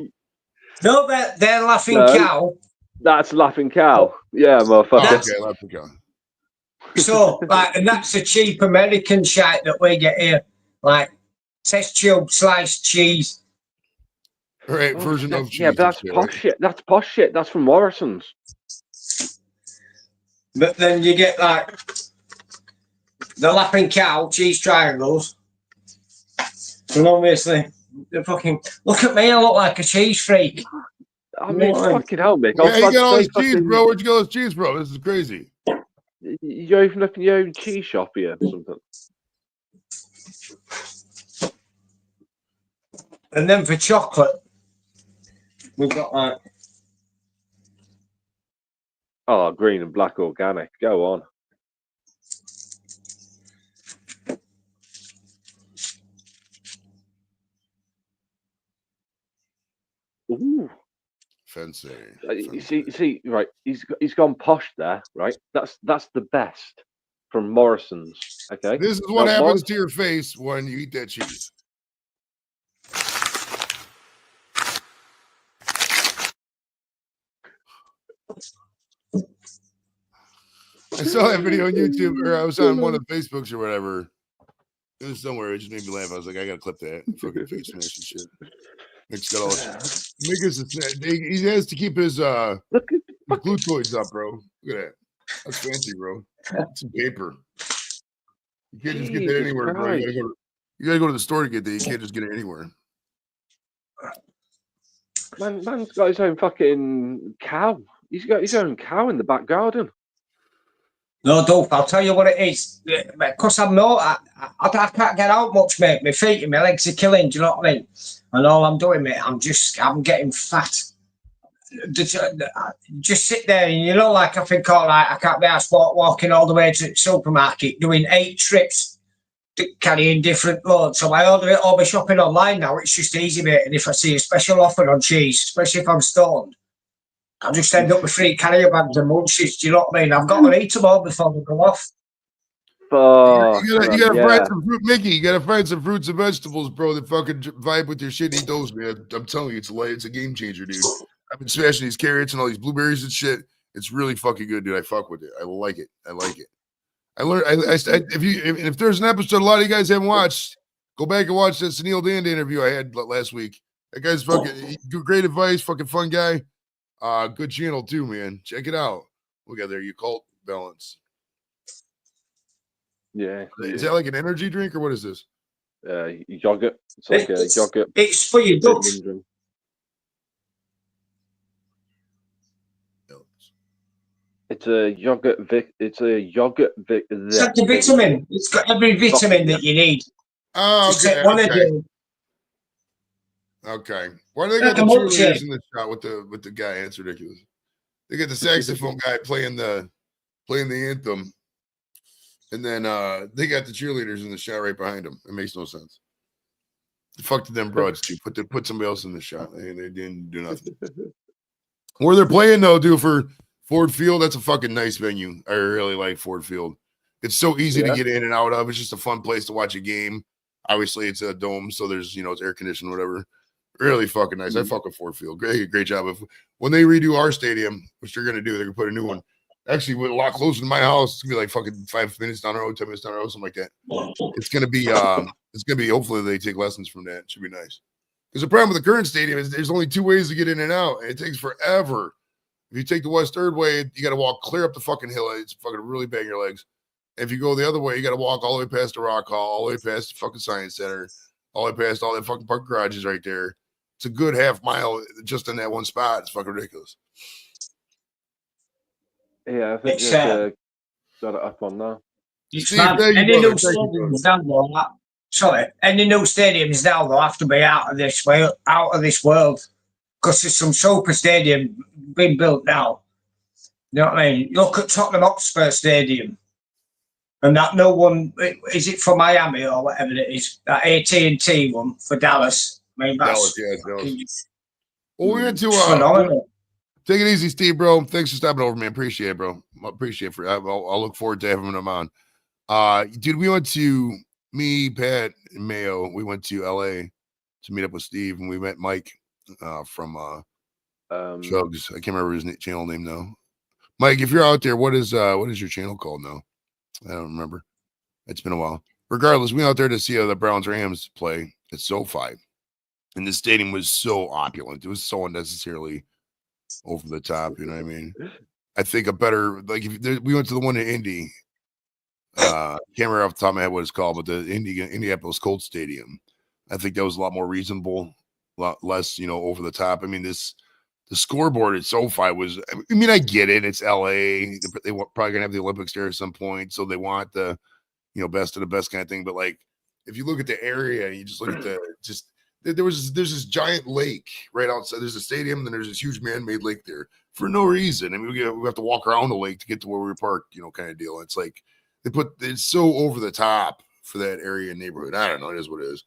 No, they're Laughing Cow. That's Laughing Cow. Yeah, motherfucker. Okay, Laughing Cow. So, and that's a cheap American shite that we get here. Like, test tube sliced cheese. Right, version of cheese. Yeah, but that's posh shit. That's posh shit. That's from Morrison's. But then you get like the Laughing Cow cheese triangles. And obviously, the fucking look at me, I look like a cheese freak. I mean, fucking hell, Mick. Yeah, you got all this cheese, bro. Where'd you get all this cheese, bro? This is crazy. You open up your own cheese shop here or something. And then for chocolate, we've got like green and black organic. Go on. Ooh. Fancy. You see, right? He's gone posh there, right? That's the best from Morrison's. Okay. This is what happens to your face when you eat that cheese. I saw that video on YouTube, or I was on one of the Facebooks or whatever. It was somewhere. It just made me laugh. I was like, I gotta clip that. Fucking face smash and shit. Nick's got all he has to keep his glutoids up, bro. Look at that. That's fancy, bro. That's some paper. You can't just get that anywhere, bro. You gotta go to the store to get that. You can't just get it anywhere. Man's got his own fucking cow. He's got his own cow in the back garden. no, Dolph, I'll tell you what it is. Because I can't get out much, mate. My feet and my legs are killing, do you know what I mean? And all I'm doing, mate, I'm getting fat. Just sit there and, like I think, all right, I can't be asked walking all the way to the supermarket, doing 8 trips, carrying different loads. So I order it all my shopping online now. It's just easy, mate. And if I see a special offer on cheese, especially if I'm stoned, I'll just end up with 3 carrier bags and munchies. Do you know what I mean? I've got to eat them all before they go off. You gotta find some fruit, Mickey. You gotta find some fruits and vegetables, bro, that fucking vibe with your shit. Eat those, man. I'm telling you, it's a game changer, dude. I've been smashing these carrots and all these blueberries and shit. It's really fucking good, dude. I fuck with it. I like it. I like it. I learned. If there's an episode a lot of you guys haven't watched, go back and watch this Neil Danda interview I had last week. That guy's fucking great advice. Fucking fun guy. Good channel too, man. Check it out. Look at there, you cult balance. Yeah. Is that like an energy drink or what is this? Yogurt. It's like a yogurt. It's for your guts. It's a yogurt. It's a yogurt. It's like a vitamin. It's got every vitamin that you need. Oh, Just okay. take one a day. Okay. Why do they got the cheerleaders in the shot with the guy? It's ridiculous. They got the saxophone guy playing the anthem, and then they got the cheerleaders in the shot right behind him. It makes no sense. Fuck to them broads too. Put somebody else in the shot. They didn't do nothing. Where they're playing though, dude, for Ford Field, that's a fucking nice venue. I really like Ford Field. It's so easy to get in and out of. It's just a fun place to watch a game. Obviously, it's a dome, so there's it's air conditioned, whatever. Really fucking nice. I fuck with Ford Field. Great job. When they redo our stadium, which they're gonna do, they're gonna put a new one. Actually, a lot closer to my house. It's gonna be like fucking 5 minutes down the road, 10 minutes down the road, something like that. It's gonna be. Hopefully, they take lessons from that. It should be nice. Because the problem with the current stadium is there's only two ways to get in and out, and it takes forever. If you take the West Third way, you got to walk clear up the fucking hill. It's fucking really bang your legs. If you go the other way, you got to walk all the way past the Rock Hall, all the way past the fucking Science Center, all the way past all that fucking park garages right there. It's a good half mile just in that one spot. It's fucking ridiculous. Yeah, I think got it up on now. Any new stadiums now, though, any new stadiums now though have to be out of this world, because there's some super stadium being built now. You know what I mean? Look at Tottenham Hotspur Stadium, and that no one is it for Miami or whatever it is. That AT&T one for Dallas. I mean, Dallas. Well, we went to take it easy, Steve, bro. Thanks for stopping over, man. Appreciate it, bro. Appreciate it. I'll look forward to having him on. Dude, we went to Pat, and Mayo. We went to LA to meet up with Steve, and we met Mike from Chugs. I can't remember his channel name now. Mike, if you're out there, what is your channel called now? I don't remember. It's been a while. Regardless, we went out there to see how the Browns Rams play at SoFi. And the stadium was so opulent. It was so unnecessarily over the top. You know what I mean? I think a better, like, we went to the one in Indy. Can't remember off the top of my head what it's called, but the Indianapolis Colts Stadium. I think that was a lot more reasonable, a lot less, over the top. I mean, the scoreboard at SoFi was, I mean, I get it. It's LA. They probably gonna have the Olympics there at some point. So they want the, best of the best kind of thing. But like, if you look at the area, you just look at there's this giant lake right outside. There's a stadium, and then there's this huge man-made lake there for no reason. I mean, we have to walk around the lake to get to where we were parked, kind of deal. It's like it's so over the top for that area and neighborhood. I don't know. It is what it is.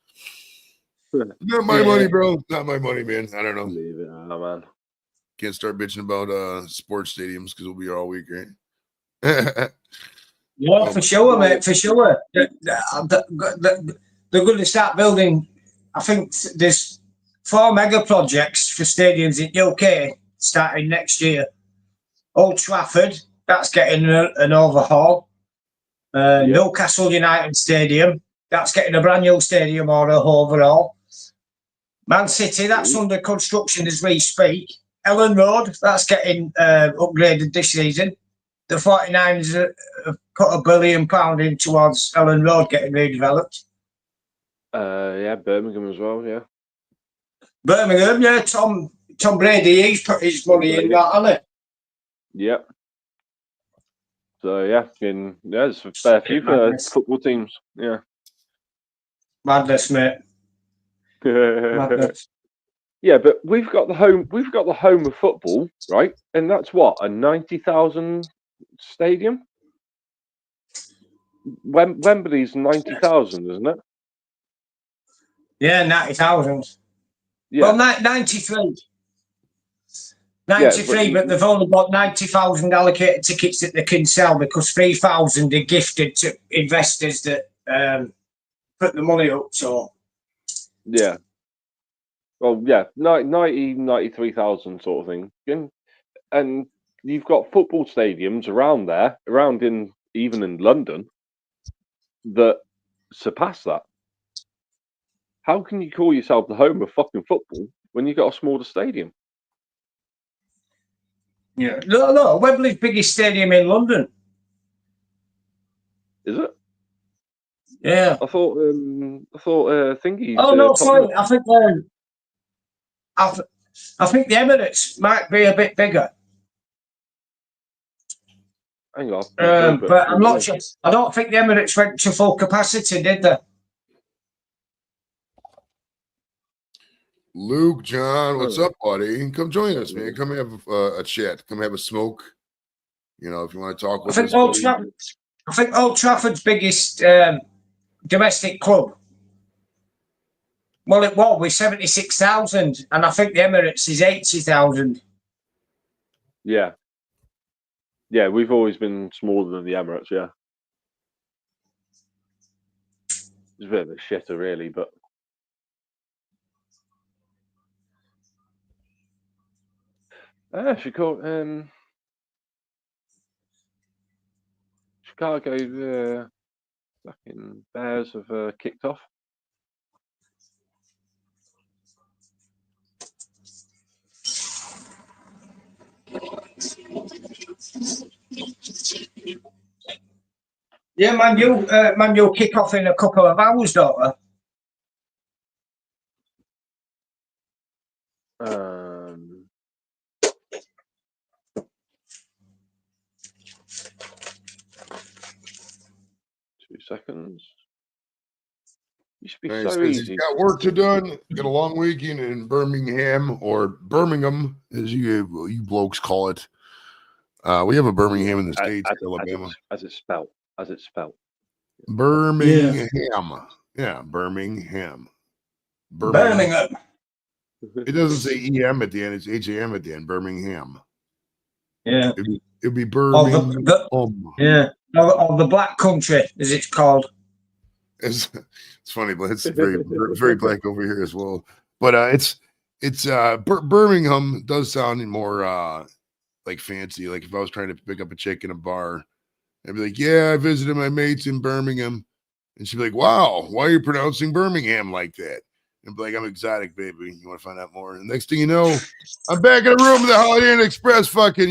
Not my money, bro. Not my money, man. I don't know. Leave it, man. Can't start bitching about sports stadiums because we'll be here all week, right? Yeah, for sure, mate. For sure. They're going to start building. I think there's 4 mega projects for stadiums in UK starting next year. Old Trafford, that's getting an overhaul. Newcastle United Stadium, that's getting a brand new stadium or a overhaul. Man City, that's under construction as we speak. Ellen Road, that's getting upgraded this season. The 49ers have put £1 billion in towards Ellen Road getting redeveloped. Birmingham as well, yeah. Birmingham, yeah. Tom Brady, he's put his money in that, hasn't he? Yep. So there's a fair few for football teams, yeah. Madness, mate. Madness. Yeah, but we've got the home of football, right? And that's what, a 90,000 stadium? Wembley's 90,000, isn't it? Yeah, 90,000. Yeah. Well, 93. 93, but they've only got 90,000 allocated tickets that they can sell because 3,000 are gifted to investors that put the money up. So, yeah. Well, yeah, 93,000 sort of thing. And you've got football stadiums around there, even in London, that surpass that. How can you call yourself the home of fucking football when you've got a smaller stadium? Yeah. No, Wembley's biggest stadium in London. Is it? Yeah. I thought Thingy's. Oh no, Tottenham. sorry. I think the Emirates might be a bit bigger. Hang on. But I'm not sure. I don't think the Emirates went to full capacity, did they? Luke, John, what's up, buddy? Come join us, man. Come have a chat. Come have a smoke. You know, if you want to talk with us. I think Old Trafford's biggest domestic club. Well, it was with 76,000, and I think the Emirates is 80,000. Yeah. Yeah, we've always been smaller than the Emirates, yeah. It's a bit of a shitter, really, but... Chicago, fucking Bears have kicked off. Yeah, man, you'll kick off in a couple of hours, don't they? 2 seconds. Used to be Nice. so He's easy. got work to do. Got a long weekend in Birmingham or Birmingham, as you blokes call it. We have a Birmingham in the States, Alabama. As it's spelled. Birmingham. Yeah, Birmingham. Birmingham. It doesn't say EM at the end, it's HAM at the end. Birmingham. Yeah. It'd be Birmingham. Yeah. Or the Black Country, as it's called. It's funny, but it's very black over here as well. But Birmingham does sound more like fancy. Like if I was trying to pick up a chick in a bar, I'd be like, "Yeah, I visited my mates in Birmingham," and she'd be like, "Wow, why are you pronouncing Birmingham like that?" And be like, "I'm exotic, baby. You want to find out more?" And next thing you know, I'm back in the room with the Holiday Inn Express, fucking,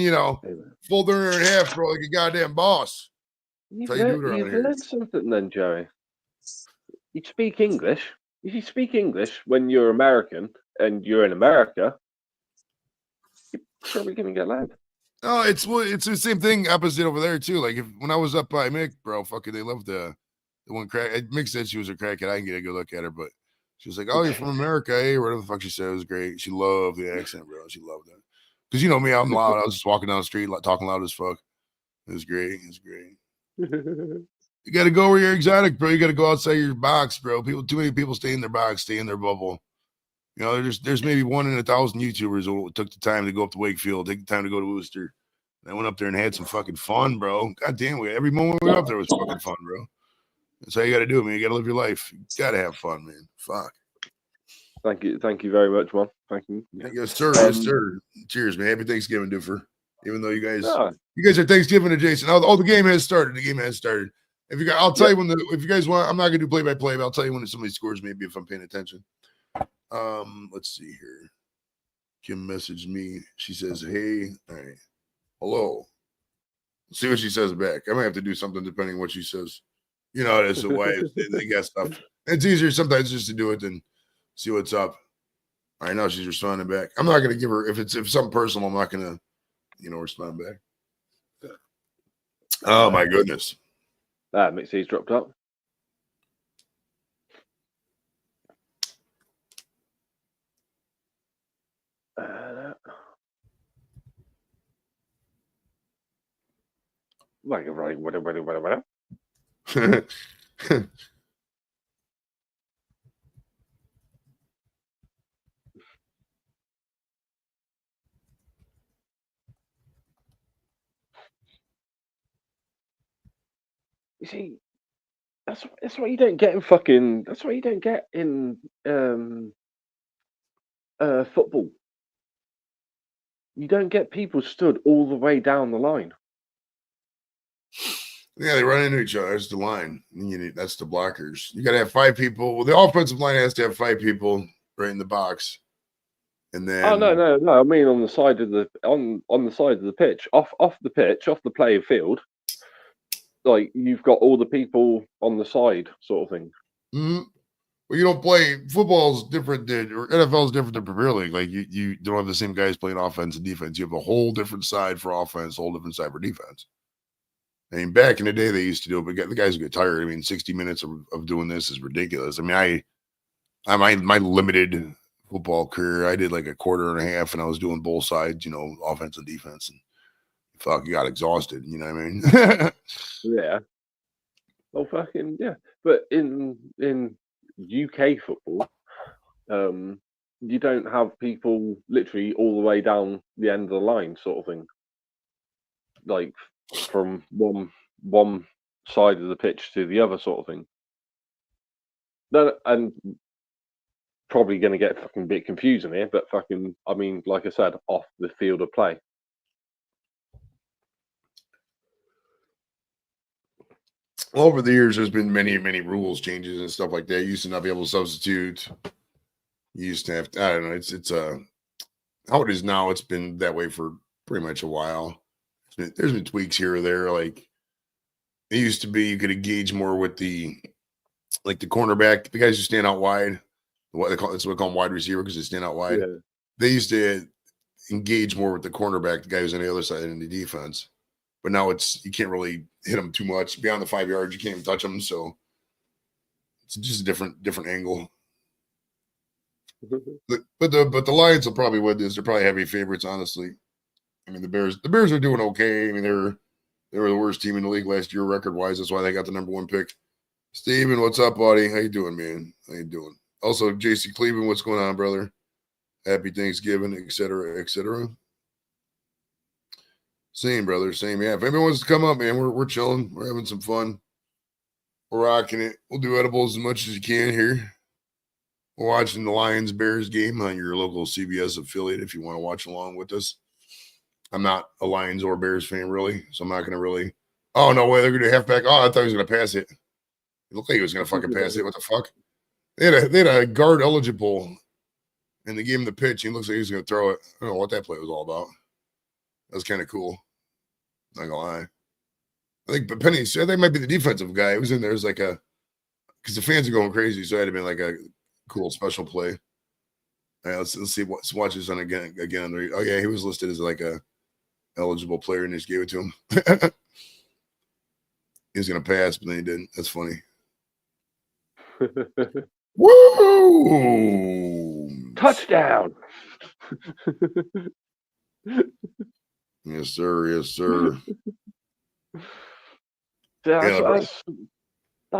folding her in half, bro, like a goddamn boss. You've learned something then, Joey. You speak English. If you speak English when you're American and you're in America, you're probably going to get laid. Oh, it's the same thing opposite over there too. Like when I was up by Mick, bro, fucking they loved the one crack. Mick said she was a crackhead. I didn't get a good look at her, but she was like, "Oh, you're from America, eh?" Whatever the fuck she said. It was great. She loved the accent, bro. She loved it. Because you know me, I'm loud. I was just walking down the street talking loud as fuck. It was great. You got to go where you're exotic, bro. You got to go outside your box, bro. Too many people stay in their box, stay in their bubble. You know, there's maybe 1 in 1,000 YouTubers who took the time to go up to Wakefield, take the time to go to Worcester. And I went up there and had some fucking fun, bro. God damn, every moment we were up there was fucking fun, bro. That's how you got to do it, man. You got to live your life. You got to have fun, man. Fuck. Thank you very much, man. Thank you. Yes, sir. Yes, sir. Cheers, man. Happy Thanksgiving, Doofer. Even though you guys are Thanksgiving adjacent. Oh, the game has started. If you guys, I'll tell you if you guys want. I'm not gonna do play-by-play, but I'll tell you when somebody scores. Maybe if I'm paying attention. Let's see here. Kim messaged me. She says, "Hey, all right, hello." Let's see what she says back. I might have to do something depending on what she says. You know, it's the wives. They got stuff. It's easier sometimes just to do it than see what's up. All right, now she's responding back. I'm not gonna give her if it's something personal. I'm not gonna, respond back. Oh my goodness. Mixie's dropped up. Whatever. You see, that's what you don't get in fucking. That's what you don't get in football. You don't get people stood all the way down the line. Yeah, they run into each other. That's the line. That's the blockers. You got to have 5 people. Well, the offensive line has to have 5 people right in the box, and then. Oh no! I mean on the side of the on the side of the pitch, off the pitch, off the playing field. Like you've got all the people on the side, sort of thing. Mm-hmm. Well, you don't play football's different than or NFL's different than Premier League. Like you don't have the same guys playing offense and defense. You have a whole different side for offense, a whole different side for defense. I mean, back in the day they used to do it, but the guys get tired. I mean, 60 minutes of doing this is ridiculous. I mean, my limited football career, I did like a quarter and a half, and I was doing both sides, offense and defense, and fuck, you got exhausted. You know what I mean? Yeah. Well, fucking yeah. But in UK football, you don't have people literally all the way down the end of the line, sort of thing. Like from one side of the pitch to the other, sort of thing. No, and probably going to get fucking a bit confusing here, but fucking, I mean, like I said, off the field of play. Over the years, there's been many rules changes and stuff like that. You used to not be able to substitute. You used to have to, I don't know. It's how it is now. It's been that way for pretty much a while. There's been tweaks here or there. Like it used to be, you could engage more with the cornerback, the guys who stand out wide. That's what they call them wide receiver because they stand out wide. Yeah. They used to engage more with the cornerback, the guy who's on the other side in the defense. But now you can't really hit them too much beyond the 5 yards. You can't even touch them, so it's just a different angle. But the Lions will probably win this. They're probably heavy favorites, honestly. I mean, the Bears are doing okay. I mean, they were the worst team in the league last year record wise. That's why they got the #1 pick. Steven, what's up, buddy? How you doing, man? How you doing? Also, JC Cleveland, what's going on, brother? Happy Thanksgiving, etc., etc. Same, brother. Same. Yeah. If anyone wants to come up, man, we're chilling. We're having some fun. We're rocking it. We'll do edibles as much as you can here. We're watching the Lions Bears game on your local CBS affiliate if you want to watch along with us. I'm not a Lions or Bears fan, really, so I'm not going to really. Oh, no way. They're going to halfback. Oh, I thought he was going to pass it. It looked like he was going to fucking pass it. What the fuck? They had a guard eligible, and they gave him the pitch. He looks like he was going to throw it. I don't know what that play was all about. That was kind of cool. Not gonna lie. I think Penny said that might be the defensive guy. It was in there as like because the fans are going crazy, so it had to be like a cool special play. All right, let's see let's watch this on again on the. Oh yeah, he was listed as like a eligible player, and they just gave it to him. He was gonna pass, but then he didn't. That's funny. Woo! Touchdown! Yes, sir. Yes, sir. That's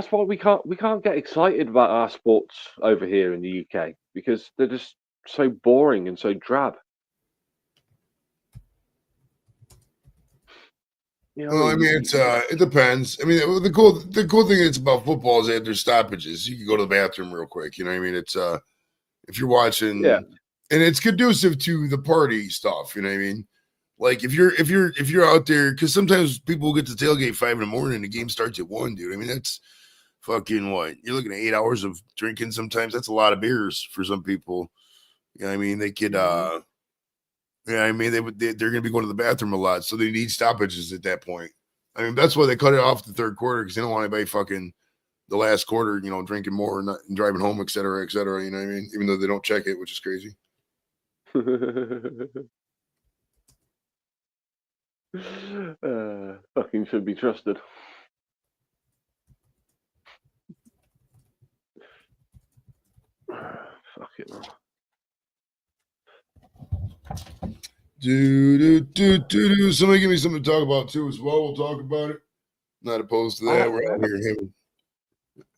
why we can't get excited about our sports over here in the UK because they're just so boring and so drab. Well, I mean, it depends. I mean, the cool thing is about football is that there's stoppages. You can go to the bathroom real quick. You know what I mean? It's if you're watching, and it's conducive to the party stuff. You know what I mean? Like if you're out there, because sometimes people get to tailgate 5 a.m. The game starts at 1, dude. I mean, that's fucking what you're looking at 8 hours of drinking. Sometimes that's a lot of beers for some people. You know what I mean? They could, yeah, I mean, they're going to be going to the bathroom a lot, so they need stoppages at that point. I mean, that's why they cut it off the third quarter because they don't want anybody fucking the last quarter, drinking more and driving home, et cetera, et cetera. You know what I mean? Even though they don't check it, which is crazy. Fucking should be trusted. Fuck it, man. Somebody give me something to talk about too as well. We'll talk about it. Not opposed to that. We're out here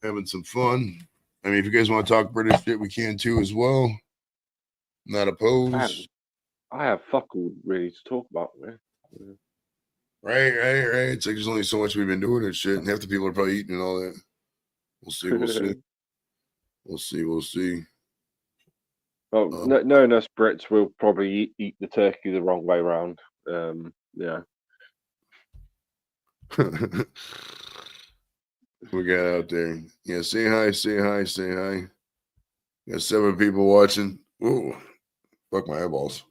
having some fun. I mean, if you guys want to talk British shit, we can too as well. Not opposed. I have fuck all really to talk about, man. Yeah. Right. It's like there's only so much we've been doing and shit, and half the people are probably eating and all that. We'll see. We'll see. Well, knowing us Brits, we'll probably eat the turkey the wrong way round. Yeah. We got out there. Yeah, say hi, say hi, say hi. Got 7 people watching. Ooh, fuck my eyeballs.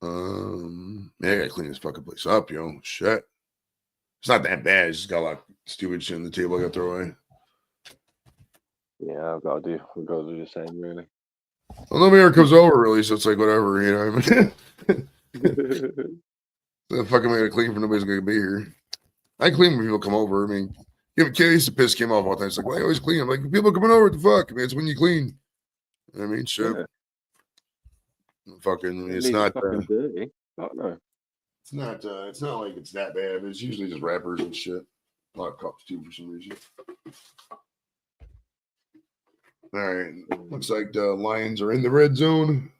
Man, I gotta clean this fucking place up, yo. Shit. It's not that bad. It's just got a lot of stupid shit on the table I gotta throw away. Yeah, I've got to do the same, really. Well, nobody ever comes over, really, so it's like whatever, you know what I mean? The fucking way to clean for nobody's gonna be here. I clean when people come over. I mean, kid used to piss Kim off all the time. It's like, why you always clean? I'm like, people coming over, what the fuck? I mean, it's when you clean. I mean, shit. Yeah. Fucking, it's not fucking dirty. Oh, no. It's not like it's that bad. It's usually just wrappers and shit. A lot of cups too for some reason. All right. Looks like the Lions are in the red zone.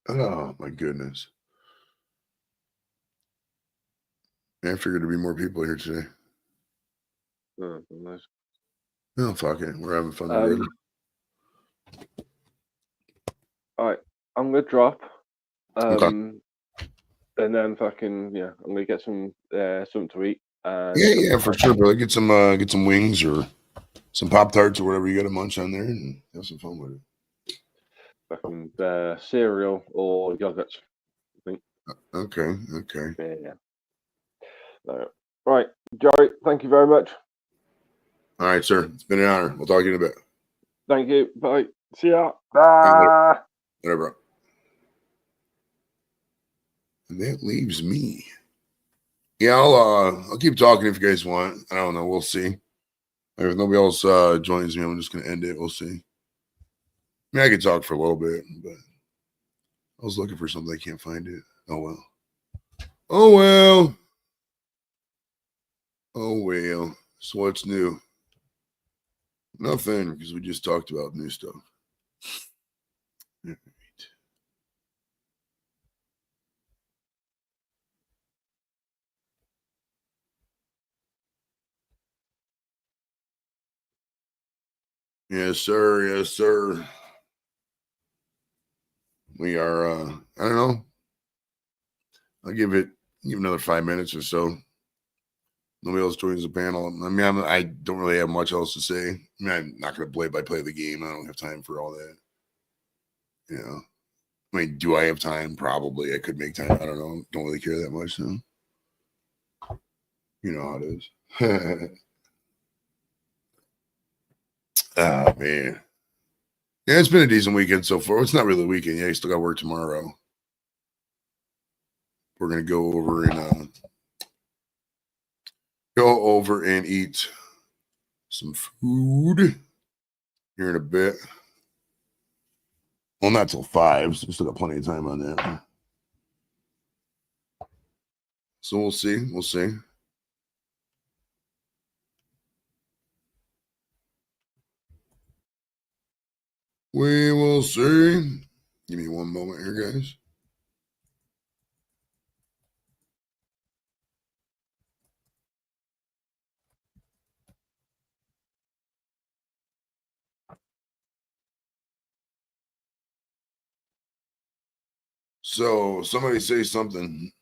Oh my goodness. I figured there'd be more people here today. Oh, nice. Oh, fuck it. We're having fun together. All right. I'm going to drop. Okay. And then fucking, yeah, I'm going to get some something to eat. Yeah, for sure, bro. Get some wings or some Pop-Tarts or whatever you got to munch on there and have some fun with it. Fucking cereal or yogurts, I think. Okay. Yeah. Right, Joey, thank you very much. All right, sir. It's been an honor. We'll talk to you in a bit. Thank you. Bye. See ya. Bye. Whatever, bro. And that leaves me. Yeah, I'll keep talking if you guys want. I don't know. We'll see. If nobody else joins me, I'm just gonna end it. We'll see. I mean, I could talk for a little bit, but I was looking for something. I can't find it. Oh well. Oh well. Oh well. So what's new? Nothing, because we just talked about new stuff. All right. Yes, sir. Yes, sir. We are. I don't know. I'll give another 5 minutes or so. Nobody else joins the panel. I mean, I don't really have much else to say. I mean, I'm not going to play the game. I don't have time for all that. You know, I mean, do I have time? Probably. I could make time. I don't know. Don't really care that much. So. You know how it is. Oh, man. Yeah, it's been a decent weekend so far. It's not really a weekend. Yeah, you still got work tomorrow. We're going to go over and eat some food here in a bit. Well, not till 5, so we still got plenty of time on that. So we'll see. We'll see. We will see. Give me one moment here, guys. So somebody say something.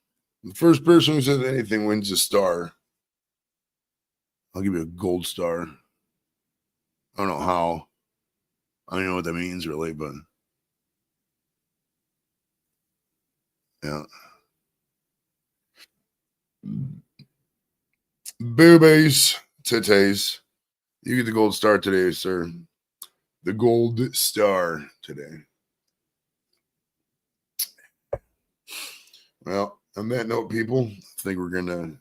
The first person who says anything wins a star. I'll give you a gold star. I don't know how. I don't know what that means really, but yeah. Boobies, titties. You get the gold star today, sir. The gold star today. Well, on that note, people, I think we're gonna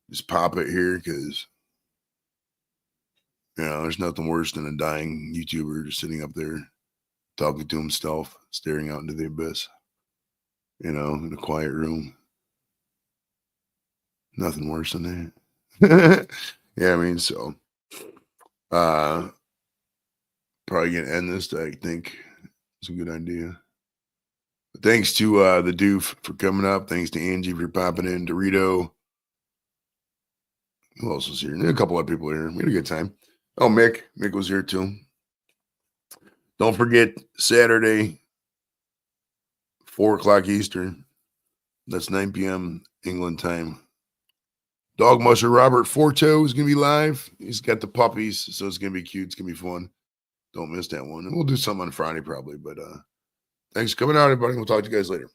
just pop it here because there's nothing worse than a dying YouTuber just sitting up there talking to himself, staring out into the abyss. In a quiet room. Nothing worse than that. Yeah, I mean, so probably gonna end this. I think it's a good idea. But thanks to the Doof for coming up. Thanks to Angie for popping in. Dorito. Who else was here? A couple of people here. We had a good time. Oh, Mick was here too. Don't forget Saturday, 4 o'clock Eastern. That's 9 p.m. England time. Dog Musher Robert Forto is going to be live. He's got the puppies, so it's going to be cute. It's going to be fun. Don't miss that one. And we'll do something on Friday probably. But thanks for coming out, everybody. We'll talk to you guys later.